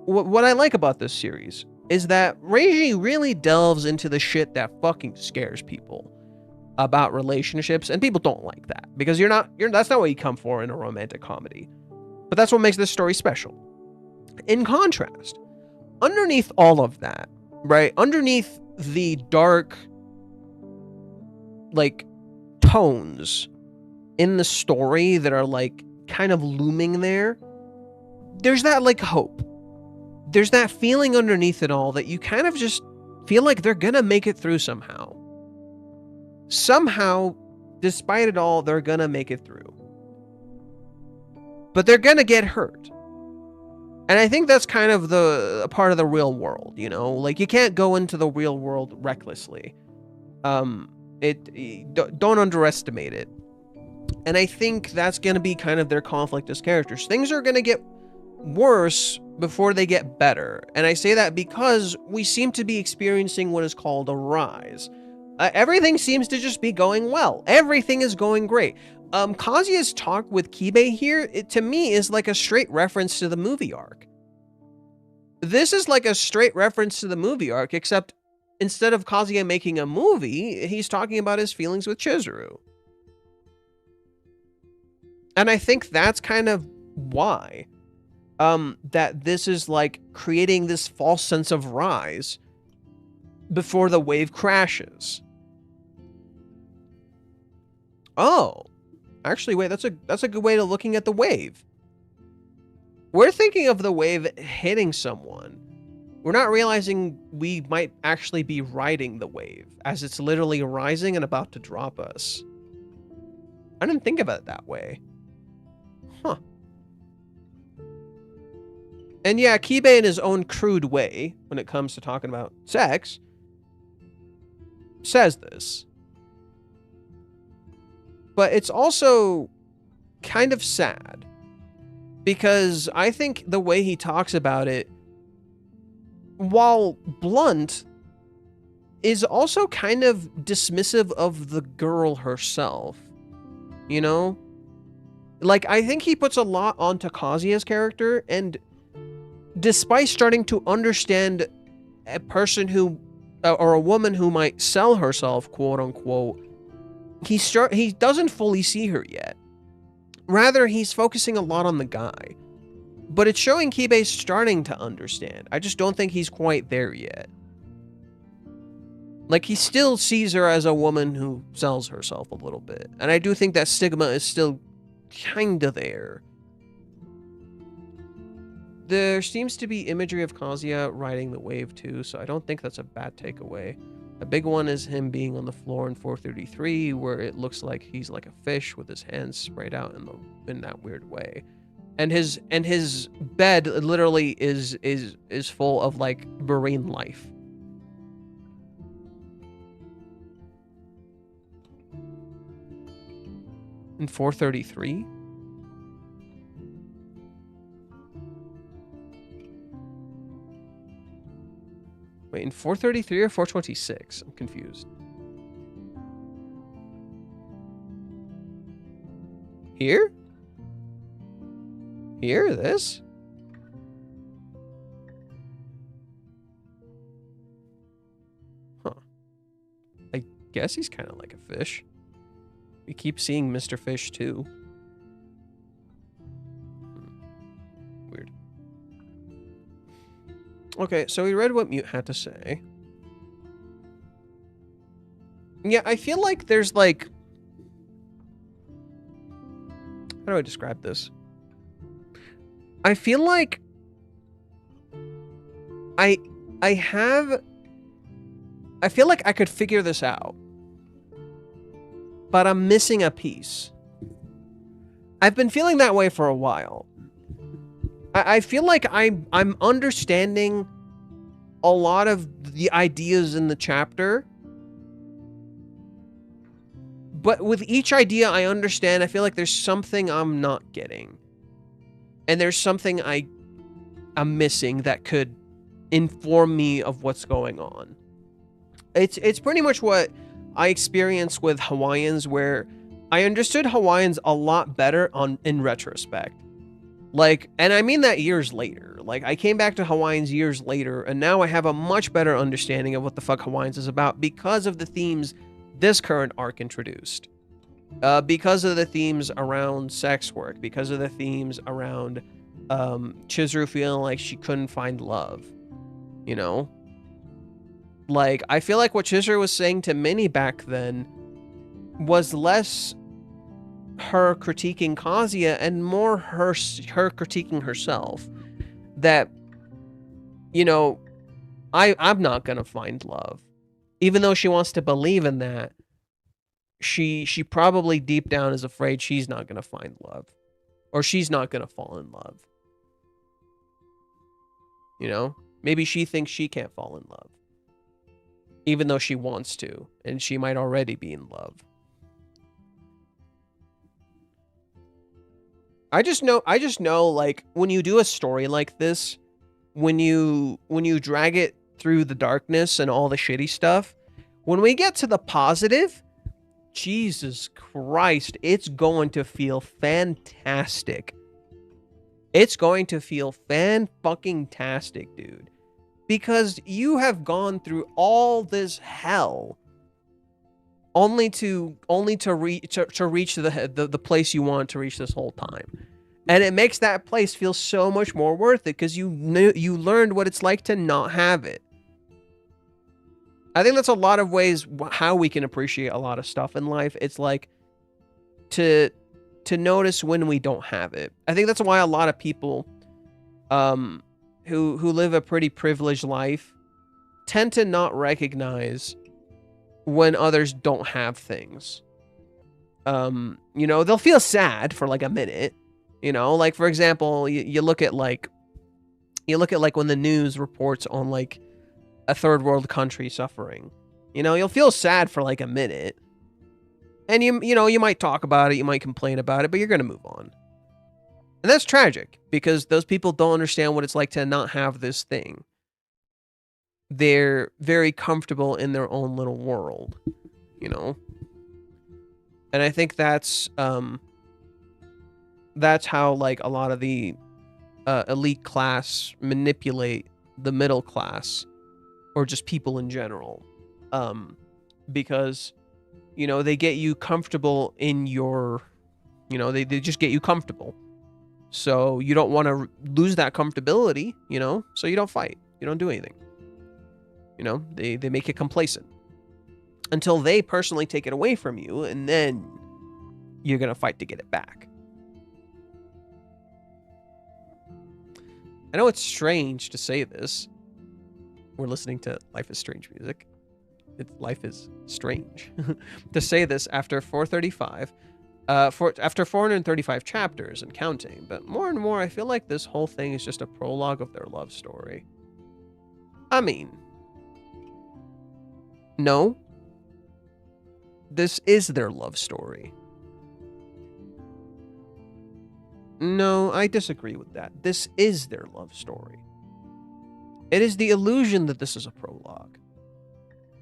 what I like about this series is that Reiji really delves into the shit that fucking scares people about relationships, and people don't like that because that's not what you come for in a romantic comedy. But that's what makes this story special. In contrast, underneath all of that, right? Underneath the dark, like, tones in the story that are, like, kind of looming there's that, like, hope. There's that feeling underneath it all that you kind of just feel like they're gonna make it through somehow. Somehow, despite it all, they're gonna make it through. But they're gonna get hurt. And I think that's kind of a part of the real world, you know? Like, you can't go into the real world recklessly. Don't underestimate it. And I think that's gonna be kind of their conflict as characters. Things are gonna get worse before they get better. And I say that because we seem to be experiencing what is called a rise. Everything seems to just be going well. Everything is going great. Kazuya's talk with Kibe here, to me, is like a straight reference to the movie arc. This is like a straight reference to the movie arc, except instead of Kazuya making a movie, he's talking about his feelings with Chizuru. And I think that's kind of why. That this is like creating this false sense of rise before the wave crashes. Oh, actually, wait, that's a good way to looking at the wave. We're thinking of the wave hitting someone. We're not realizing we might actually be riding the wave as it's literally rising and about to drop us. I didn't think of it that way. Huh. And yeah, Kibe, in his own crude way, when it comes to talking about sex, says this. But it's also kind of sad, because I think the way he talks about it, while blunt, is also kind of dismissive of the girl herself. You know? Like, I think he puts a lot onto Kazuya's character, and despite starting to understand a person who, or a woman who might sell herself, quote unquote, he doesn't fully see her yet. Rather, he's focusing a lot on the guy. But it's showing Kibe starting to understand. I just don't think he's quite there yet. Like, he still sees her as a woman who sells herself a little bit. And I do think that stigma is still kinda there. There seems to be imagery of Kazuya riding the wave too, so I don't think that's a bad takeaway. A big one is him being on the floor in 433, where it looks like he's like a fish with his hands sprayed out in that weird way. And his bed literally is full of like marine life. In 433? Wait, in 433 or 426? I'm confused. Here? Here? This? Huh. I guess he's kind of like a fish. We keep seeing Mr. Fish too. Weird. Okay, so we read what Mute had to say. Yeah, I feel like there's like... How do I describe this? I feel like... I feel like I could figure this out. But I'm missing a piece. I've been feeling that way for a while. I feel like I'm understanding a lot of the ideas in the chapter. But with each idea I understand, I feel like there's something I'm not getting. And there's something I'm missing that could inform me of what's going on. It's pretty much what I experienced with Hawaiians, where I understood Hawaiians a lot better in retrospect. Like, and I mean that years later. Like, I came back to Hawaiians years later, and now I have a much better understanding of what the fuck Hawaiians is about because of the themes this current arc introduced. Because of the themes around sex work, because of the themes around Chizuru feeling like she couldn't find love, you know? Like, I feel like what Chizuru was saying to Minnie back then was less her critiquing Kazuya and more her critiquing herself. That, you know, I'm not gonna find love. Even though she wants to believe in that, she probably deep down is afraid she's not gonna find love. Or she's not gonna fall in love. You know? Maybe she thinks she can't fall in love. Even though she wants to, and she might already be in love. I just know, like, when you do a story like this, when you drag it through the darkness and all the shitty stuff, when we get to the positive, Jesus Christ, it's going to feel fantastic. It's going to feel fan-fucking-tastic, dude. Because you have gone through all this hell only to reach the place you want to reach this whole time. And it makes that place feel so much more worth it because you learned what it's like to not have it. I think that's a lot of ways how we can appreciate a lot of stuff in life. It's like to notice when we don't have it. I think that's why a lot of people who live a pretty privileged life tend to not recognize when others don't have things. You know, they'll feel sad for like a minute, you know, like for example, you look at like when the news reports on like a third world country suffering, you know, you'll feel sad for like a minute and you know, you might talk about it, you might complain about it, but you're going to move on. And that's tragic because those people don't understand what it's like to not have this thing. They're very comfortable in their own little world, you know? And I think that's how like a lot of the elite class manipulate the middle class or just people in general. Because, you know, they get you comfortable in your, you know, they just get you comfortable. So you don't want to lose that comfortability, you know? So you don't fight. You don't do anything. You know, they make you complacent until they personally take it away from you, and then you're going to fight to get it back. I know it's strange to say this. We're listening to Life is Strange music. Life is strange to say this after 435, after 435 chapters and counting, but more and more I feel like this whole thing is just a prologue of their love story. I mean, no. This is their love story. No, I disagree with that. This is their love story. It is the illusion that this is a prologue.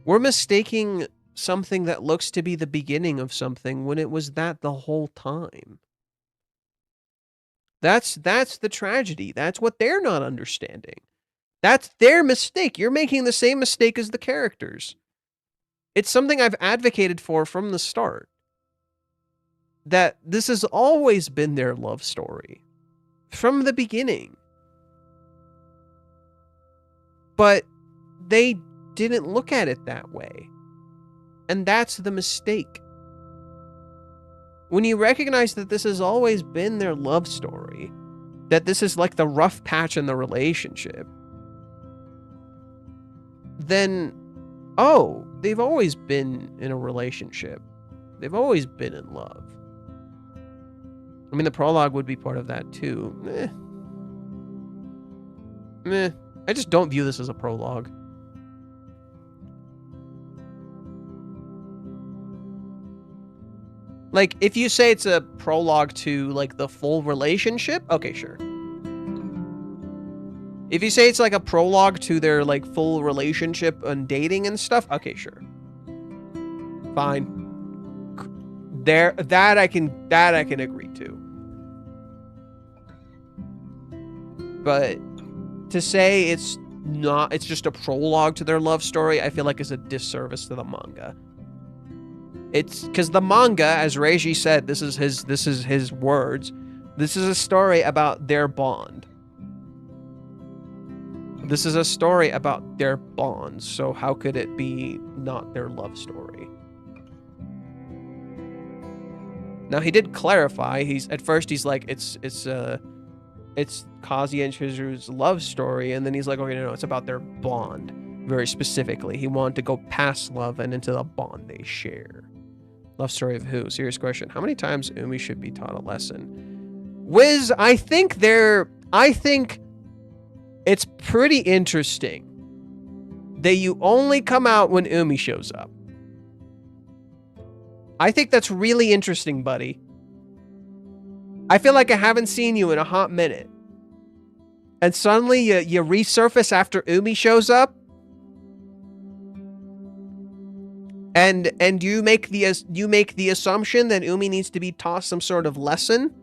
We're mistaking something that looks to be the beginning of something when it was that the whole time. That's the tragedy. That's what they're not understanding. That's their mistake. You're making the same mistake as the characters. It's something I've advocated for from the start. That this has always been their love story. From the beginning. But they didn't look at it that way. And that's the mistake. When you recognize that this has always been their love story, that this is like the rough patch in the relationship, then, oh, they've always been in a relationship. They've always been in love. I mean, the prologue would be part of that too. Meh. I just don't view this as a prologue. Like, if you say it's a prologue to, like, the full relationship, okay, sure. If you say it's, like, a prologue to their, like, full relationship and dating and stuff, okay, sure. Fine. That I can agree to. But to say it's just a prologue to their love story, I feel like is a disservice to the manga. It's because the manga, as Reiji said, this is his words. This is a story about their bond. This is a story about their bond. So how could it be not their love story? Now he did clarify. At first he's like it's Kazuya and Chizuru's love story, and then he's like, okay, no, it's about their bond very specifically. He wanted to go past love and into the bond they share. Love story of who? Serious question. How many times Umi should be taught a lesson? Wiz, I think it's pretty interesting that you only come out when Umi shows up. I think that's really interesting, buddy. I feel like I haven't seen you in a hot minute. And suddenly you resurface after Umi shows up. And you make the assumption that Umi needs to be taught some sort of lesson,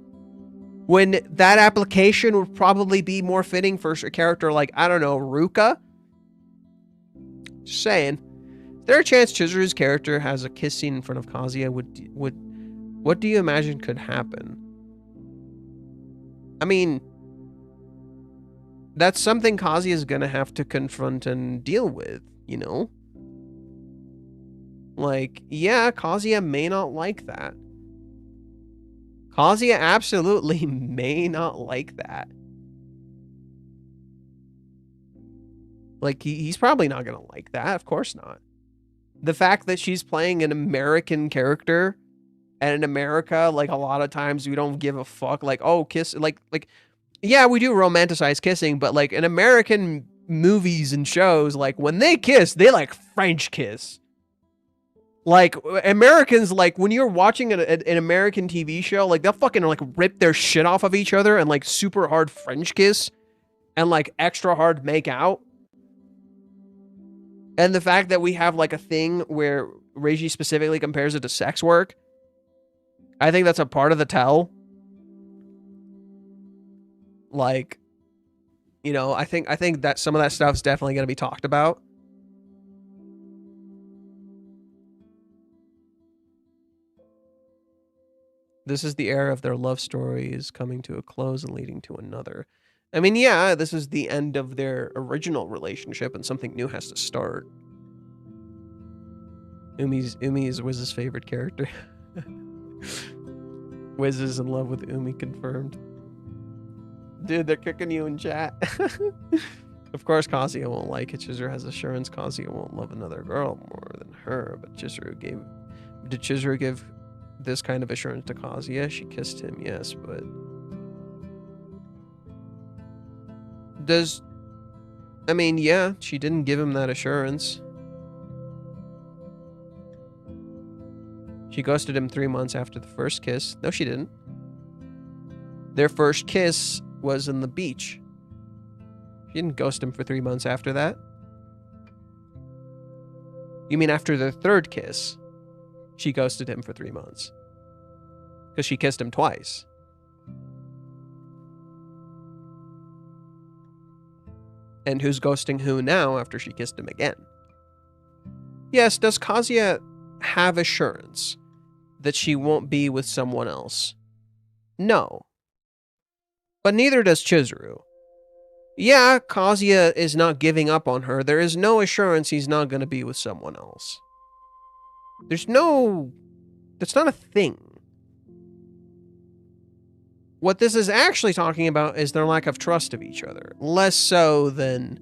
when that application would probably be more fitting for a character like, I don't know, Ruka. Just saying. Is there a chance Chizuru's character has a kiss scene in front of Kazuya? What do you imagine could happen? I mean, that's something Kazuya's gonna have to confront and deal with, you know? Like, yeah, Kazuya may not like that. Kazuya absolutely may not like that. Like, he's probably not gonna like that. Of course not. The fact that she's playing an American character, and in America, like, a lot of times we don't give a fuck. Like, oh, kiss, like, yeah, we do romanticize kissing, but like in American movies and shows, like when they kiss, they like French kiss. Like, Americans, like, when you're watching an American TV show, like, they'll fucking, like, rip their shit off of each other and, like, super hard French kiss and, like, extra hard make out. And the fact that we have, like, a thing where Reiji specifically compares it to sex work, I think that's a part of the tell. Like, you know, I think that some of that stuff's definitely going to be talked about. This is the era of their love stories coming to a close and leading to another. I mean, yeah, this is the end of their original relationship and something new has to start. Umi is Wiz's favorite character. Wiz is in love with Umi, confirmed. Dude, they're kicking you in chat. Of course, Kazuya won't like it. Chizuru has assurance Kazuya won't love another girl more than her, but did Chizuru give this kind of assurance to Kazuya? She kissed him, yes, but I mean, yeah, she didn't give him that assurance. She ghosted him 3 months after the first kiss. No, she didn't. Their first kiss was in the beach. She didn't ghost him for 3 months after that. You mean after their third kiss? She ghosted him for 3 months. Because she kissed him twice. And who's ghosting who now after she kissed him again? Yes, does Kazuya have assurance that she won't be with someone else? No. But neither does Chizuru. Yeah, Kazuya is not giving up on her. There is no assurance he's not going to be with someone else. That's not a thing. What this is actually talking about is their lack of trust of each other. Less so than,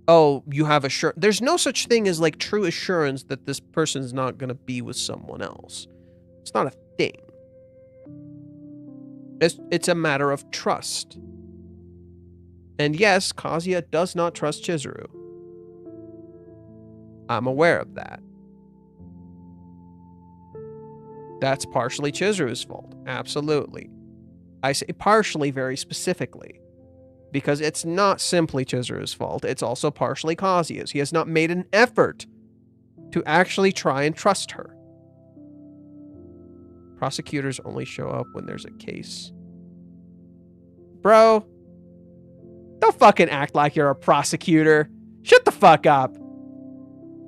oh, you have assurance. There's no such thing as, like, true assurance that this person's not going to be with someone else. It's not a thing. It's a matter of trust. And yes, Kazuya does not trust Chizuru. I'm aware of that. That's partially Chizuru's fault. Absolutely. I say partially very specifically. Because it's not simply Chizuru's fault. It's also partially Kazuya's. He has not made an effort to actually try and trust her. Prosecutors only show up when there's a case. Bro, Don't fucking act like you're a prosecutor. Shut the fuck up.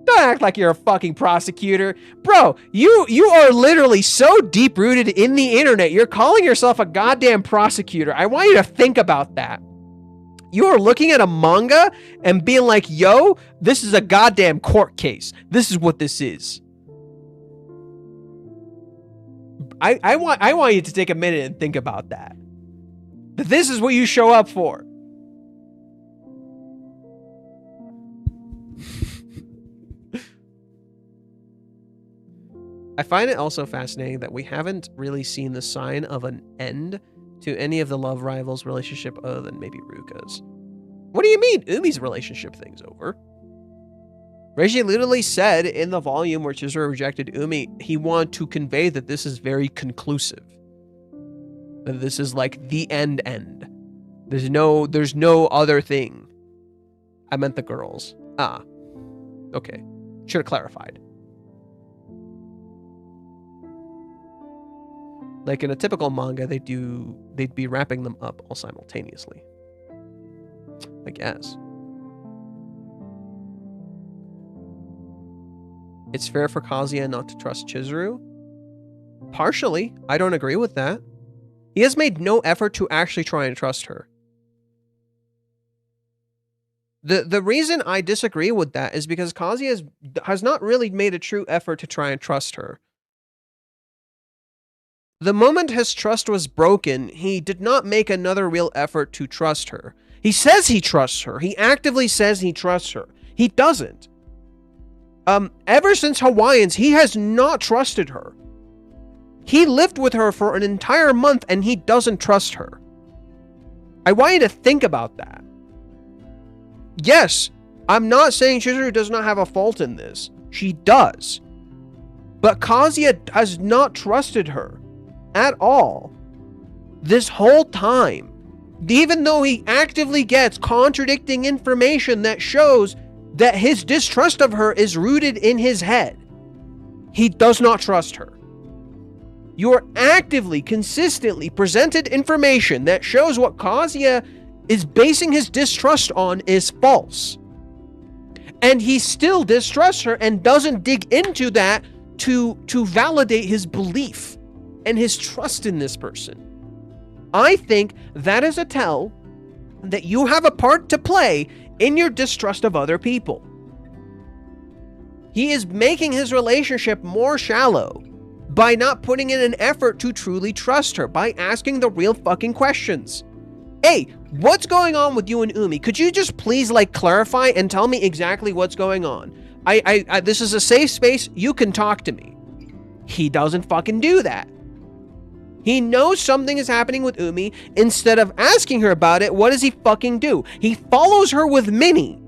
Don't act like you're a fucking prosecutor. Bro, you are literally so deep-rooted in the internet. You're calling yourself a goddamn prosecutor. I want you to think about that. You are looking at a manga and being like, yo, this is a goddamn court case. This is what this is. I want you to take a minute and think about that. This is what you show up for. I find it also fascinating that we haven't really seen the sign of an end to any of the love rivals' relationship other than maybe Ruka's. What do you mean? Umi's relationship thing's over. Reiji literally said in the volume where Chizuru rejected Umi, he wanted to convey that this is very conclusive. That this is like the end. There's no other thing. I meant the girls. Ah. Okay. Should have clarified. Like in a typical manga, they'd be wrapping them up all simultaneously. I guess. It's fair for Kazuya not to trust Chizuru? Partially. I don't agree with that. He has made no effort to actually try and trust her. The reason I disagree with that is because Kazuya has not really made a true effort to try and trust her. The moment his trust was broken, he did not make another real effort to trust her. He says he trusts her. He actively says he trusts her. He doesn't. Ever since Hawaiians, he has not trusted her. He lived with her for an entire month and he doesn't trust her. I want you to think about that. Yes, I'm not saying Chizuru does not have a fault in this. She does. But Kazuya has not trusted her at all this whole time. Even though he actively gets contradicting information that shows that his distrust of her is rooted in his head, he does not trust her. You are actively, consistently presented information that shows what Kazuya is basing his distrust on is false. And he still distrusts her and doesn't dig into that to validate his belief and his trust in this person. I think that is a tell that you have a part to play in your distrust of other people. He is making his relationship more shallow by not putting in an effort to truly trust her, by asking the real fucking questions. Hey, what's going on with you and Umi? Could you just please clarify and tell me exactly what's going on? This is a safe space. You can talk to me. He doesn't fucking do that. He knows something is happening with Umi. Instead of asking her about it, what does he fucking do? He follows her with Minnie.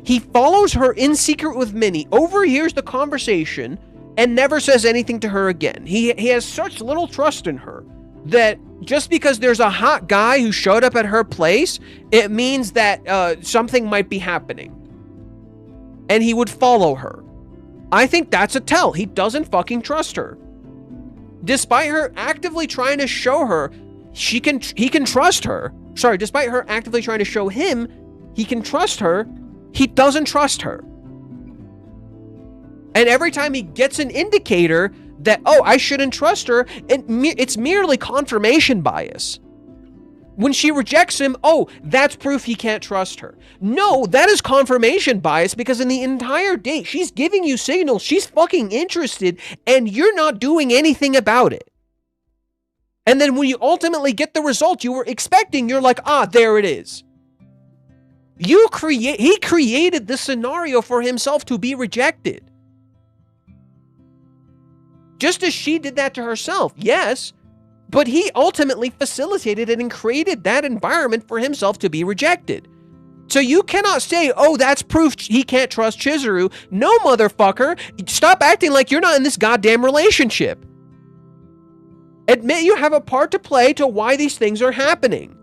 He follows her in secret with Minnie, overhears the conversation, and never says anything to her again. He has such little trust in her that just because there's a hot guy who showed up at her place, it means that something might be happening. And he would follow her. I think that's a tell. He doesn't fucking trust her. Despite her actively trying to show her he can trust her. Sorry, despite her actively trying to show him he can trust her, he doesn't trust her. And every time he gets an indicator that, oh, I shouldn't trust her, it's merely confirmation bias. When she rejects him, oh, that's proof he can't trust her. No, that is confirmation bias, because in the entire date, she's giving you signals, she's fucking interested, and you're not doing anything about it. And then when you ultimately get the result you were expecting, you're like, ah, there it is. He created this scenario for himself to be rejected. Just as she did that to herself, yes. But he ultimately facilitated it and created that environment for himself to be rejected. So you cannot say, oh, that's proof he can't trust Chizuru. No, motherfucker. Stop acting like you're not in this goddamn relationship. Admit you have a part to play to why these things are happening.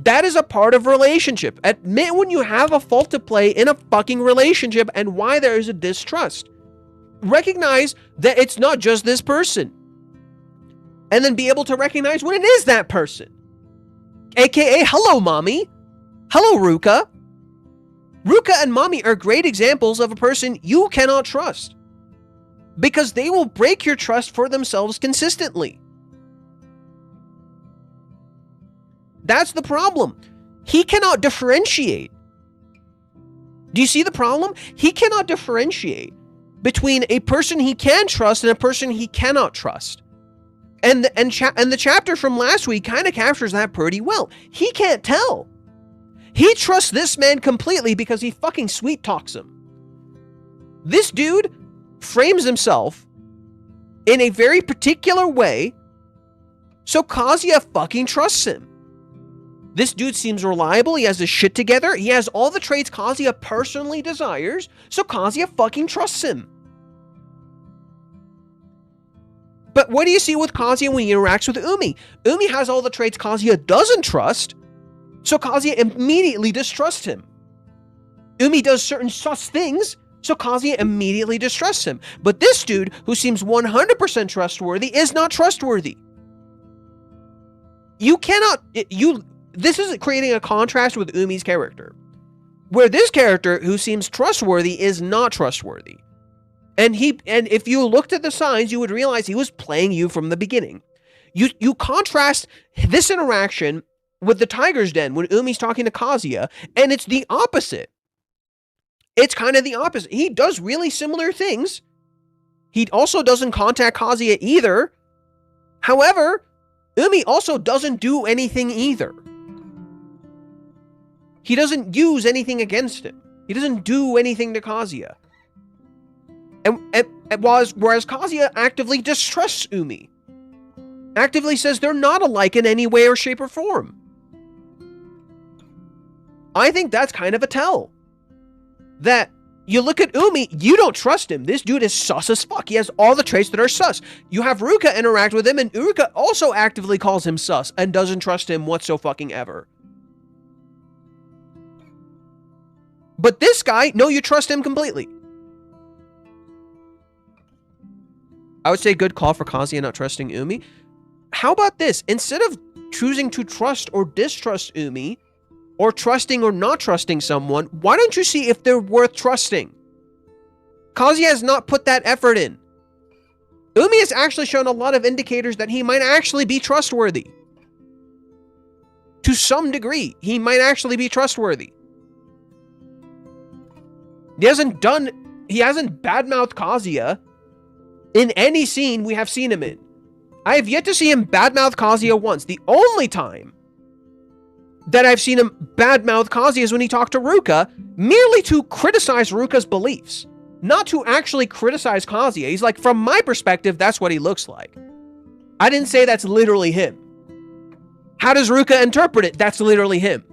That is a part of relationship. Admit when you have a fault to play in a fucking relationship and why there is a distrust. Recognize that it's not just this person. And then be able to recognize when it is that person. AKA, hello, mommy. Hello, Ruka. Ruka and Mommy are great examples of a person you cannot trust, because they will break your trust for themselves consistently. That's the problem. He cannot differentiate. Do you see the problem? He cannot differentiate between a person he can trust and a person he cannot trust. And the chapter from last week kind of captures that pretty well. He can't tell. He trusts this man completely because he fucking sweet talks him. This dude frames himself in a very particular way, so Kazuya fucking trusts him. This dude seems reliable, he has his shit together, he has all the traits Kazuya personally desires, so Kazuya fucking trusts him. But what do you see with Kazuya when he interacts with Umi? Umi has all the traits Kazuya doesn't trust, so Kazuya immediately distrusts him. Umi does certain sus things, so Kazuya immediately distrusts him. But this dude, who seems 100% trustworthy, is not trustworthy. This is creating a contrast with Umi's character, where this character, who seems trustworthy, is not trustworthy. And if you looked at the signs, you would realize he was playing you from the beginning. You contrast this interaction with the Tiger's Den when Umi's talking to Kazuya, and it's the opposite. It's kind of the opposite. He does really similar things. He also doesn't contact Kazuya either. However, Umi also doesn't do anything either. He doesn't use anything against him. He doesn't do anything to Kazuya. Whereas Kazuya actively distrusts Umi. Actively says they're not alike in any way or shape or form. I think that's kind of a tell. That you look at Umi, you don't trust him. This dude is sus as fuck. He has all the traits that are sus. You have Ruka interact with him, and Ruka also actively calls him sus and doesn't trust him whatsoever. But this guy, no, you trust him completely. I would say good call for Kazuya not trusting Umi. How about this? Instead of choosing to trust or distrust Umi, or trusting or not trusting someone, why don't you see if they're worth trusting? Kazuya has not put that effort in. Umi has actually shown a lot of indicators that he might actually be trustworthy. To some degree, he might actually be trustworthy. He hasn't badmouthed Kazuya in any scene we have seen him in. I have yet to see him badmouth Kazuya once. The only time that I've seen him badmouth Kazuya is when he talked to Ruka, merely to criticize Ruka's beliefs, not to actually criticize Kazuya. He's like, from my perspective, that's what he looks like. I didn't say that's literally him. How does Ruka interpret it? That's literally him.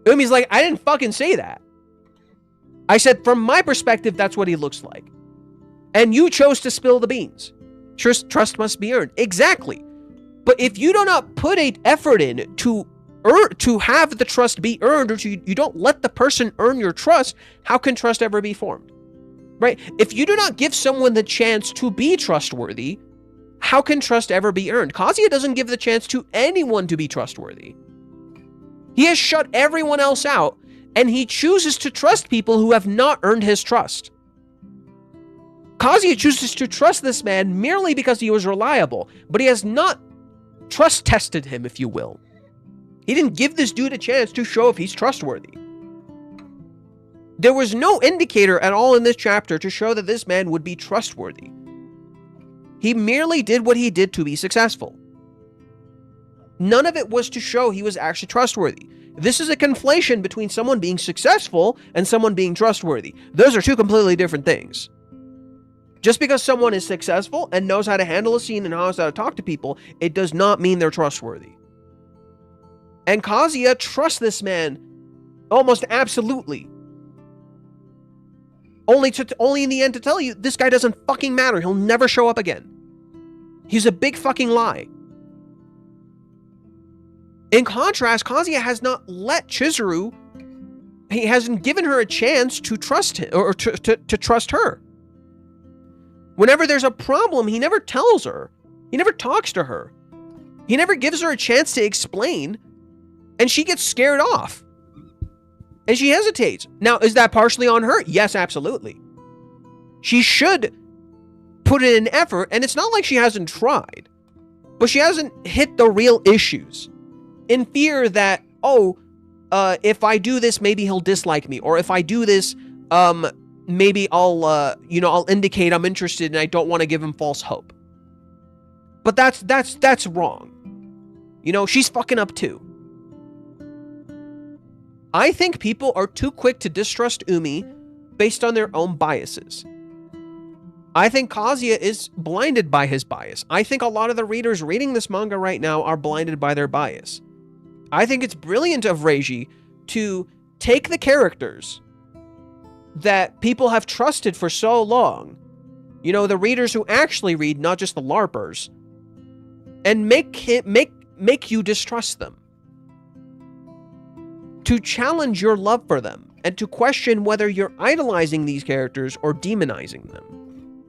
Umi's like, I didn't fucking say that. I said, from my perspective, that's what he looks like. And you chose to spill the beans. Trust must be earned. Exactly. But if you do not put an effort in to have the trust be earned, or you don't let the person earn your trust, how can trust ever be formed? Right? If you do not give someone the chance to be trustworthy, how can trust ever be earned? Kazuya doesn't give the chance to anyone to be trustworthy. He has shut everyone else out, and he chooses to trust people who have not earned his trust. Kazuya chooses to trust this man merely because he was reliable, but he has not trust tested him, if you will. He didn't give this dude a chance to show if he's trustworthy. There was no indicator at all in this chapter to show that this man would be trustworthy. He merely did what he did to be successful. None of it was to show he was actually trustworthy. This is a conflation between someone being successful and someone being trustworthy. Those are two completely different things. Just because someone is successful and knows how to handle a scene and knows how to talk to people, it does not mean they're trustworthy. And Kazuya trusts this man almost absolutely. Only in the end to tell you, this guy doesn't fucking matter. He'll never show up again. He's a big fucking lie. In contrast, Kazuya has not let Chizuru, he hasn't given her a chance to trust him, or to trust her. Whenever there's a problem, he never tells her. He never talks to her. He never gives her a chance to explain, and she gets scared off. And she hesitates. Now, is that partially on her? Yes, absolutely. She should put in an effort, and it's not like she hasn't tried, but she hasn't hit the real issues in fear that, if I do this, maybe he'll dislike me, or if I do this, maybe I'll indicate I'm interested and I don't want to give him false hope. But that's wrong. She's fucking up too. I think people are too quick to distrust Umi based on their own biases. I think Kazuya is blinded by his bias. I think a lot of the readers reading this manga right now are blinded by their bias. I think it's brilliant of Reiji to take the characters that people have trusted for so long, the readers who actually read, not just the LARPers, and make you distrust them. To challenge your love for them, and to question whether you're idolizing these characters or demonizing them,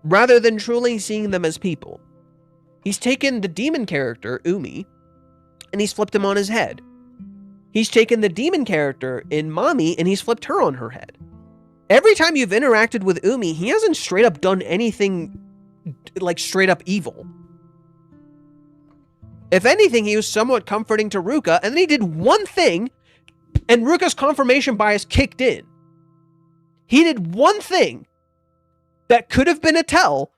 rather than truly seeing them as people. He's taken the demon character, Umi, and he's flipped him on his head. He's taken the demon character in Mami, and he's flipped her on her head. Every time you've interacted with Umi, he hasn't straight up done anything like straight up evil. If anything, he was somewhat comforting to Ruka, and then he did one thing, and Ruka's confirmation bias kicked in. He did one thing that could have been a tell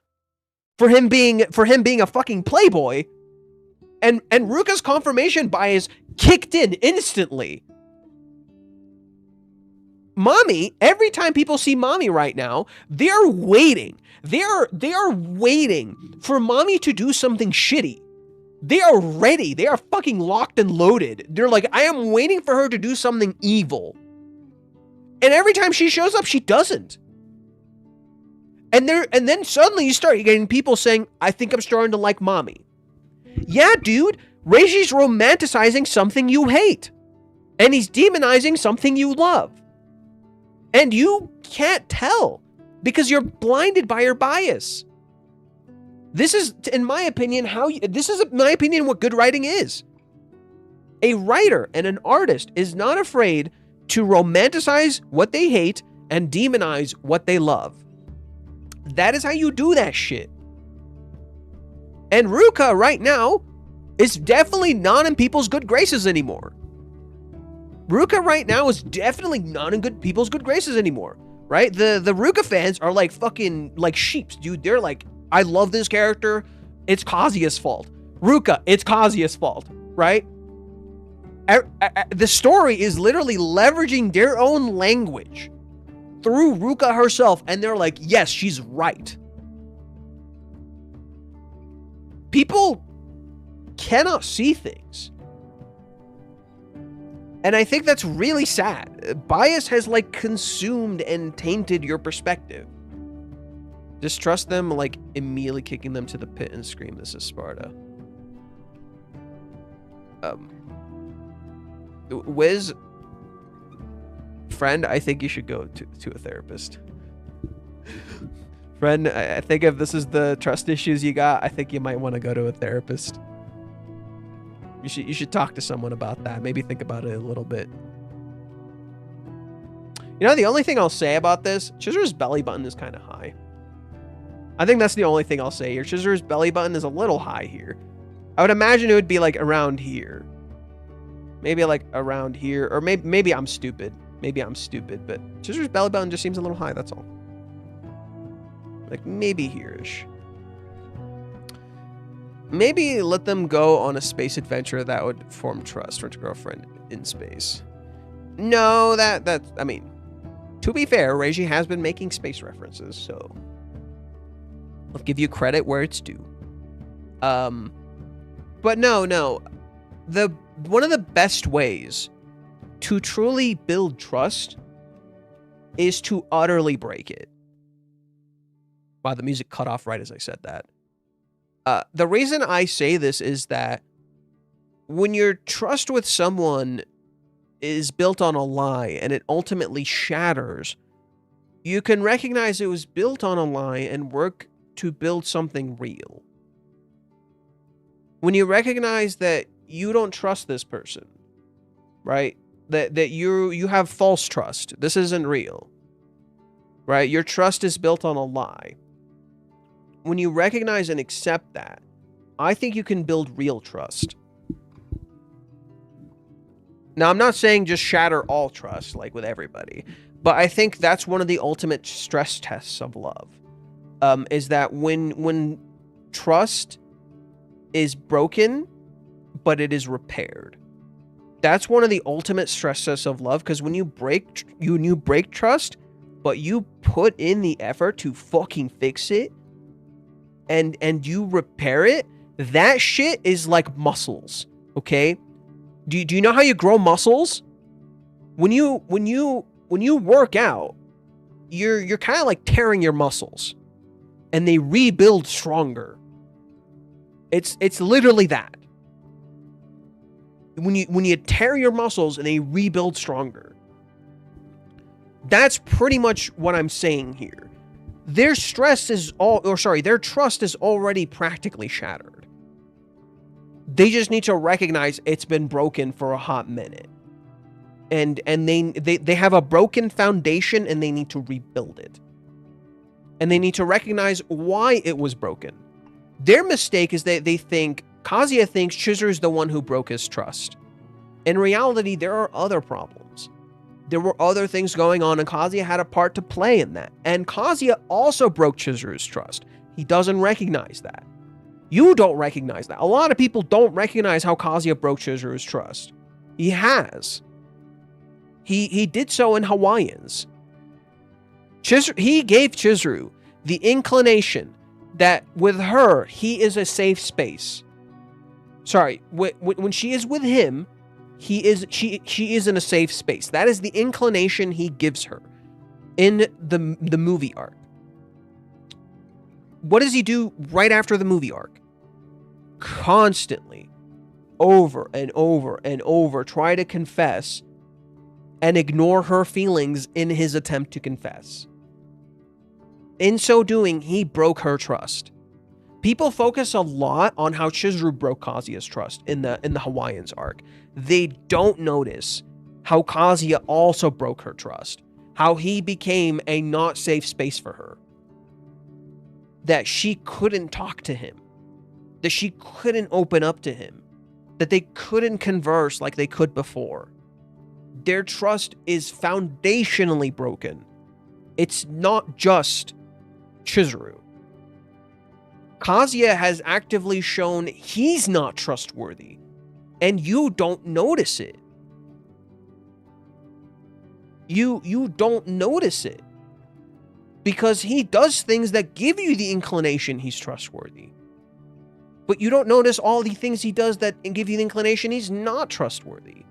for him being a fucking playboy, and Ruka's confirmation bias kicked in instantly. Mami, every time people see Mami right now, they're waiting. They are waiting for Mami to do something shitty. They are ready. They are fucking locked and loaded. They're like, I am waiting for her to do something evil. And every time she shows up, she doesn't. And then suddenly you start getting people saying, I think I'm starting to like Mami. Yeah, dude, Reiji's romanticizing something you hate. And he's demonizing something you love. And you can't tell because you're blinded by your bias. This is, in my opinion, what good writing is. A writer and an artist is not afraid to romanticize what they hate and demonize what they love. That is how you do that shit. And Ruka right now is definitely not in people's good graces anymore. Ruka right now is definitely not in people's good graces anymore, right? The Ruka fans are like fucking like sheeps, dude. They're like, I love this character. It's Kazuya's fault. Ruka, it's Kazuya's fault, right? The story is literally leveraging their own language through Ruka herself, and they're like, yes, she's right. People cannot see things. And I think that's really sad. Bias has like consumed and tainted your perspective. Distrust them, like immediately kicking them to the pit and scream, this is Sparta. Wiz, friend, I think you should go to a therapist. Friend, I think if this is the trust issues you got, I think you might want to go to a therapist. You should talk to someone about that. Maybe think about it a little bit. The only thing I'll say about this, Chizuru's belly button is kind of high. I think that's the only thing I'll say here. Chizuru's belly button is a little high here. I would imagine it would be like around here. Maybe like around here. Or maybe I'm stupid. Maybe I'm stupid. But Chizuru's belly button just seems a little high. That's all. Like maybe here-ish. Maybe let them go on a space adventure that would form trust for a girlfriend in space. No, I mean, to be fair, Reiji has been making space references, so I'll give you credit where it's due. But no. One of the best ways to truly build trust is to utterly break it. Wow, the music cut off right as I said that. The reason I say this is that when your trust with someone is built on a lie and it ultimately shatters, you can recognize it was built on a lie and work to build something real. When you recognize that you don't trust this person, right? that you have false trust. This isn't real. Right? Your trust is built on a lie. When you recognize and accept that, I think you can build real trust. Now, I'm not saying just shatter all trust, like with everybody, but I think that's one of the ultimate stress tests of love, is that when trust is broken, but it is repaired. That's one of the ultimate stress tests of love, because when you break trust, but you put in the effort to fucking fix it, and you repair it, that shit is like muscles, okay? Do you know how you grow muscles? When you work out, you're kind of like tearing your muscles, and they rebuild stronger. It's literally that. When you tear your muscles and they rebuild stronger. That's pretty much what I'm saying here. Their trust is already practically shattered. They just need to recognize it's been broken for a hot minute. And they have a broken foundation, and they need to rebuild it. And they need to recognize why it was broken. Their mistake is that Kazuya thinks Chizuru is the one who broke his trust. In reality, there are other problems. There were other things going on, and Kazuya had a part to play in that. And Kazuya also broke Chizuru's trust. He doesn't recognize that. You don't recognize that. A lot of people don't recognize how Kazuya broke Chizuru's trust. He has. He did so in Hawaiians. He gave Chizuru the inclination that with her, he is a safe space. Sorry, when she is with him, she is in a safe space. That is the inclination he gives her in the movie arc. What does he do right after the movie arc? Constantly, over and over and over, try to confess and ignore her feelings in his attempt to confess. In so doing, he broke her trust. People focus a lot on how Chizuru broke Kazuya's trust in the Hawaiians arc. They don't notice how Kazuya also broke her trust. How he became a not safe space for her. That she couldn't talk to him. That she couldn't open up to him. That they couldn't converse like they could before. Their trust is foundationally broken. It's not just Chizuru. Kazuya has actively shown he's not trustworthy, and you don't notice it. You don't notice it. Because he does things that give you the inclination he's trustworthy. But you don't notice all the things he does that give you the inclination he's not trustworthy.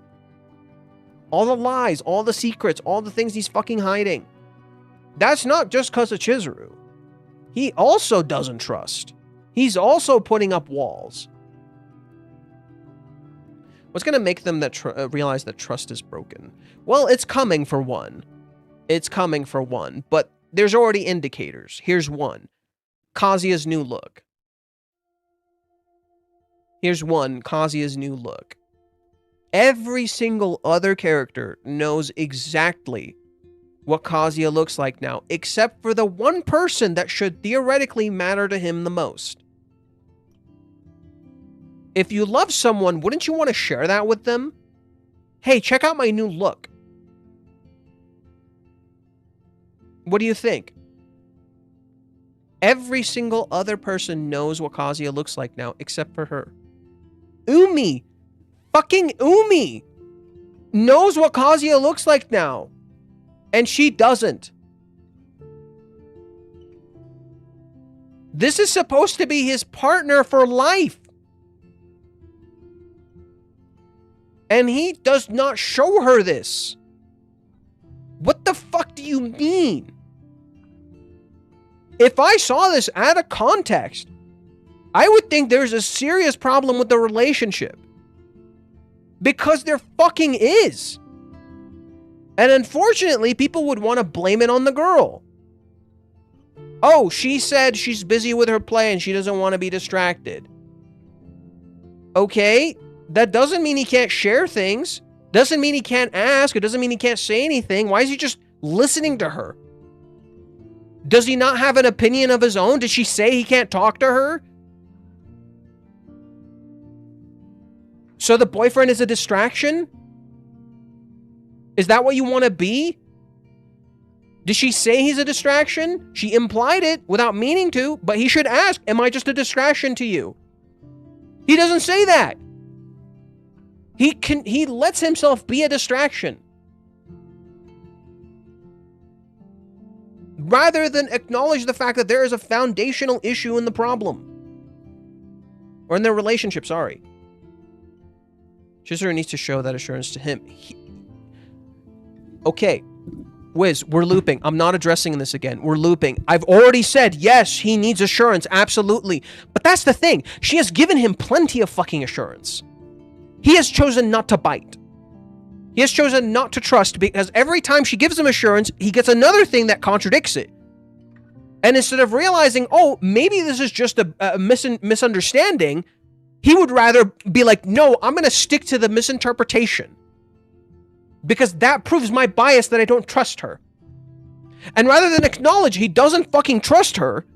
All the lies, all the secrets, all the things he's fucking hiding. That's not just because of Chizuru. He also doesn't trust. He's also putting up walls. What's going to make them realize that trust is broken? Well, it's coming for one. It's coming for one, but there's already indicators. Here's one. Kazuya's new look. Here's one. Kazuya's new look. Every single other character knows exactly what Kazuya looks like now, except for the one person that should theoretically matter to him the most. If you love someone, wouldn't you want to share that with them? Hey, check out my new look. What do you think? Every single other person knows what Kazuya looks like now, except for her. Umi! Fucking Umi! Knows what Kazuya looks like now. And she doesn't. This is supposed to be his partner for life. And he does not show her this. What the fuck do you mean? If I saw this out of context, I would think there's a serious problem with the relationship. Because there fucking is. And unfortunately, people would want to blame it on the girl. Oh, she said she's busy with her play and she doesn't want to be distracted. Okay, that doesn't mean he can't share things. Doesn't mean he can't ask. It doesn't mean he can't say anything. Why is he just listening to her? Does he not have an opinion of his own? Did she say he can't talk to her? So the boyfriend is a distraction? Is that what you want to be? Did she say he's a distraction? She implied it without meaning to, but he should ask, am I just a distraction to you? He doesn't say that. He lets himself be a distraction. Rather than acknowledge the fact that there is a foundational issue in the problem. Or in their relationship, sorry. Chizuru needs to show that assurance to him. Okay. Wiz, we're looping. I'm not addressing this again. We're looping. I've already said, yes, he needs assurance. Absolutely. But that's the thing. She has given him plenty of fucking assurance. He has chosen not to bite. He has chosen not to trust because every time she gives him assurance, he gets another thing that contradicts it. And instead of realizing, oh, maybe this is just a misunderstanding, he would rather be like, no, I'm going to stick to the misinterpretation. Because that proves my bias that I don't trust her. And rather than acknowledge he doesn't fucking trust her,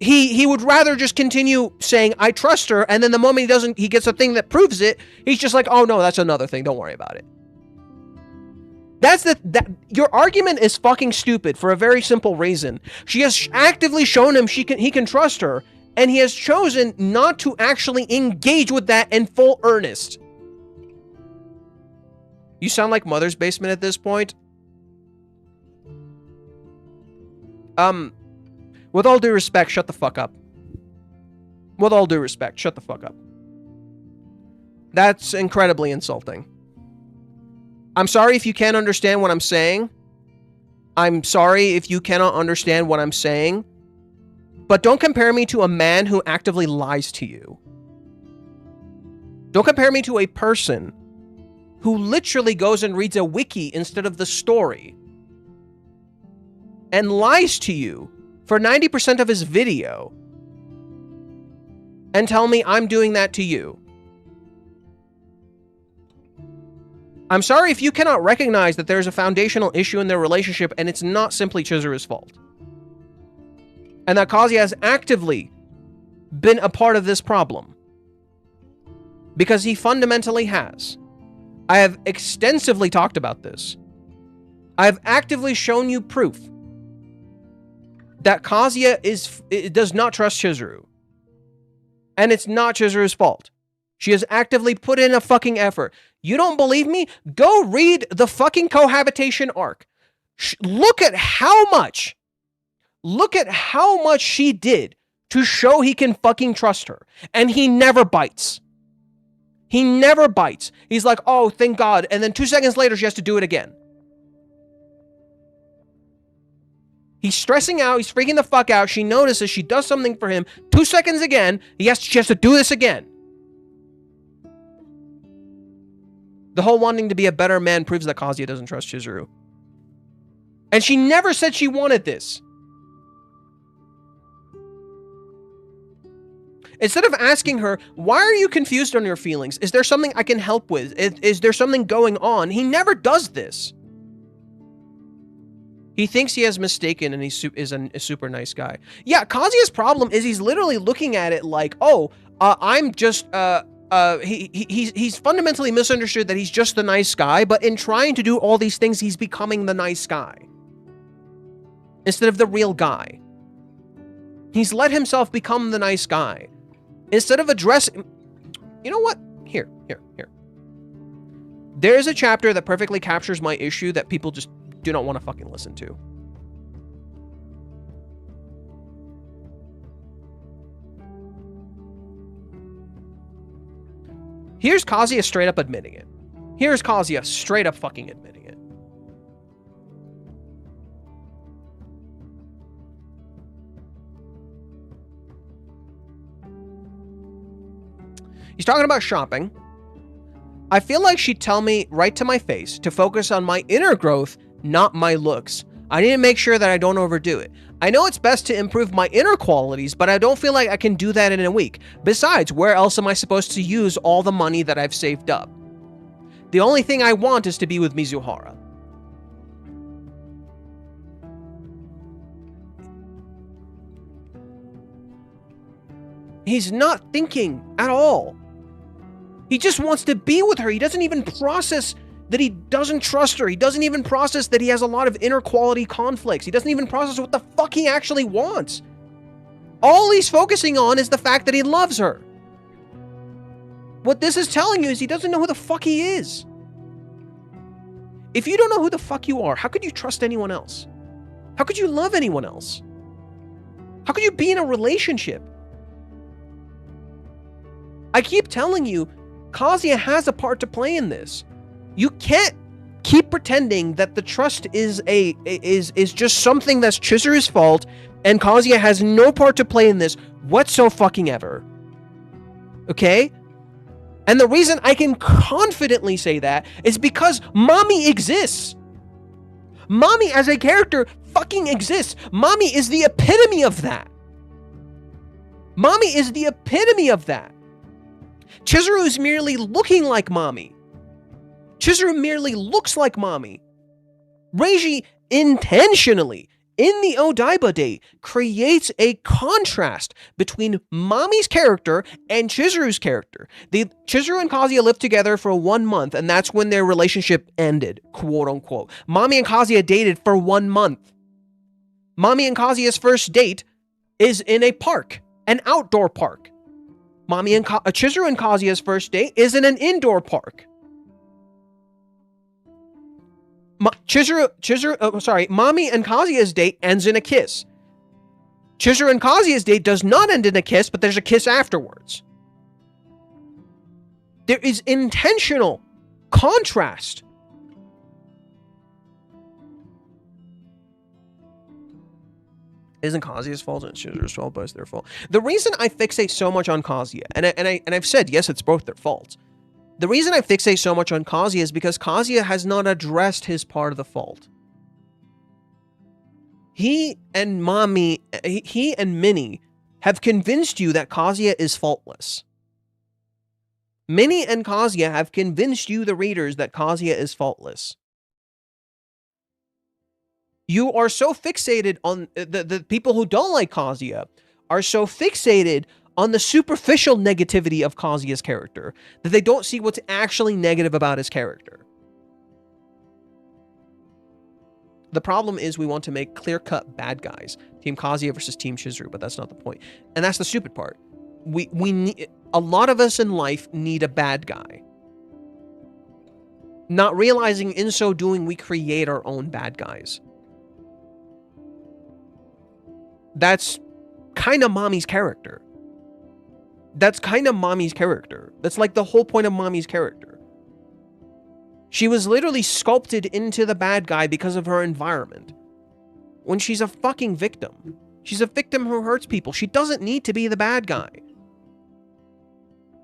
he would rather just continue saying, I trust her, and then the moment he gets a thing that proves it, he's just like, oh no, that's another thing, don't worry about it. Your argument is fucking stupid for a very simple reason. She has actively shown him he can trust her, and he has chosen not to actually engage with that in full earnest. You sound like Mother's Basement at this point. With all due respect, shut the fuck up. With all due respect, shut the fuck up. That's incredibly insulting. I'm sorry if you can't understand what I'm saying. I'm sorry if you cannot understand what I'm saying. But don't compare me to a man who actively lies to you. Don't compare me to a person who literally goes and reads a wiki instead of the story and lies to you for 90% of his video and tell me I'm doing that to you. I'm sorry if you cannot recognize that there's a foundational issue in their relationship and it's not simply Chizuru's fault. And that Kazuya has actively been a part of this problem. Because he fundamentally has. I have extensively talked about this. I have actively shown you proof that Kazuya does not trust Chizuru. And it's not Chizuru's fault. She has actively put in a fucking effort. You don't believe me? Go read the fucking cohabitation arc. Look at how much she did to show he can fucking trust her. And he never bites. He never bites. He's like, oh, thank God. And then 2 seconds later, she has to do it again. He's stressing out. He's freaking the fuck out. She notices. She does something for him. 2 seconds again. She has to do this again. The whole wanting to be a better man proves that Kazuya doesn't trust Chizuru. And she never said she wanted this. Instead of asking her, why are you confused on your feelings? Is there something I can help with? Is there something going on? He never does this. He thinks he has mistaken and he is a super nice guy. Yeah, Kazuya's problem is he's literally looking at it like, oh, I'm just, he's fundamentally misunderstood that he's just the nice guy, but in trying to do all these things, he's becoming the nice guy. Instead of the real guy. He's let himself become the nice guy. Instead of addressing... You know what? Here. There's a chapter that perfectly captures my issue that people just do not want to fucking listen to. Here's Kazuya straight up admitting it. Here's Kazuya straight up fucking admitting it. He's talking about shopping. I feel like she'd tell me right to my face to focus on my inner growth, not my looks. I need to make sure that I don't overdo it. I know it's best to improve my inner qualities, but I don't feel like I can do that in a week. Besides, where else am I supposed to use all the money that I've saved up? The only thing I want is to be with Mizuhara. He's not thinking at all. He just wants to be with her. He doesn't even process that he doesn't trust her. He doesn't even process that he has a lot of inner quality conflicts. He doesn't even process what the fuck he actually wants. All he's focusing on is the fact that he loves her. What this is telling you is he doesn't know who the fuck he is. If you don't know who the fuck you are, how could you trust anyone else? How could you love anyone else? How could you be in a relationship? I keep telling you, Kazuya has a part to play in this. You can't keep pretending that the trust is just something that's Chizuru's fault, and Kazuya has no part to play in this whatsoever. Okay? And the reason I can confidently say that is because Mami exists. Mami as a character fucking exists. Mami is the epitome of that. Mami is the epitome of that. Chizuru is merely looking like Mami. Chizuru merely looks like Mami. Reiji intentionally, in the Odaiba date, creates a contrast between Mami's character and Chizuru's character. Chizuru and Kazuya lived together for 1 month, and that's when their relationship ended, quote unquote. Mami and Kazuya dated for 1 month. Mami and Kazuya's first date is in a park, an outdoor park. Chizuru and Kazuya's first date is in an indoor park. Mami and Kazuya's date ends in a kiss. Chizuru and Kazuya's date does not end in a kiss, but there's a kiss afterwards. There is intentional contrast. Isn't Kazuya's fault and Chizuru's fault, but it's their fault. The reason I fixate so much on Kazuya, and I've said, yes, it's both their faults. The reason I fixate so much on Kazuya is because Kazuya has not addressed his part of the fault. He and Minnie have convinced you that Kazuya is faultless. Minnie and Kazuya have convinced you, the readers, that Kazuya is faultless. You are so fixated on the people who don't like Kazuya are so fixated on the superficial negativity of Kazuya's character that they don't see what's actually negative about his character. The problem is we want to make clear-cut bad guys. Team Kazuya versus Team Chizuru, but that's not the point. And that's the stupid part. We need, a lot of us in life need a bad guy. Not realizing in so doing we create our own bad guys. That's kind of Mami's character. That's kind of Mami's character. That's like the whole point of Mami's character. She was literally sculpted into the bad guy because of her environment. When she's a fucking victim. She's a victim who hurts people. She doesn't need to be the bad guy.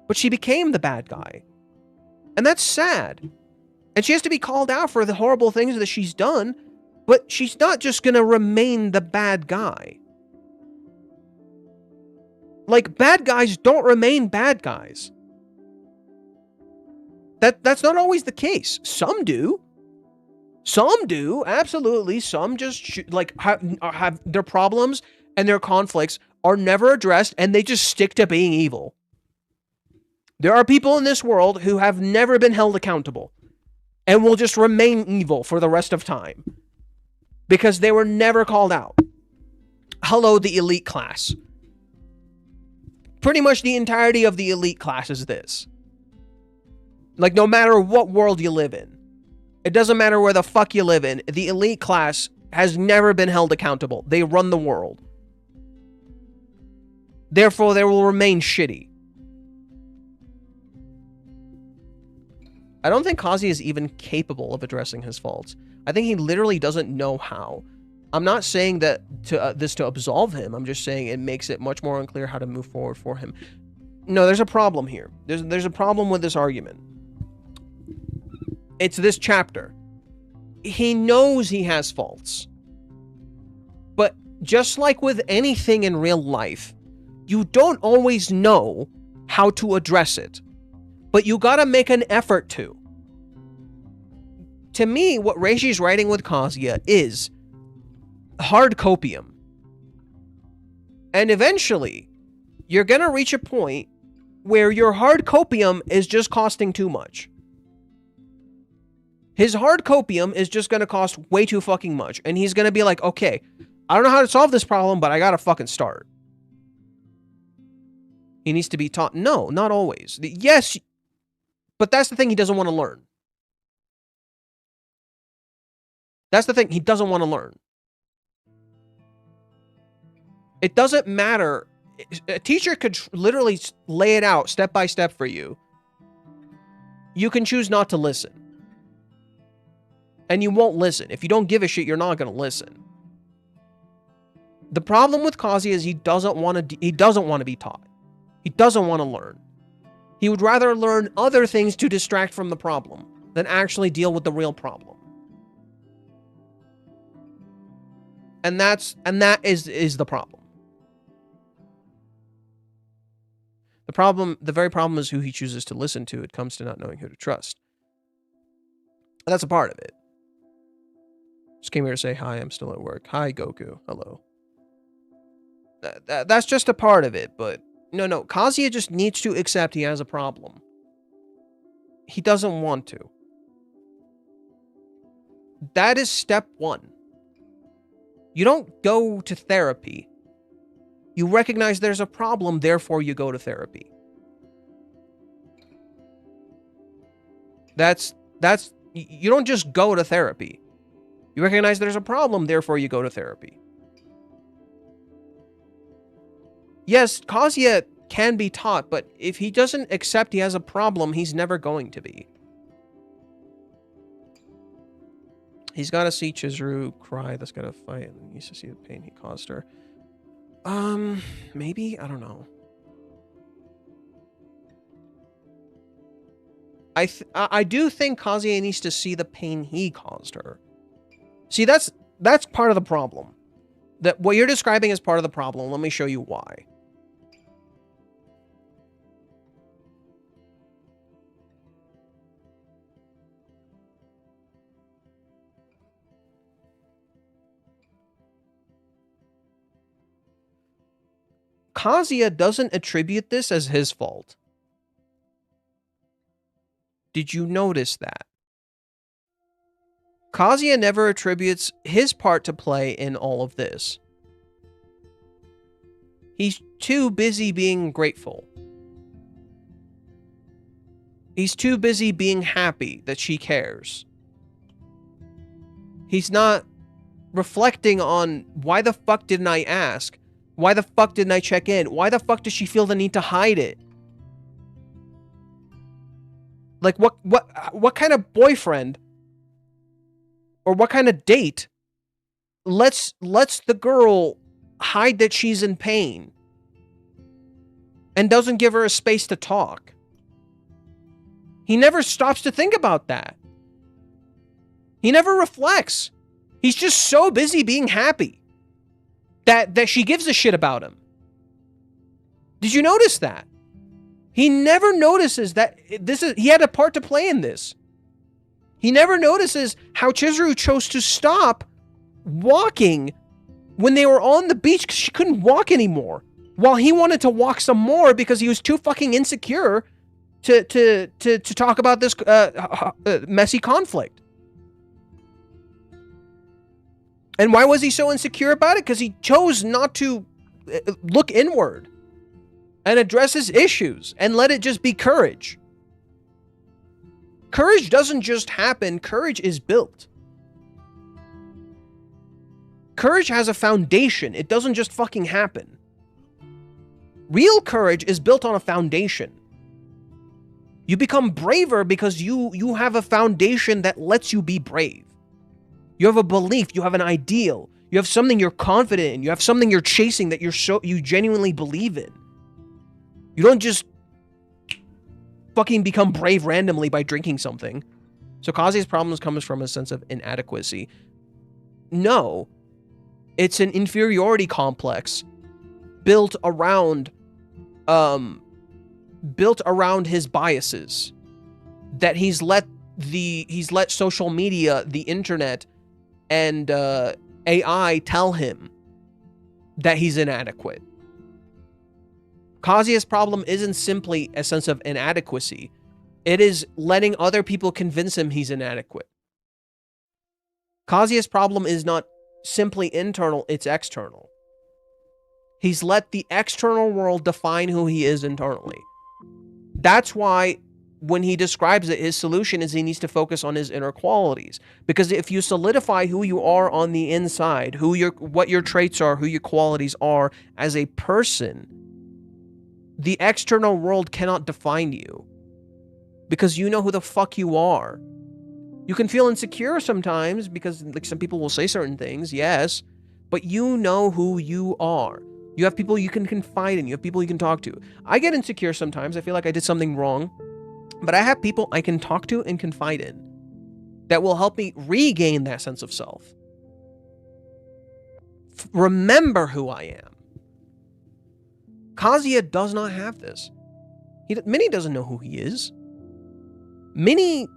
But she became the bad guy. And that's sad. And she has to be called out for the horrible things that she's done. But she's not just gonna remain the bad guy. Like, bad guys don't remain bad guys. That's not always the case. Some do. Some do, absolutely. Some just, have their problems and their conflicts are never addressed, and they just stick to being evil. There are people in this world who have never been held accountable and will just remain evil for the rest of time because they were never called out. Hello, the elite class. Pretty much the entirety of the elite class is this. Like, no matter what world you live in, it doesn't matter where the fuck you live in, the elite class has never been held accountable. They run the world. Therefore, they will remain shitty. I don't think Kazuya is even capable of addressing his faults. I think he literally doesn't know how. I'm not saying that to absolve him. I'm just saying it makes it much more unclear how to move forward for him. No, there's a problem here. There's a problem with this argument. It's this chapter. He knows he has faults. But just like with anything in real life, you don't always know how to address it. But you gotta make an effort to. to me, what Reiji's writing with Kazuya is hard copium. And eventually, you're going to reach a point where your hard copium is just costing too much. His hard copium is just going to cost way too fucking much. And he's going to be like, okay, I don't know how to solve this problem, but I got to fucking start. He needs to be taught. No, not always. Yes, but that's the thing he doesn't want to learn. That's the thing he doesn't want to learn. It doesn't matter. A teacher could literally lay it out step by step for you. You can choose not to listen. And you won't listen. If you don't give a shit, you're not going to listen. The problem with Kazuya is he doesn't want to be taught. He doesn't want to learn. He would rather learn other things to distract from the problem than actually deal with the real problem. And that is the problem. The very problem is who he chooses to listen to. It comes to not knowing who to trust. And that's a part of it. Just came here to say hi, I'm still at work. Hi, Goku. Hello. That's just a part of it, but no. Kazuya just needs to accept he has a problem. He doesn't want to. That is step one. You don't go to therapy. You recognize there's a problem, therefore you go to therapy. You don't just go to therapy. You recognize there's a problem, therefore you go to therapy. Yes, Kazuya can be taught, but if he doesn't accept he has a problem, he's never going to be. He's got to see Chizuru cry. That's got to fight. And he needs to see the pain he caused her. Maybe? I don't know. I do think Kazuya needs to see the pain he caused her. See, that's part of the problem. That what you're describing is part of the problem. Let me show you why. Kazuya doesn't attribute this as his fault. Did you notice that? Kazuya never attributes his part to play in all of this. He's too busy being grateful. He's too busy being happy that she cares. He's not reflecting on why the fuck didn't I ask? Why the fuck didn't I check in? Why the fuck does she feel the need to hide it? Like what kind of boyfriend or what kind of date lets the girl hide that she's in pain and doesn't give her a space to talk? He never stops to think about that. He never reflects. He's just so busy being happy that she gives a shit about him. Did you notice that? He never notices that he had a part to play in this. He never notices how Chizuru chose to stop walking when they were on the beach because she couldn't walk anymore, while he wanted to walk some more because he was too fucking insecure to talk about this messy conflict. And why was he so insecure about it? Because he chose not to look inward and address his issues and let it just be courage. Courage doesn't just happen. Courage is built. Courage has a foundation. It doesn't just fucking happen. Real courage is built on a foundation. You become braver because you have a foundation that lets you be brave. You have a belief, you have an ideal, you have something you're confident in, you have something you're chasing that you genuinely believe in. You don't just fucking become brave randomly by drinking something. So Kazuya's problems comes from a sense of inadequacy. No, it's an inferiority complex built around his biases that he's let he's let social media, the internet, and AI tell him that he's inadequate. Kazuya's problem isn't simply a sense of inadequacy. It is letting other people convince him he's inadequate. Kazuya's problem is not simply internal, it's external. He's let the external world define who he is internally. That's why when he describes it, his solution is he needs to focus on his inner qualities. Because if you solidify who you are on the inside, what your traits are, who your qualities are as a person, the external world cannot define you. Because you know who the fuck you are. You can feel insecure sometimes because like some people will say certain things, yes, but you know who you are. You have people you can confide in. You have people you can talk to. I get insecure sometimes. I feel like I did something wrong. But I have people I can talk to and confide in that will help me regain that sense of self. Remember who I am. Kazuya does not have this. Minnie doesn't know who he is. Minnie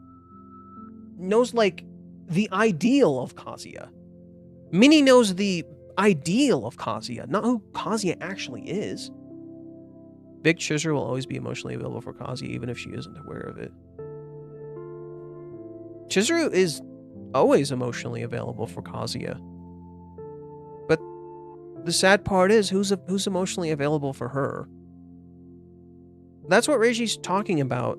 knows, like, the ideal of Kazuya. Minnie knows the ideal of Kazuya, not who Kazuya actually is. Big Chizuru will always be emotionally available for Kazuya, even if she isn't aware of it. Chizuru is always emotionally available for Kazuya. But the sad part is, who's emotionally available for her? That's what Reiji's talking about.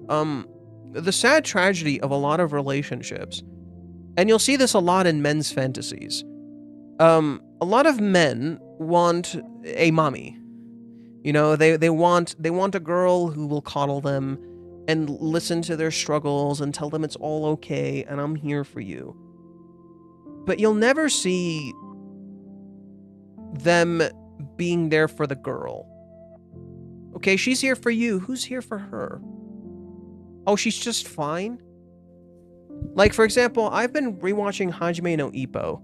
The sad tragedy of a lot of relationships, and you'll see this a lot in men's fantasies. A lot of men want a mommy. You know, they want a girl who will coddle them and listen to their struggles and tell them it's all okay and I'm here for you. But you'll never see them being there for the girl. Okay, she's here for you. Who's here for her? Oh, she's just fine? Like, for example, I've been rewatching Hajime no Ippo.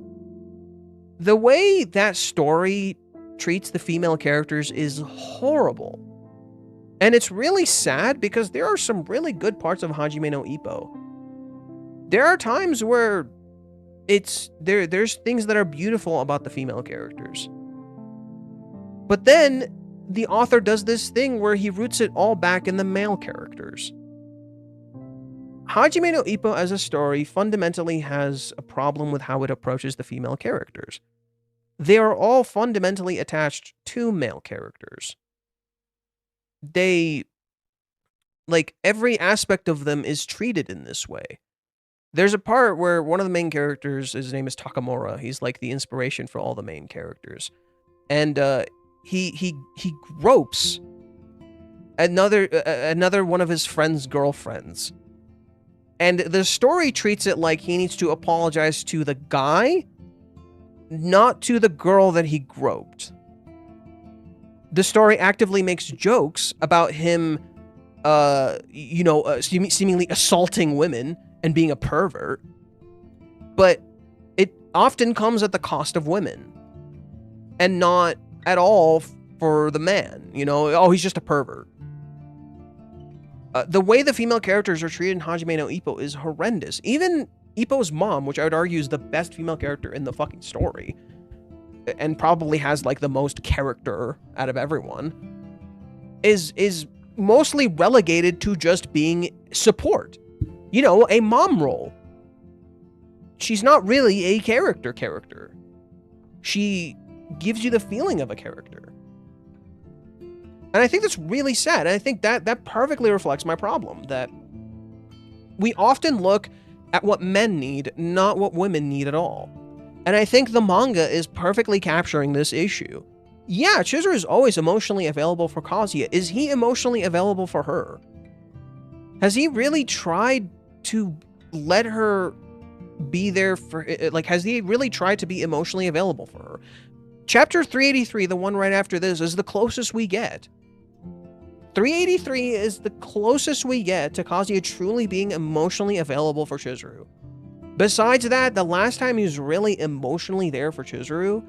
The way that story treats the female characters is horrible. And it's really sad because there are some really good parts of Hajime no Ippo. There are times where there's things that are beautiful about the female characters. But then the author does this thing where he roots it all back in the male characters. Hajime no Ippo as a story fundamentally has a problem with how it approaches the female characters. They are all fundamentally attached to male characters. Every aspect of them is treated in this way. There's a part where one of the main characters, his name is Takamura. He's like the inspiration for all the main characters. And he gropes another one of his friend's girlfriends. And the story treats it like he needs to apologize to the guy, not to the girl that he groped. The story actively makes jokes about him, seemingly assaulting women and being a pervert. But it often comes at the cost of women. And not at all for the man. You know, oh, he's just a pervert. The way the female characters are treated in Hajime no Ippo is horrendous. Even Ippo's mom, which I would argue is the best female character in the fucking story, and probably has like the most character out of everyone, is mostly relegated to just being support. You know, a mom role. She's not really a character. She gives you the feeling of a character. And I think that's really sad. And I think that perfectly reflects my problem, that we often look at what men need, not what women need at all. And I think the manga is perfectly capturing this issue. Yeah, Chizuru is always emotionally available for Kazuya. Is he emotionally available for her? Has he really tried to let her be there for, like, has he really tried to be emotionally available for her? Chapter 383, the one right after this, is the closest we get. 383 is the closest we get to Kazuya truly being emotionally available for Chizuru. Besides that, the last time he was really emotionally there for Chizuru,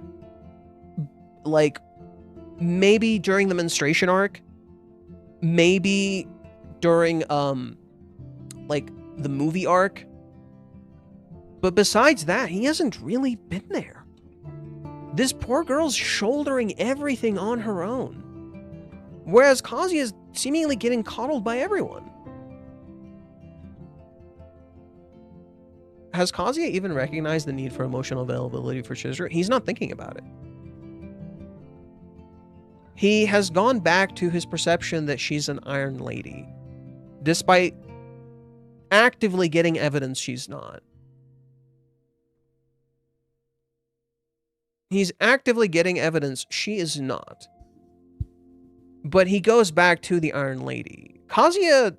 like, maybe during the menstruation arc, maybe during, like, the movie arc. But besides that, he hasn't really been there. This poor girl's shouldering everything on her own. Whereas Kazuya is seemingly getting coddled by everyone. Has Kazuya even recognized the need for emotional availability for Chizuru? He's not thinking about it. He has gone back to his perception that she's an Iron Lady, despite actively getting evidence she's not. He's actively getting evidence she is not. But he goes back to the Iron Lady. Kazuya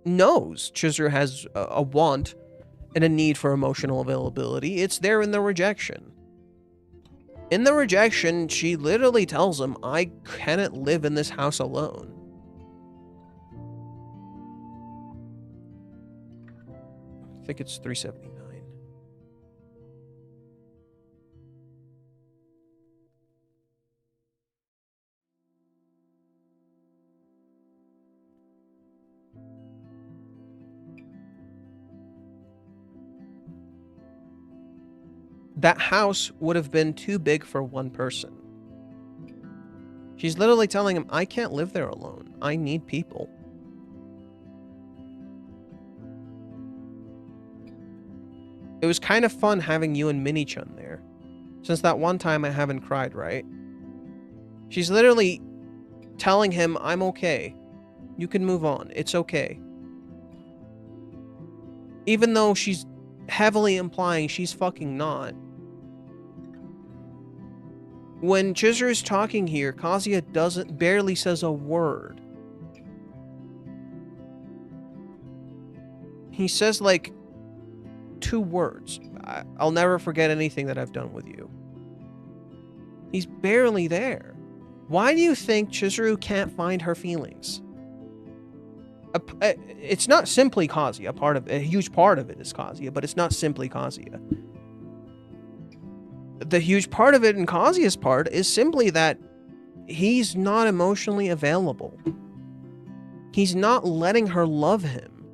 knows Chizuru has a want and a need for emotional availability. It's there in the rejection. In the rejection, she literally tells him, I cannot live in this house alone. I think it's 379. That house would have been too big for one person. She's literally telling him, I can't live there alone. I need people. It was kind of fun having you and Mini-chan there. Since that one time I haven't cried, right? She's literally telling him, I'm okay. You can move on. It's okay. Even though she's heavily implying she's fucking not. When Chizuru's talking here, Kazuya barely says a word. He says like 2 words. I'll never forget anything that I've done with you. He's barely there. Why do you think Chizuru can't find her feelings? It's not simply Kazuya. A huge part of it is Kazuya, but it's not simply Kazuya. The huge part of it in Kazuya's part is simply that he's not emotionally available. He's not letting her love him.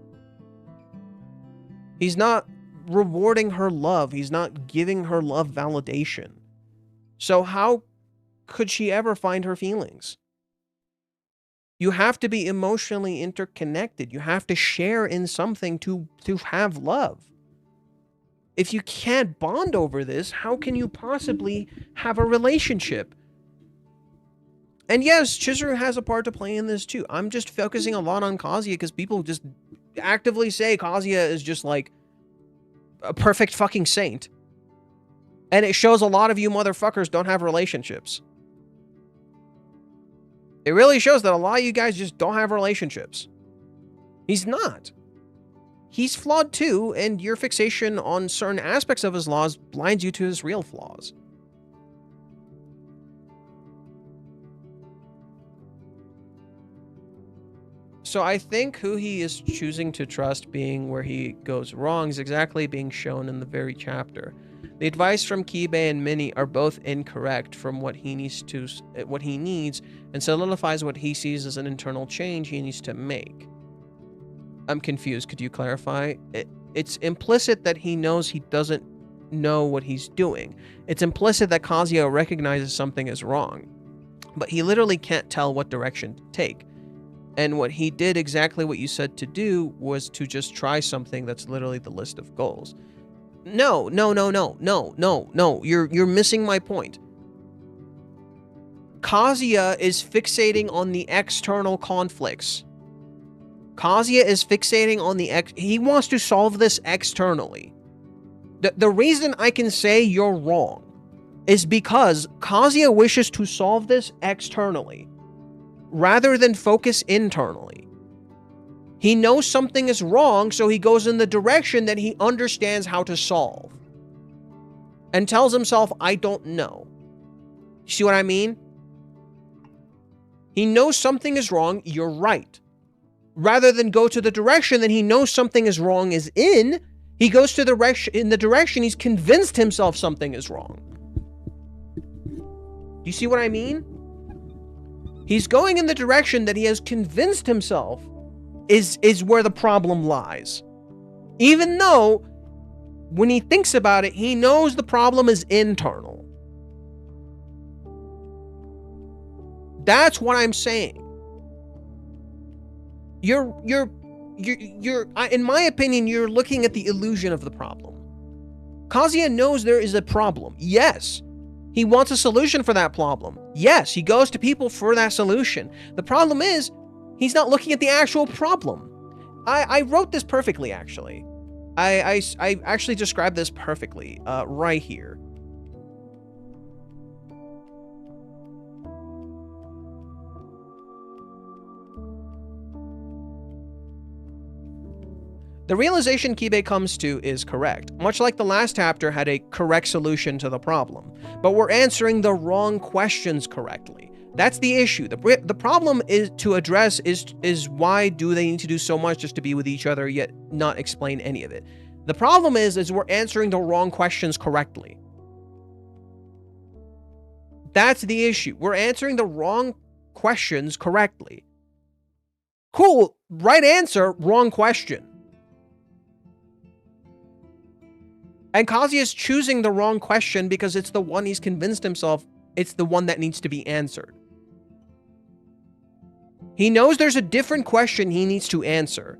He's not rewarding her love. He's not giving her love validation. So how could she ever find her feelings? You have to be emotionally interconnected. You have to share in something to have love. If you can't bond over this, how can you possibly have a relationship? And yes, Chizuru has a part to play in this too. I'm just focusing a lot on Kazuya because people just actively say Kazuya is just like a perfect fucking saint. And it shows a lot of you motherfuckers don't have relationships. It really shows that a lot of you guys just don't have relationships. He's not. He's flawed too, and your fixation on certain aspects of his laws blinds you to his real flaws. So I think who he is choosing to trust being where he goes wrong is exactly being shown in the very chapter. The advice from Kibe and Minnie are both incorrect from what he needs and solidifies what he sees as an internal change he needs to make. I'm confused. Could you clarify? It's implicit that he knows he doesn't know what he's doing. It's implicit that Kazuya recognizes something is wrong, but he literally can't tell what direction to take. And what he did exactly what you said to do was to just try something that's literally the list of goals. No. You're missing my point. Kazuya is fixating on the external conflicts. Kazuya is fixating on he wants to solve this externally. The reason I can say you're wrong is because Kazuya wishes to solve this externally rather than focus internally. He knows something is wrong, so he goes in the direction that he understands how to solve. And tells himself, I don't know. You see what I mean? He knows something is wrong, you're right. Rather than go to the direction that he knows something is wrong is in, he goes to in the direction he's convinced himself something is wrong. Do you see what I mean? He's going in the direction that he has convinced himself is where the problem lies. Even though, when he thinks about it, he knows the problem is internal. That's what I'm saying. You're in my opinion, you're looking at the illusion of the problem. Kazuya knows there is a problem. Yes. He wants a solution for that problem. Yes, he goes to people for that solution. The problem is, he's not looking at the actual problem. I wrote this perfectly, actually. I actually described this perfectly, right here. The realization Kibe comes to is correct, much like the last chapter had a correct solution to the problem, but we're answering the wrong questions correctly. That's the issue. The problem is to address is why do they need to do so much just to be with each other yet not explain any of it. The problem is we're answering the wrong questions correctly. That's the issue. We're answering the wrong questions correctly. Cool, right answer, wrong question. And Kazuya is choosing the wrong question because it's the one he's convinced himself it's the one that needs to be answered. He knows there's a different question he needs to answer.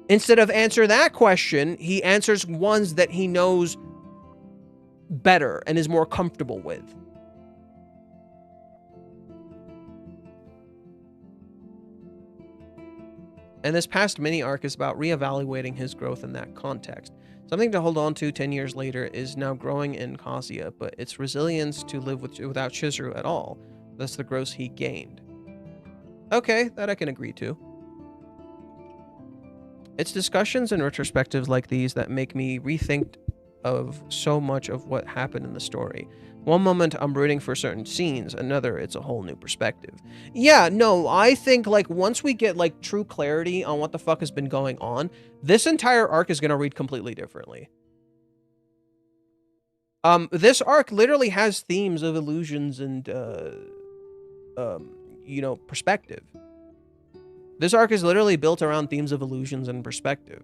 Instead of answer that question, he answers ones that he knows better and is more comfortable with. And this past mini arc is about reevaluating his growth in that context. Something to hold on to 10 years later is now growing in Kazuya, but its resilience to live without Chizuru at all. That's the growth he gained. Okay, that I can agree to. It's discussions and retrospectives like these that make me rethink of so much of what happened in the story. One moment I'm rooting for certain scenes, another it's a whole new perspective. Yeah, no, I think like once we get like true clarity on what the fuck has been going on, this entire arc is going to read completely differently. This arc literally has themes of illusions and you know, perspective. This arc is literally built around themes of illusions and perspective.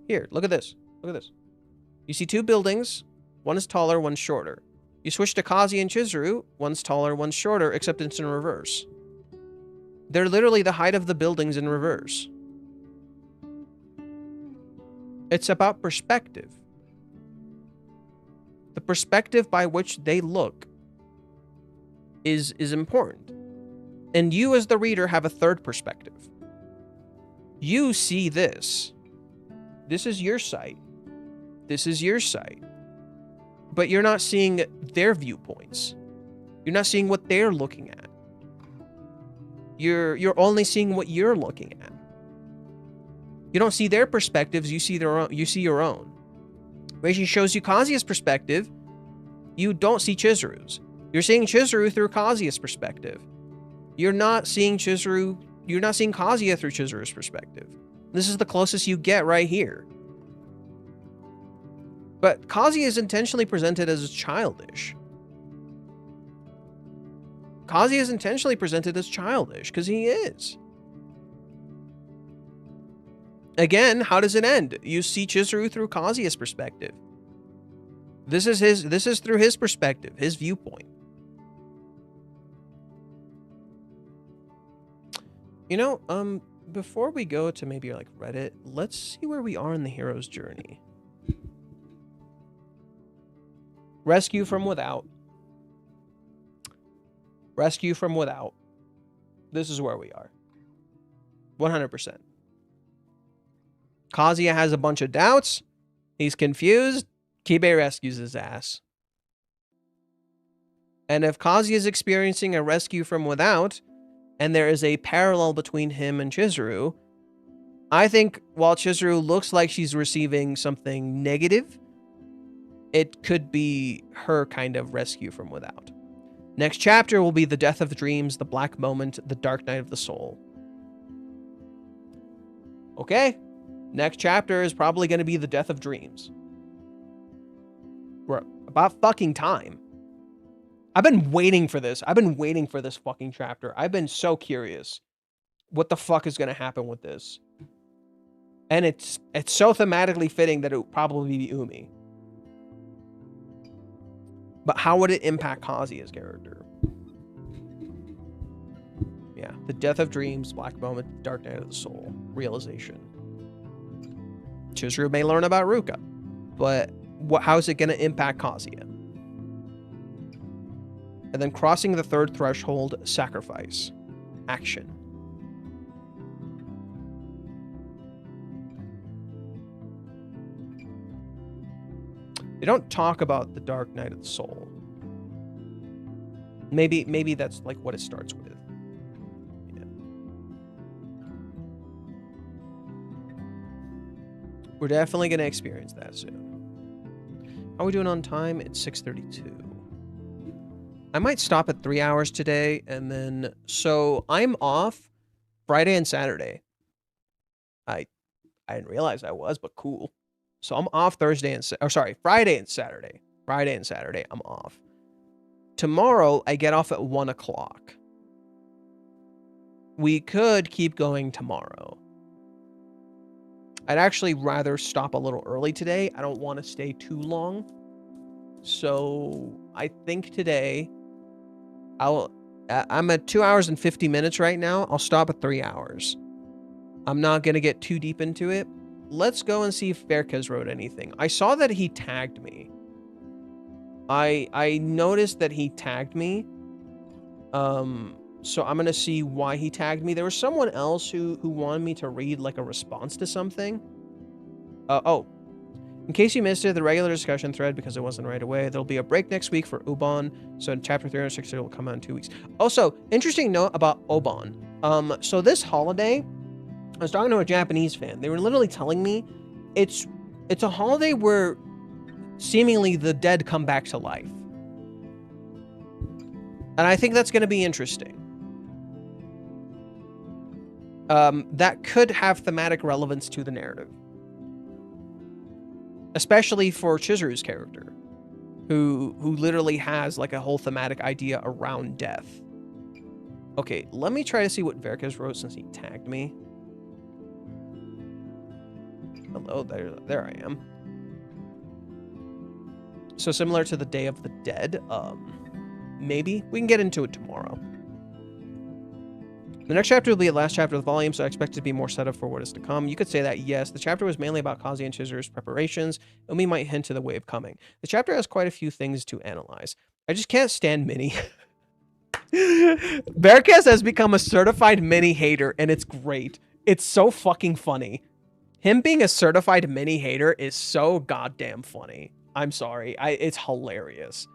Here, look at this. Look at this. You see two buildings. One is taller, one's shorter. You switch to Kazuya and Chizuru. One's taller, one's shorter, except it's in reverse. They're literally the height of the buildings in reverse. It's about perspective. The perspective by which they look is important. And you as the reader have a third perspective. You see this. This is your sight. This is your sight. But you're not seeing their viewpoints. You're not seeing what they're looking at. You're only seeing what you're looking at. You don't see their perspectives, you see their own, you see your own. Reiji shows you Kazuya's perspective. You don't see Chizuru's. You're seeing Chizuru through Kazuya's perspective. You're not seeing Chizuru, you're not seeing Kazuya through Chizuru's perspective. This is the closest you get right here. But Kazuya is intentionally presented as childish. Kazuya is intentionally presented as childish, because he is. Again, how does it end? You see Chizuru through Kazuya's perspective. This is through his perspective, his viewpoint. You know, before we go to maybe like Reddit, let's see where we are in the hero's journey. Rescue from without. Rescue from without. This is where we are. 100%. Kazuya has a bunch of doubts. He's confused. Kibe rescues his ass. And if Kazuya is experiencing a rescue from without, and there is a parallel between him and Chizuru, I think while Chizuru looks like she's receiving something negative, it could be her kind of rescue from without. Next chapter will be the death of dreams, the black moment, the dark night of the soul. Okay. Next chapter is probably going to be the death of dreams. We're about fucking time. I've been waiting for this. I've been waiting for this fucking chapter. I've been so curious what the fuck is going to happen with this. And it's so thematically fitting that it would probably be Umi. But how would it impact Kazuya's character? Yeah, the death of dreams, black moment, dark night of the soul, realization. Chizuru may learn about Ruka, but how is it going to impact Kazuya? And then crossing the third threshold, sacrifice, action. They don't talk about the dark night of the soul. Maybe that's like what it starts with. Yeah. We're definitely going to experience that soon. How are we doing on time? It's 6:32. I might stop at 3 hours today, and then so I'm off Friday and Saturday. I didn't realize I was, but cool. So I'm off Friday and Saturday. Friday and Saturday, I'm off. Tomorrow, I get off at 1 o'clock. We could keep going tomorrow. I'd actually rather stop a little early today. I don't want to stay too long. So I think today, I'm at 2 hours and 50 minutes right now. I'll stop at 3 hours. I'm not going to get too deep into it. Let's go and see if Varicus wrote anything. I saw that he tagged me. I noticed that he tagged me. So I'm going to see why he tagged me. There was someone else who wanted me to read like a response to something. Oh. In case you missed it, the regular discussion thread, because it wasn't right away, there'll be a break next week for Ubon. So chapter 360 will come out in 2 weeks. Also, interesting note about Ubon. So this holiday, I was talking to a Japanese fan. They were literally telling me it's a holiday where seemingly the dead come back to life. And I think that's going to be interesting. That could have thematic relevance to the narrative. Especially for Chizuru's character, who literally has like a whole thematic idea around death. Okay, let me try to see what Varicus wrote since he tagged me. Hello, there I am. So similar to the Day of the Dead, maybe we can get into it tomorrow. The next chapter will be the last chapter of the volume, so I expect it to be more set up for what is to come. You could say that, yes. The chapter was mainly about Kazuya and Chizuru's preparations, and we might hint to the wave coming. The chapter has quite a few things to analyze. I just can't stand Minnie. Varicus has become a certified Minnie hater, and it's great. It's so fucking funny. Him being a certified Minnie hater is so goddamn funny. I'm sorry. It's hilarious.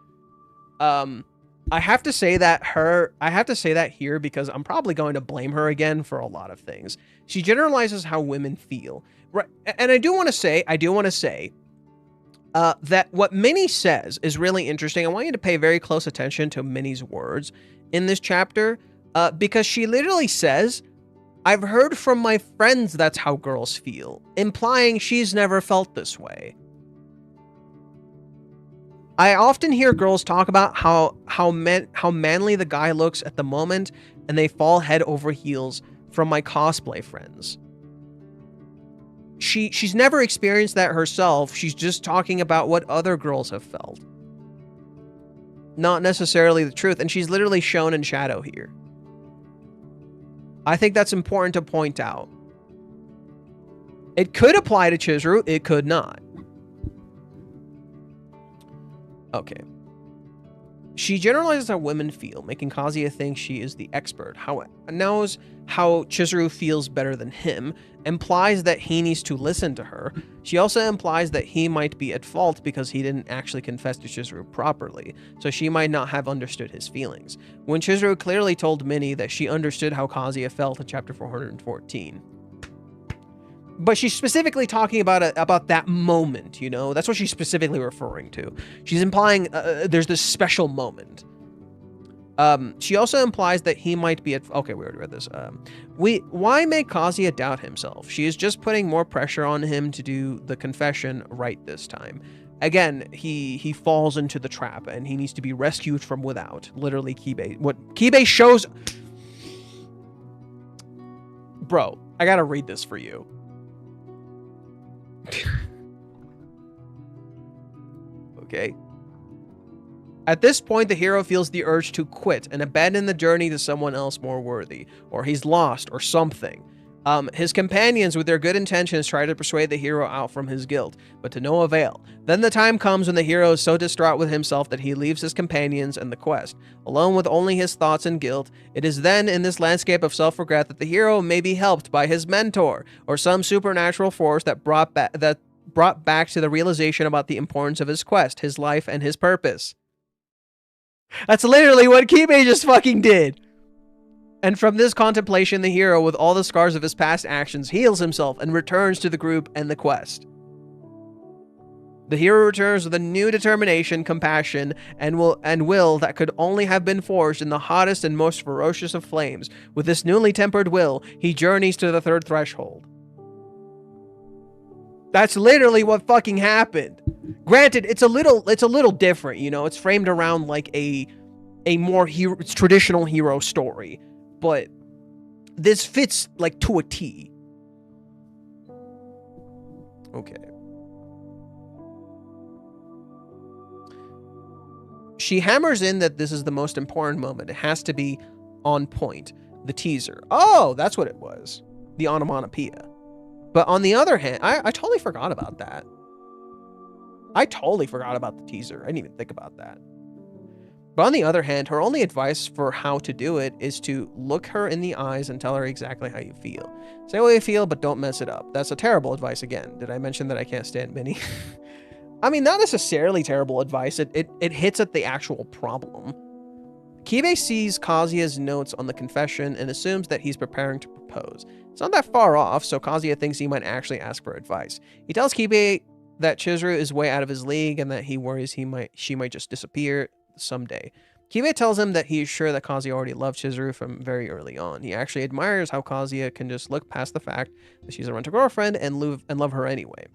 I have to say that here because I'm probably going to blame her again for a lot of things. She generalizes how women feel. Right. And I do want to say that what Minnie says is really interesting. I want you to pay very close attention to Minnie's words in this chapter, because she literally says, "I've heard from my friends that's how girls feel," implying she's never felt this way. I often hear girls talk about how manly the guy looks at the moment, and they fall head over heels from my cosplay friends. She's never experienced that herself. She's just talking about what other girls have felt. Not necessarily the truth, and she's literally shown in shadow here. I think that's important to point out. It could apply to Chizuru, it could not. Okay. She generalizes how women feel, making Kazuya think she is the expert. Knows how Chizuru feels better than him, implies that he needs to listen to her. She also implies that he might be at fault because he didn't actually confess to Chizuru properly, so she might not have understood his feelings. When Chizuru clearly told Minnie that she understood how Kazuya felt in chapter 414. But she's specifically talking about that moment, you know? That's what she's specifically referring to. She's implying there's this special moment. She also implies that he might be at... Okay, we already read this. Why make Kazuya doubt himself? She is just putting more pressure on him to do the confession right this time. Again, he falls into the trap, and he needs to be rescued from without. Literally, Kibe. What Kibe shows... Bro, I gotta read this for you. Okay. At this point, the hero feels the urge to quit and abandon the journey to someone else more worthy, or he's lost, or something. His companions, with their good intentions, try to persuade the hero out from his guilt, but to no avail. Then the time comes when the hero is so distraught with himself that he leaves his companions and the quest, alone with only his thoughts and guilt. It is then, in this landscape of self-regret, that the hero may be helped by his mentor, or some supernatural force that brought back to the realization about the importance of his quest, his life, and his purpose. That's literally what Kibe just fucking did. And from this contemplation, the hero, with all the scars of his past actions, heals himself and returns to the group and the quest. The hero returns with a new determination, compassion, and will that could only have been forged in the hottest and most ferocious of flames. With this newly tempered will, he journeys to the third threshold. That's literally what fucking happened. Granted, it's a little different, you know. It's framed around like a more traditional hero story, but this fits like to a T. Okay. She hammers in that this is the most important moment. It has to be on point. The teaser. Oh, that's what it was. The onomatopoeia. But on the other hand, I totally forgot about that. I totally forgot about the teaser. I didn't even think about that. But on the other hand, her only advice for how to do it is to look her in the eyes and tell her exactly how you feel. Say what you feel, but don't mess it up. That's a terrible advice again. Did I mention that I can't stand Minnie? I mean, not necessarily terrible advice. It hits at the actual problem. Kibe sees Kazuya's notes on the confession and assumes that he's preparing to propose. It's not that far off, so Kazuya thinks he might actually ask for advice. He tells Kibe that Chizuru is way out of his league and that he worries she might just disappear someday. Kibe tells him that he is sure that Kazuya already loved Chizuru from very early on. He actually admires how Kazuya can just look past the fact that she's a rental girlfriend and love her anyway.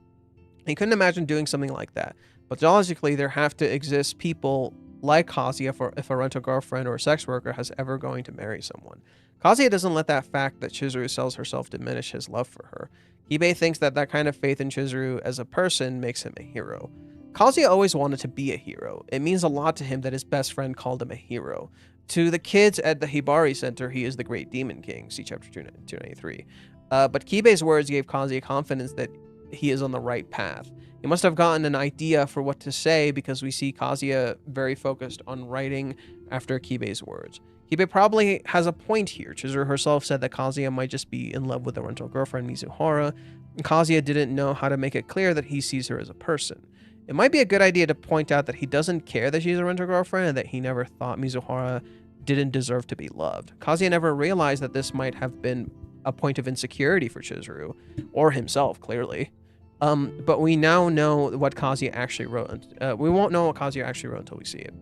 He couldn't imagine doing something like that, but logically there have to exist people like Kazuya for if a rental girlfriend or a sex worker has ever going to marry someone. Kazuya doesn't let that fact that Chizuru sells herself diminish his love for her. Kibe thinks that that kind of faith in Chizuru as a person makes him a hero. Kazuya always wanted to be a hero. It means a lot to him that his best friend called him a hero. To the kids at the Hibari Center, he is the Great Demon King, see chapter 293. But Kibe's words gave Kazuya confidence that he is on the right path. He must have gotten an idea for what to say because we see Kazuya very focused on writing after Kibe's words. Kibe probably has a point here. Chizuru herself said that Kazuya might just be in love with the rental girlfriend Mizuhara, and Kazuya didn't know how to make it clear that he sees her as a person. It might be a good idea to point out that he doesn't care that she's a rental girlfriend and that he never thought Mizuhara didn't deserve to be loved. Kazuya never realized that this might have been a point of insecurity for Chizuru, or himself, clearly. But we now know what Kazuya actually wrote. We won't know what Kazuya actually wrote until we see it.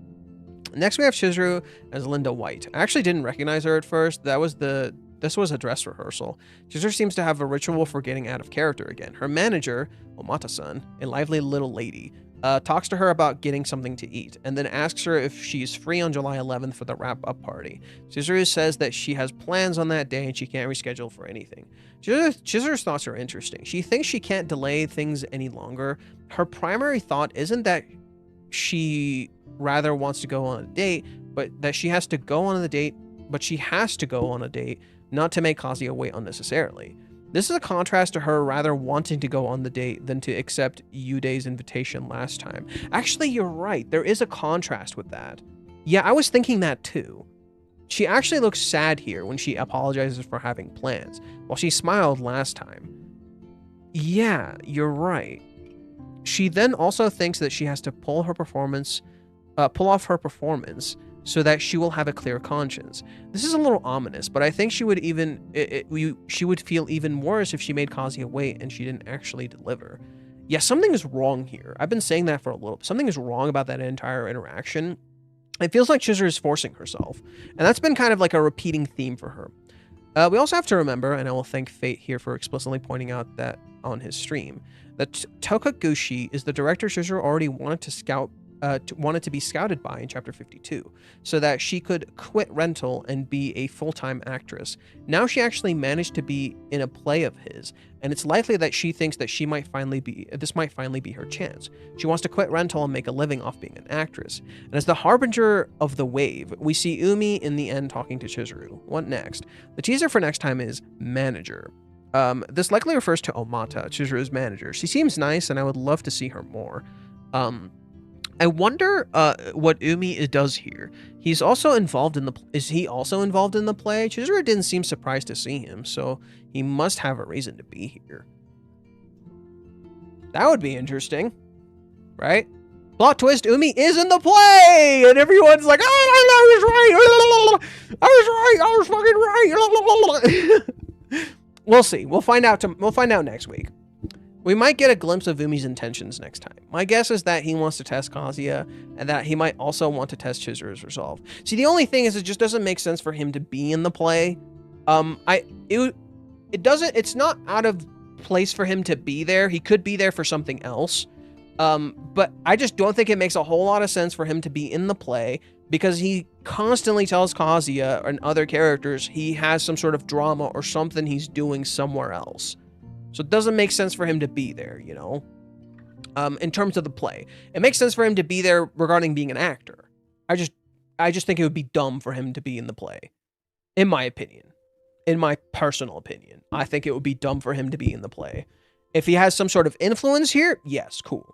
Next, we have Chizuru as Linda White. I actually didn't recognize her at first. This was a dress rehearsal. Chizuru seems to have a ritual for getting out of character again. Her manager, Omata-san, a lively little lady, talks to her about getting something to eat, and then asks her if she's free on July 11th for the wrap-up party. Chizuru says that she has plans on that day and she can't reschedule for anything. Chizuru's thoughts are interesting. She thinks she can't delay things any longer. Her primary thought isn't that she rather wants to go on a date, but that she has to go on a date, not to make Kazuya wait unnecessarily. This is a contrast to her rather wanting to go on the date than to accept Yude's invitation last time. Actually, you're right. There is a contrast with that. Yeah, I was thinking that too. She actually looks sad here when she apologizes for having plans, while she smiled last time. Yeah, you're right. She then also thinks that she has to pull off her performance so that she will have a clear conscience. This is a little ominous, but I think she would feel even worse if she made Kazuya wait and she didn't actually deliver. Yeah, something is wrong here. I've been saying that for a little. Something is wrong about that entire interaction. It feels like Chizuru is forcing herself, and that's been kind of like a repeating theme for her. We also have to remember, and I will thank Fate here for explicitly pointing out that on his stream, that Tokaguchi is the director Chizuru already wanted to scout wanted to be scouted by in chapter 52, so that she could quit rental and be a full-time actress. Now she actually managed to be in a play of his, and it's likely that she thinks that this might finally be her chance. She wants to quit rental and make a living off being an actress. And as the harbinger of the wave, we see Umi in the end talking to Chizuru. What next? The teaser for next time is manager. This likely refers to Omata, Chizuru's manager. She seems nice, and I would love to see her more. I wonder what Umi does here. He's also involved in the. Is he also involved in the play? Chizuru didn't seem surprised to see him, so he must have a reason to be here. That would be interesting, right? Plot twist: Umi is in the play, and everyone's like, "Oh, I was right. I was right. I was fucking right." We'll see. We'll find out. We'll find out next week. We might get a glimpse of Umi's intentions next time. My guess is that he wants to test Kazuya, and that he might also want to test Chizuru's resolve. See, the only thing is, it just doesn't make sense for him to be in the play. It's not out of place for him to be there. He could be there for something else. But I just don't think it makes a whole lot of sense for him to be in the play, because he constantly tells Kazuya and other characters he has some sort of drama or something he's doing somewhere else. So it doesn't make sense for him to be there, you know? In terms of the play. It makes sense for him to be there regarding being an actor. I just think it would be dumb for him to be in the play. In my opinion. In my personal opinion. I think it would be dumb for him to be in the play. If he has some sort of influence here, yes, cool.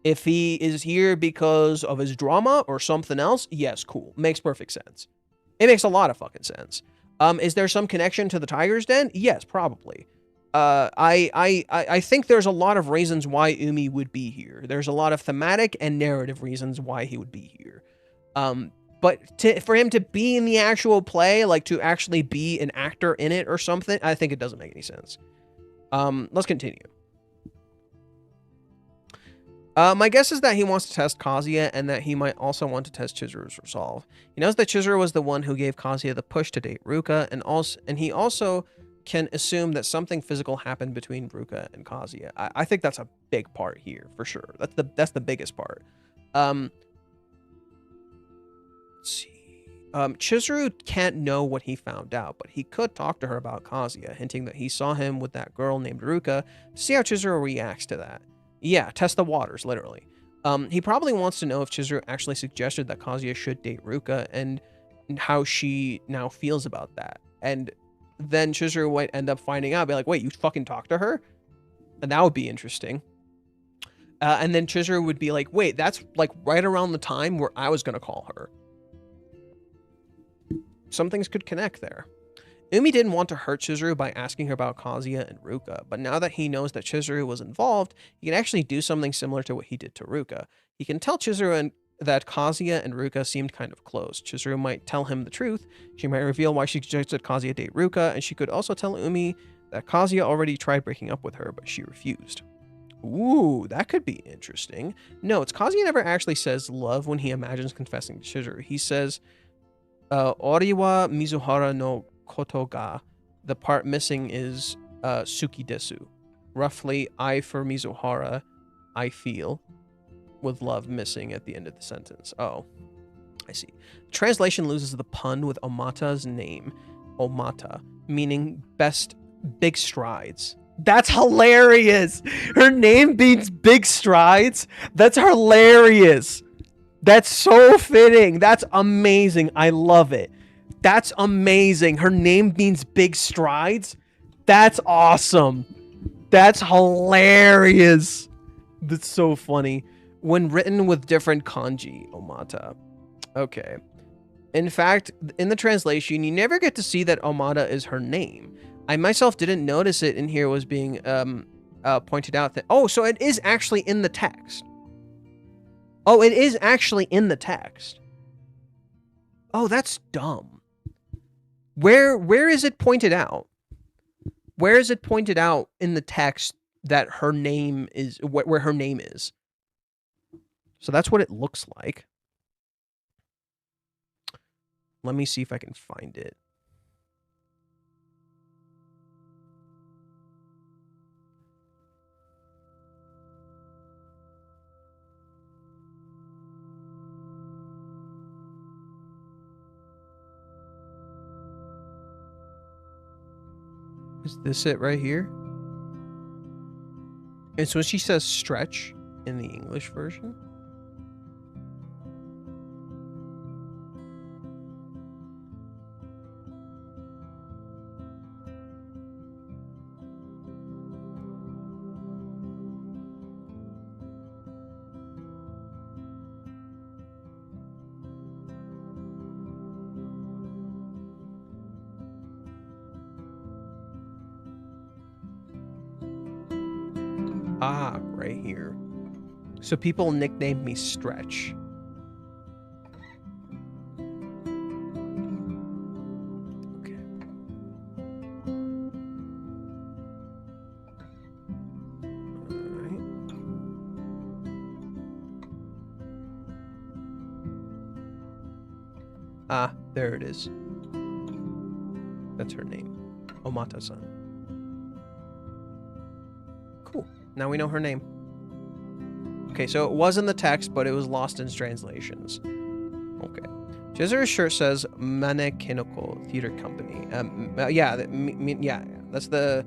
If he is here because of his drama or something else, yes, cool. Makes perfect sense. It makes a lot of fucking sense. Is there some connection to the Tiger's Den? Yes, probably. I think there's a lot of reasons why Umi would be here. There's a lot of thematic and narrative reasons why he would be here. But for him to be in the actual play, like to actually be an actor in it or something, I think it doesn't make any sense. Let's continue. My guess is that he wants to test Kazuya, and that he might also want to test Chizuru's resolve. He knows that Chizuru was the one who gave Kazuya the push to date Ruka, and he also can assume that something physical happened between Ruka and Kazuya. I think that's a big part here, for sure. That's the biggest part. Let's see. Chizuru can't know what he found out, but he could talk to her about Kazuya, hinting that he saw him with that girl named Ruka, to see how Chizuru reacts to that. Yeah, test the waters, literally. He probably wants to know if Chizuru actually suggested that Kazuya should date Ruka, and how she now feels about that. And then Chizuru might end up finding out, be like, wait, you fucking talked to her? And that would be interesting. And then Chizuru would be like, wait, that's like right around the time where I was going to call her. Some things could connect there. Umi didn't want to hurt Chizuru by asking her about Kazuya and Ruka, but now that he knows that Chizuru was involved, he can actually do something similar to what he did to Ruka. He can tell Chizuru that Kazuya and Ruka seemed kind of close. Chizuru might tell him the truth. She might reveal why she suggested Kazuya date Ruka, and she could also tell Umi that Kazuya already tried breaking up with her, but she refused. Ooh, that could be interesting. Notes, Kazuya never actually says love when he imagines confessing to Chizuru. He says, Ori wa Mizuhara no koto ga. The part missing is suki desu. Roughly, I for Mizuhara, I feel, with love missing at the end of the sentence. Oh, I see. Translation loses the pun with Omata's name, Omata, meaning best big strides. That's hilarious. Her name means big strides. That's hilarious. That's so fitting. That's amazing. I love it. That's amazing. Her name means big strides. That's awesome. That's hilarious. That's so funny. When written with different kanji, Omata. Okay. In fact, in the translation, you never get to see that Omata is her name. I myself didn't notice it in here was being pointed out that... Oh, so it is actually in the text. Oh, it is actually in the text. Oh, that's dumb. Where is it pointed out? Where is it pointed out in the text that her name is... Where her name is? So that's what it looks like. Let me see if I can find it. Is this it right here? And so when she says stretch in the English version. Ah, right here. So people nicknamed me Stretch. Okay. Alright. Ah, there it is. That's her name. Omata-san. Cool. Now we know her name. Okay, so it was in the text, but it was lost in translations. Okay. Chizuru's shirt says Mane Kinoko Theater Company. Yeah, that's the...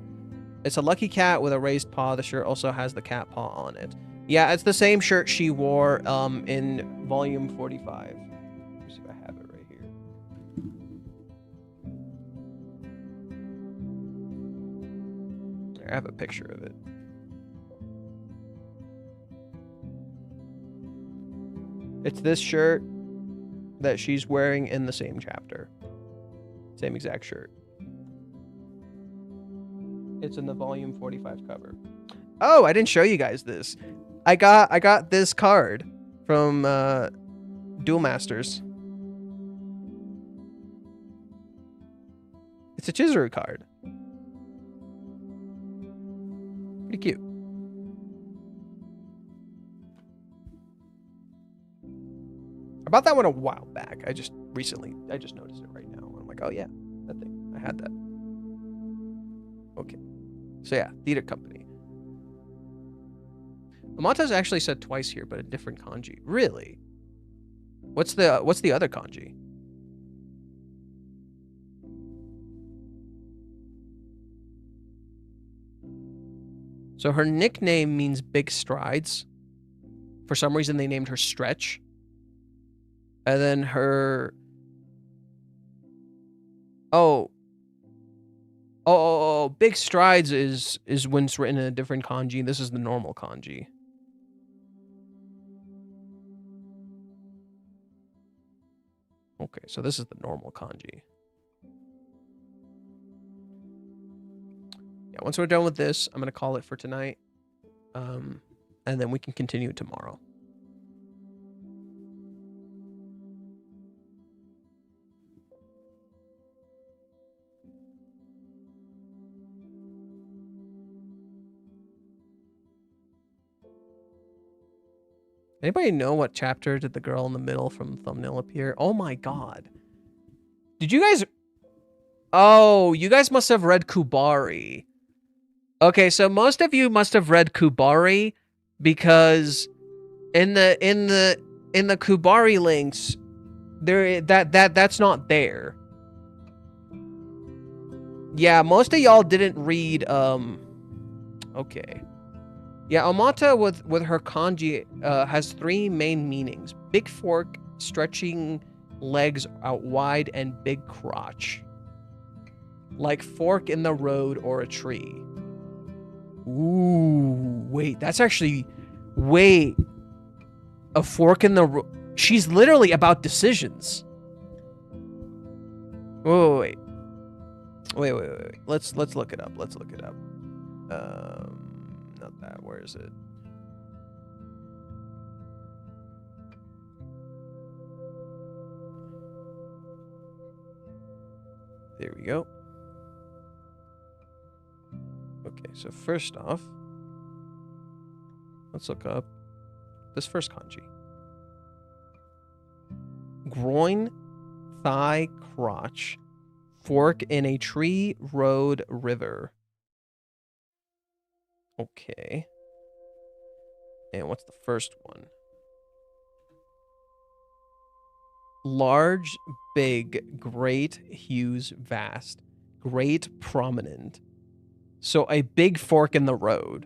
It's a lucky cat with a raised paw. The shirt also has the cat paw on it. Yeah, it's the same shirt she wore in volume 45. Let me see if I have it right here. I have a picture of it. It's this shirt that she's wearing in the same chapter. Same exact shirt. It's in the volume 45 cover. Oh, I didn't show you guys this. I got this card from Duel Masters. It's a Chizuru card. Pretty cute. I bought that one a while back. I just noticed it right now. I'm like, oh yeah, that thing. I had that. Okay. So yeah, theater company. Amata's actually said twice here, but a different kanji. Really? What's the other kanji? So her nickname means big strides. For some reason they named her Stretch. And then her... Oh, big strides is when it's written in a different kanji. This is the normal kanji. Okay, so this is the normal kanji. Yeah, once we're done with this, I'm going to call it for tonight. And then we can continue tomorrow. Anybody know what chapter did the girl in the middle from the thumbnail appear? Oh my god. Did you guys... Oh, you guys must have read Kubari. Okay, so most of you must have read Kubari because in the Kubari links, that's not there. Yeah, most of y'all didn't read okay. Yeah, Omata with her kanji has three main meanings. Big fork, stretching legs out wide, and big crotch. Like fork in the road or a tree. Ooh, wait, that's actually... Wait. A fork in the road... She's literally about decisions. Wait. Let's look it up. Let's look it up. Not that. Where is it? There we go. Okay, so first off, let's look up this first kanji. Groin, thigh, crotch, fork in a tree, road, river. Okay. And what's the first one? Large, big, great, huge, vast. Great, prominent. So a big fork in the road.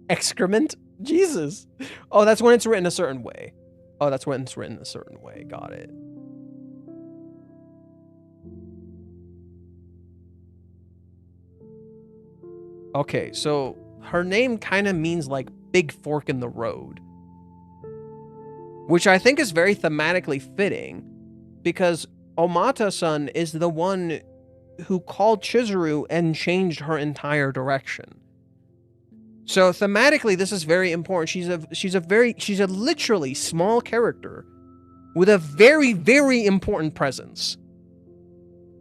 Excrement? Jesus. Oh, that's when it's written a certain way. Oh, that's when it's written a certain way. Got it. Okay, so her name kind of means like big fork in the road. Which I think is very thematically fitting, because Omata-san is the one who called Chizuru and changed her entire direction. So thematically, this is very important. She's a literally small character with a very, very important presence.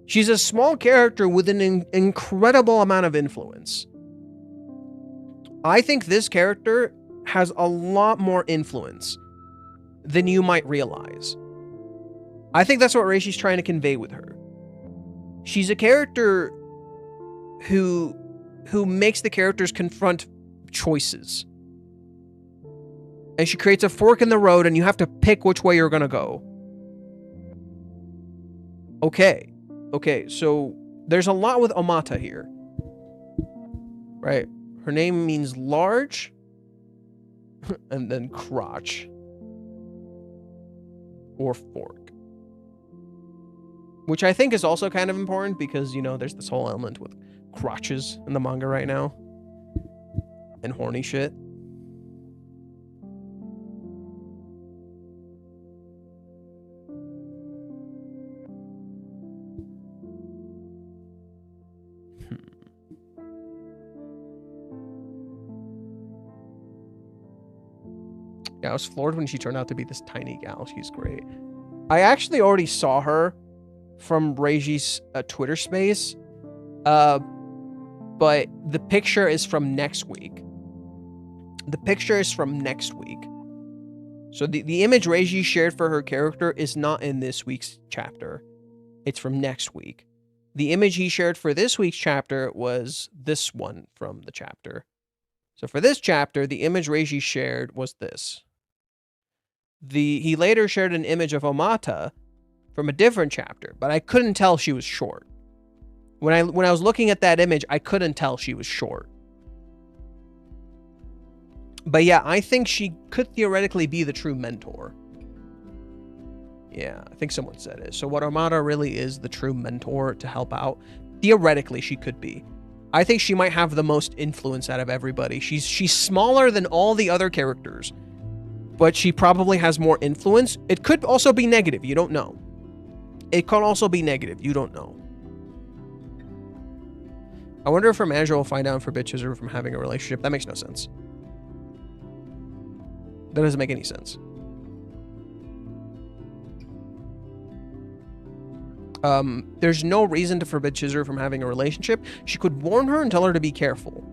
She's a small character with an incredible amount of influence. I think this character has a lot more influence than you might realize. I think that's what Reishi's trying to convey with her. She's a character who makes the characters confront choices. And she creates a fork in the road and you have to pick which way you're gonna go. Okay, so there's a lot with Omata here. Right? Her name means large and then crotch. Or fork. Which I think is also kind of important because, you know, there's this whole element with crotches in the manga right now. And horny shit. Yeah, I was floored when she turned out to be this tiny gal. She's great. I actually already saw her from Reiji's Twitter space. But the picture is from next week. The picture is from next week. So the image Reiji shared for her character is not in this week's chapter. It's from next week. The image he shared for this week's chapter was this one from the chapter. So for this chapter, the image Reiji shared was this. He later shared an image of Omata from a different chapter, but I couldn't tell she was short. When I was looking at that image, I couldn't tell she was short. But yeah, I think she could theoretically be the true mentor. Yeah, I think someone said it. So what Omata really is the true mentor to help out. Theoretically, she could be. I think she might have the most influence out of everybody. She's smaller than all the other characters, but she probably has more influence. It could also be negative. You don't know. It could also be negative. You don't know. I wonder if her manager will find out and forbid Chizuru from having a relationship. That makes no sense. That doesn't make any sense. There's no reason to forbid Chizuru from having a relationship. She could warn her and tell her to be careful.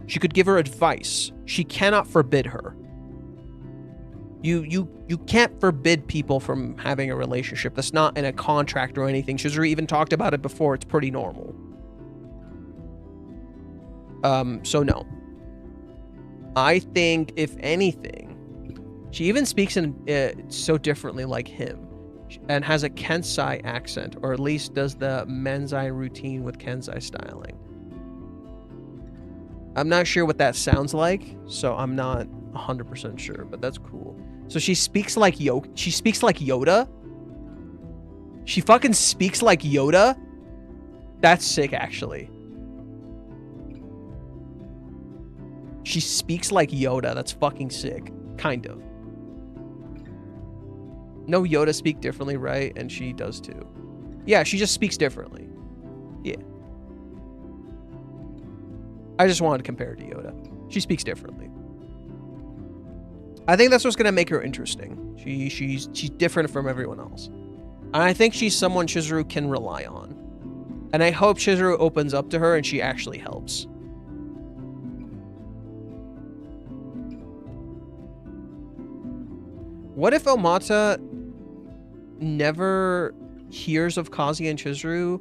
She could give her advice. She cannot forbid her. You can't forbid people from having a relationship. That's not in a contract or anything. Chizuru even talked about it before. It's pretty normal. So no. I think, if anything, she even speaks in so differently like him and has a Kensai accent, or at least does the Menzai routine with Kensai styling. I'm not sure what that sounds like, so I'm not 100% sure, but that's cool. So she speaks like she speaks like Yoda? She fucking speaks like Yoda? That's sick, actually. She speaks like Yoda. That's fucking sick. Kind of. No, Yoda speak differently, right? And she does too. Yeah, she just speaks differently. Yeah. I just wanted to compare her to Yoda. She speaks differently. I think that's what's going to make her interesting. She's different from everyone else. And I think she's someone Chizuru can rely on. And I hope Chizuru opens up to her and she actually helps. What if Omata never hears of Kazi and Chizuru,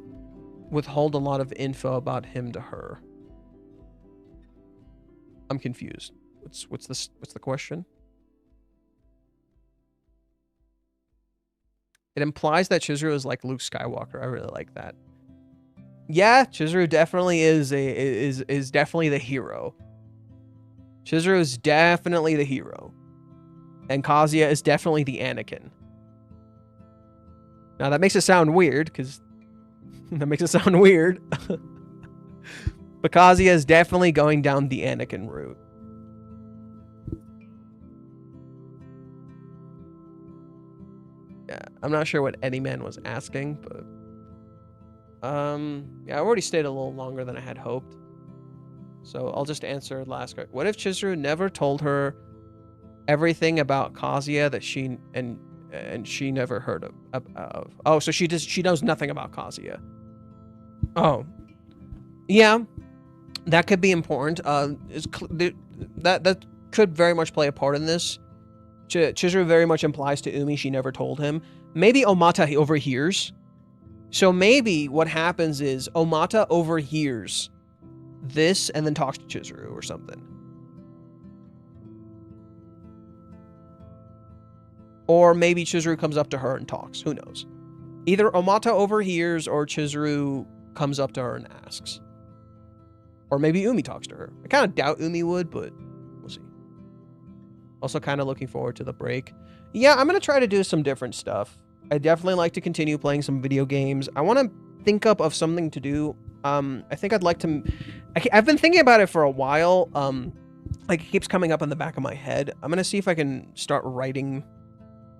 withhold a lot of info about him to her? I'm confused. What's the question? It implies that Chizuru is like Luke Skywalker. I really like that. Yeah, Chizuru definitely is definitely the hero. Chizuru is definitely the hero. And Kazuya is definitely the Anakin. Now that makes it sound weird, because that makes it sound weird. But Kazuya is definitely going down the Anakin route. Yeah, I'm not sure what Eddie Man was asking, but yeah, I already stayed a little longer than I had hoped. So I'll just answer the last question. What if Chizuru never told her everything about Kazuya that she never heard of? Oh, so she knows nothing about Kazuya. Oh. Yeah. That could be important. That could very much play a part in this. Chizuru very much implies to Umi she never told him. Maybe Omata overhears. So maybe what happens is Omata overhears this and then talks to Chizuru or something. Or maybe Chizuru comes up to her and talks. Who knows? Either Omata overhears or Chizuru comes up to her and asks. Or maybe Umi talks to her. I kind of doubt Umi would, but we'll see. Also kind of looking forward to the break. Yeah, I'm going to try to do some different stuff. I definitely like to continue playing some video games. I want to think up of something to do. I think I'd like to... I've been thinking about it for a while. Like, it keeps coming up in the back of my head. I'm going to see if I can start writing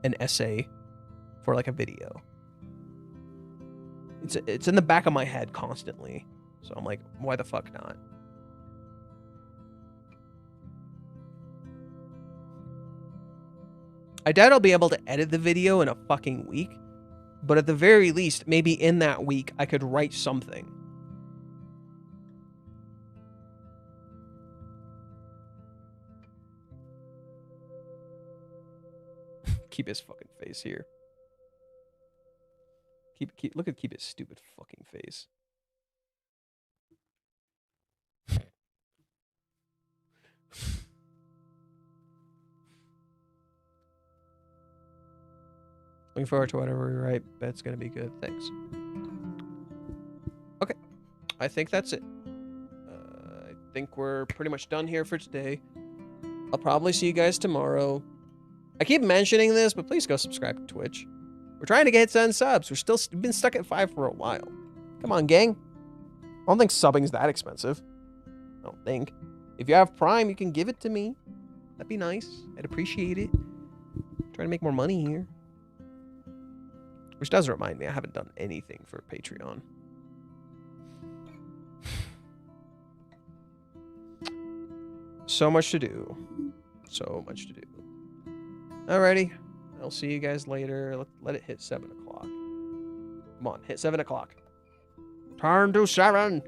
an essay for, like, a video. It's in the back of my head constantly. So I'm like, why the fuck not? I doubt I'll be able to edit the video in a fucking week. But at the very least, maybe in that week, I could write something. Keep his fucking face here. Look at keep his stupid fucking face. Looking forward to whatever we write. Bet's gonna be good. Thanks. Okay. I think that's it. I think we're pretty much done here for today. I'll probably see you guys tomorrow. I keep mentioning this, but please go subscribe to Twitch. We're trying to get 10 subs. We've been stuck at 5 for a while. Come on, gang. I don't think subbing's that expensive. I don't think. If you have Prime, you can give it to me. That'd be nice. I'd appreciate it. I'm trying to make more money here. Which does remind me, I haven't done anything for Patreon. So much to do. So much to do. Alrighty. I'll see you guys later. Let it hit 7 o'clock. Come on, hit 7 o'clock. Turn to 7.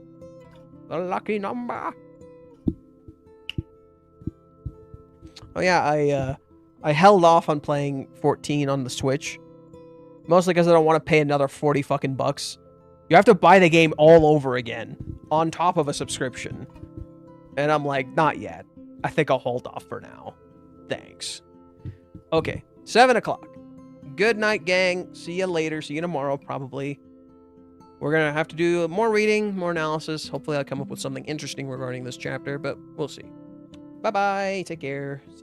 The lucky number. Oh yeah, I held off on playing 14 on the Switch. Mostly because I don't want to pay another 40 fucking bucks. You have to buy the game all over again. On top of a subscription. And I'm like, not yet. I think I'll hold off for now. Thanks. Okay, 7 o'clock. Good night, gang. See you later. See you tomorrow, probably. We're going to have to do more reading, more analysis. Hopefully I'll come up with something interesting regarding this chapter, but we'll see. Bye-bye. Take care. See you.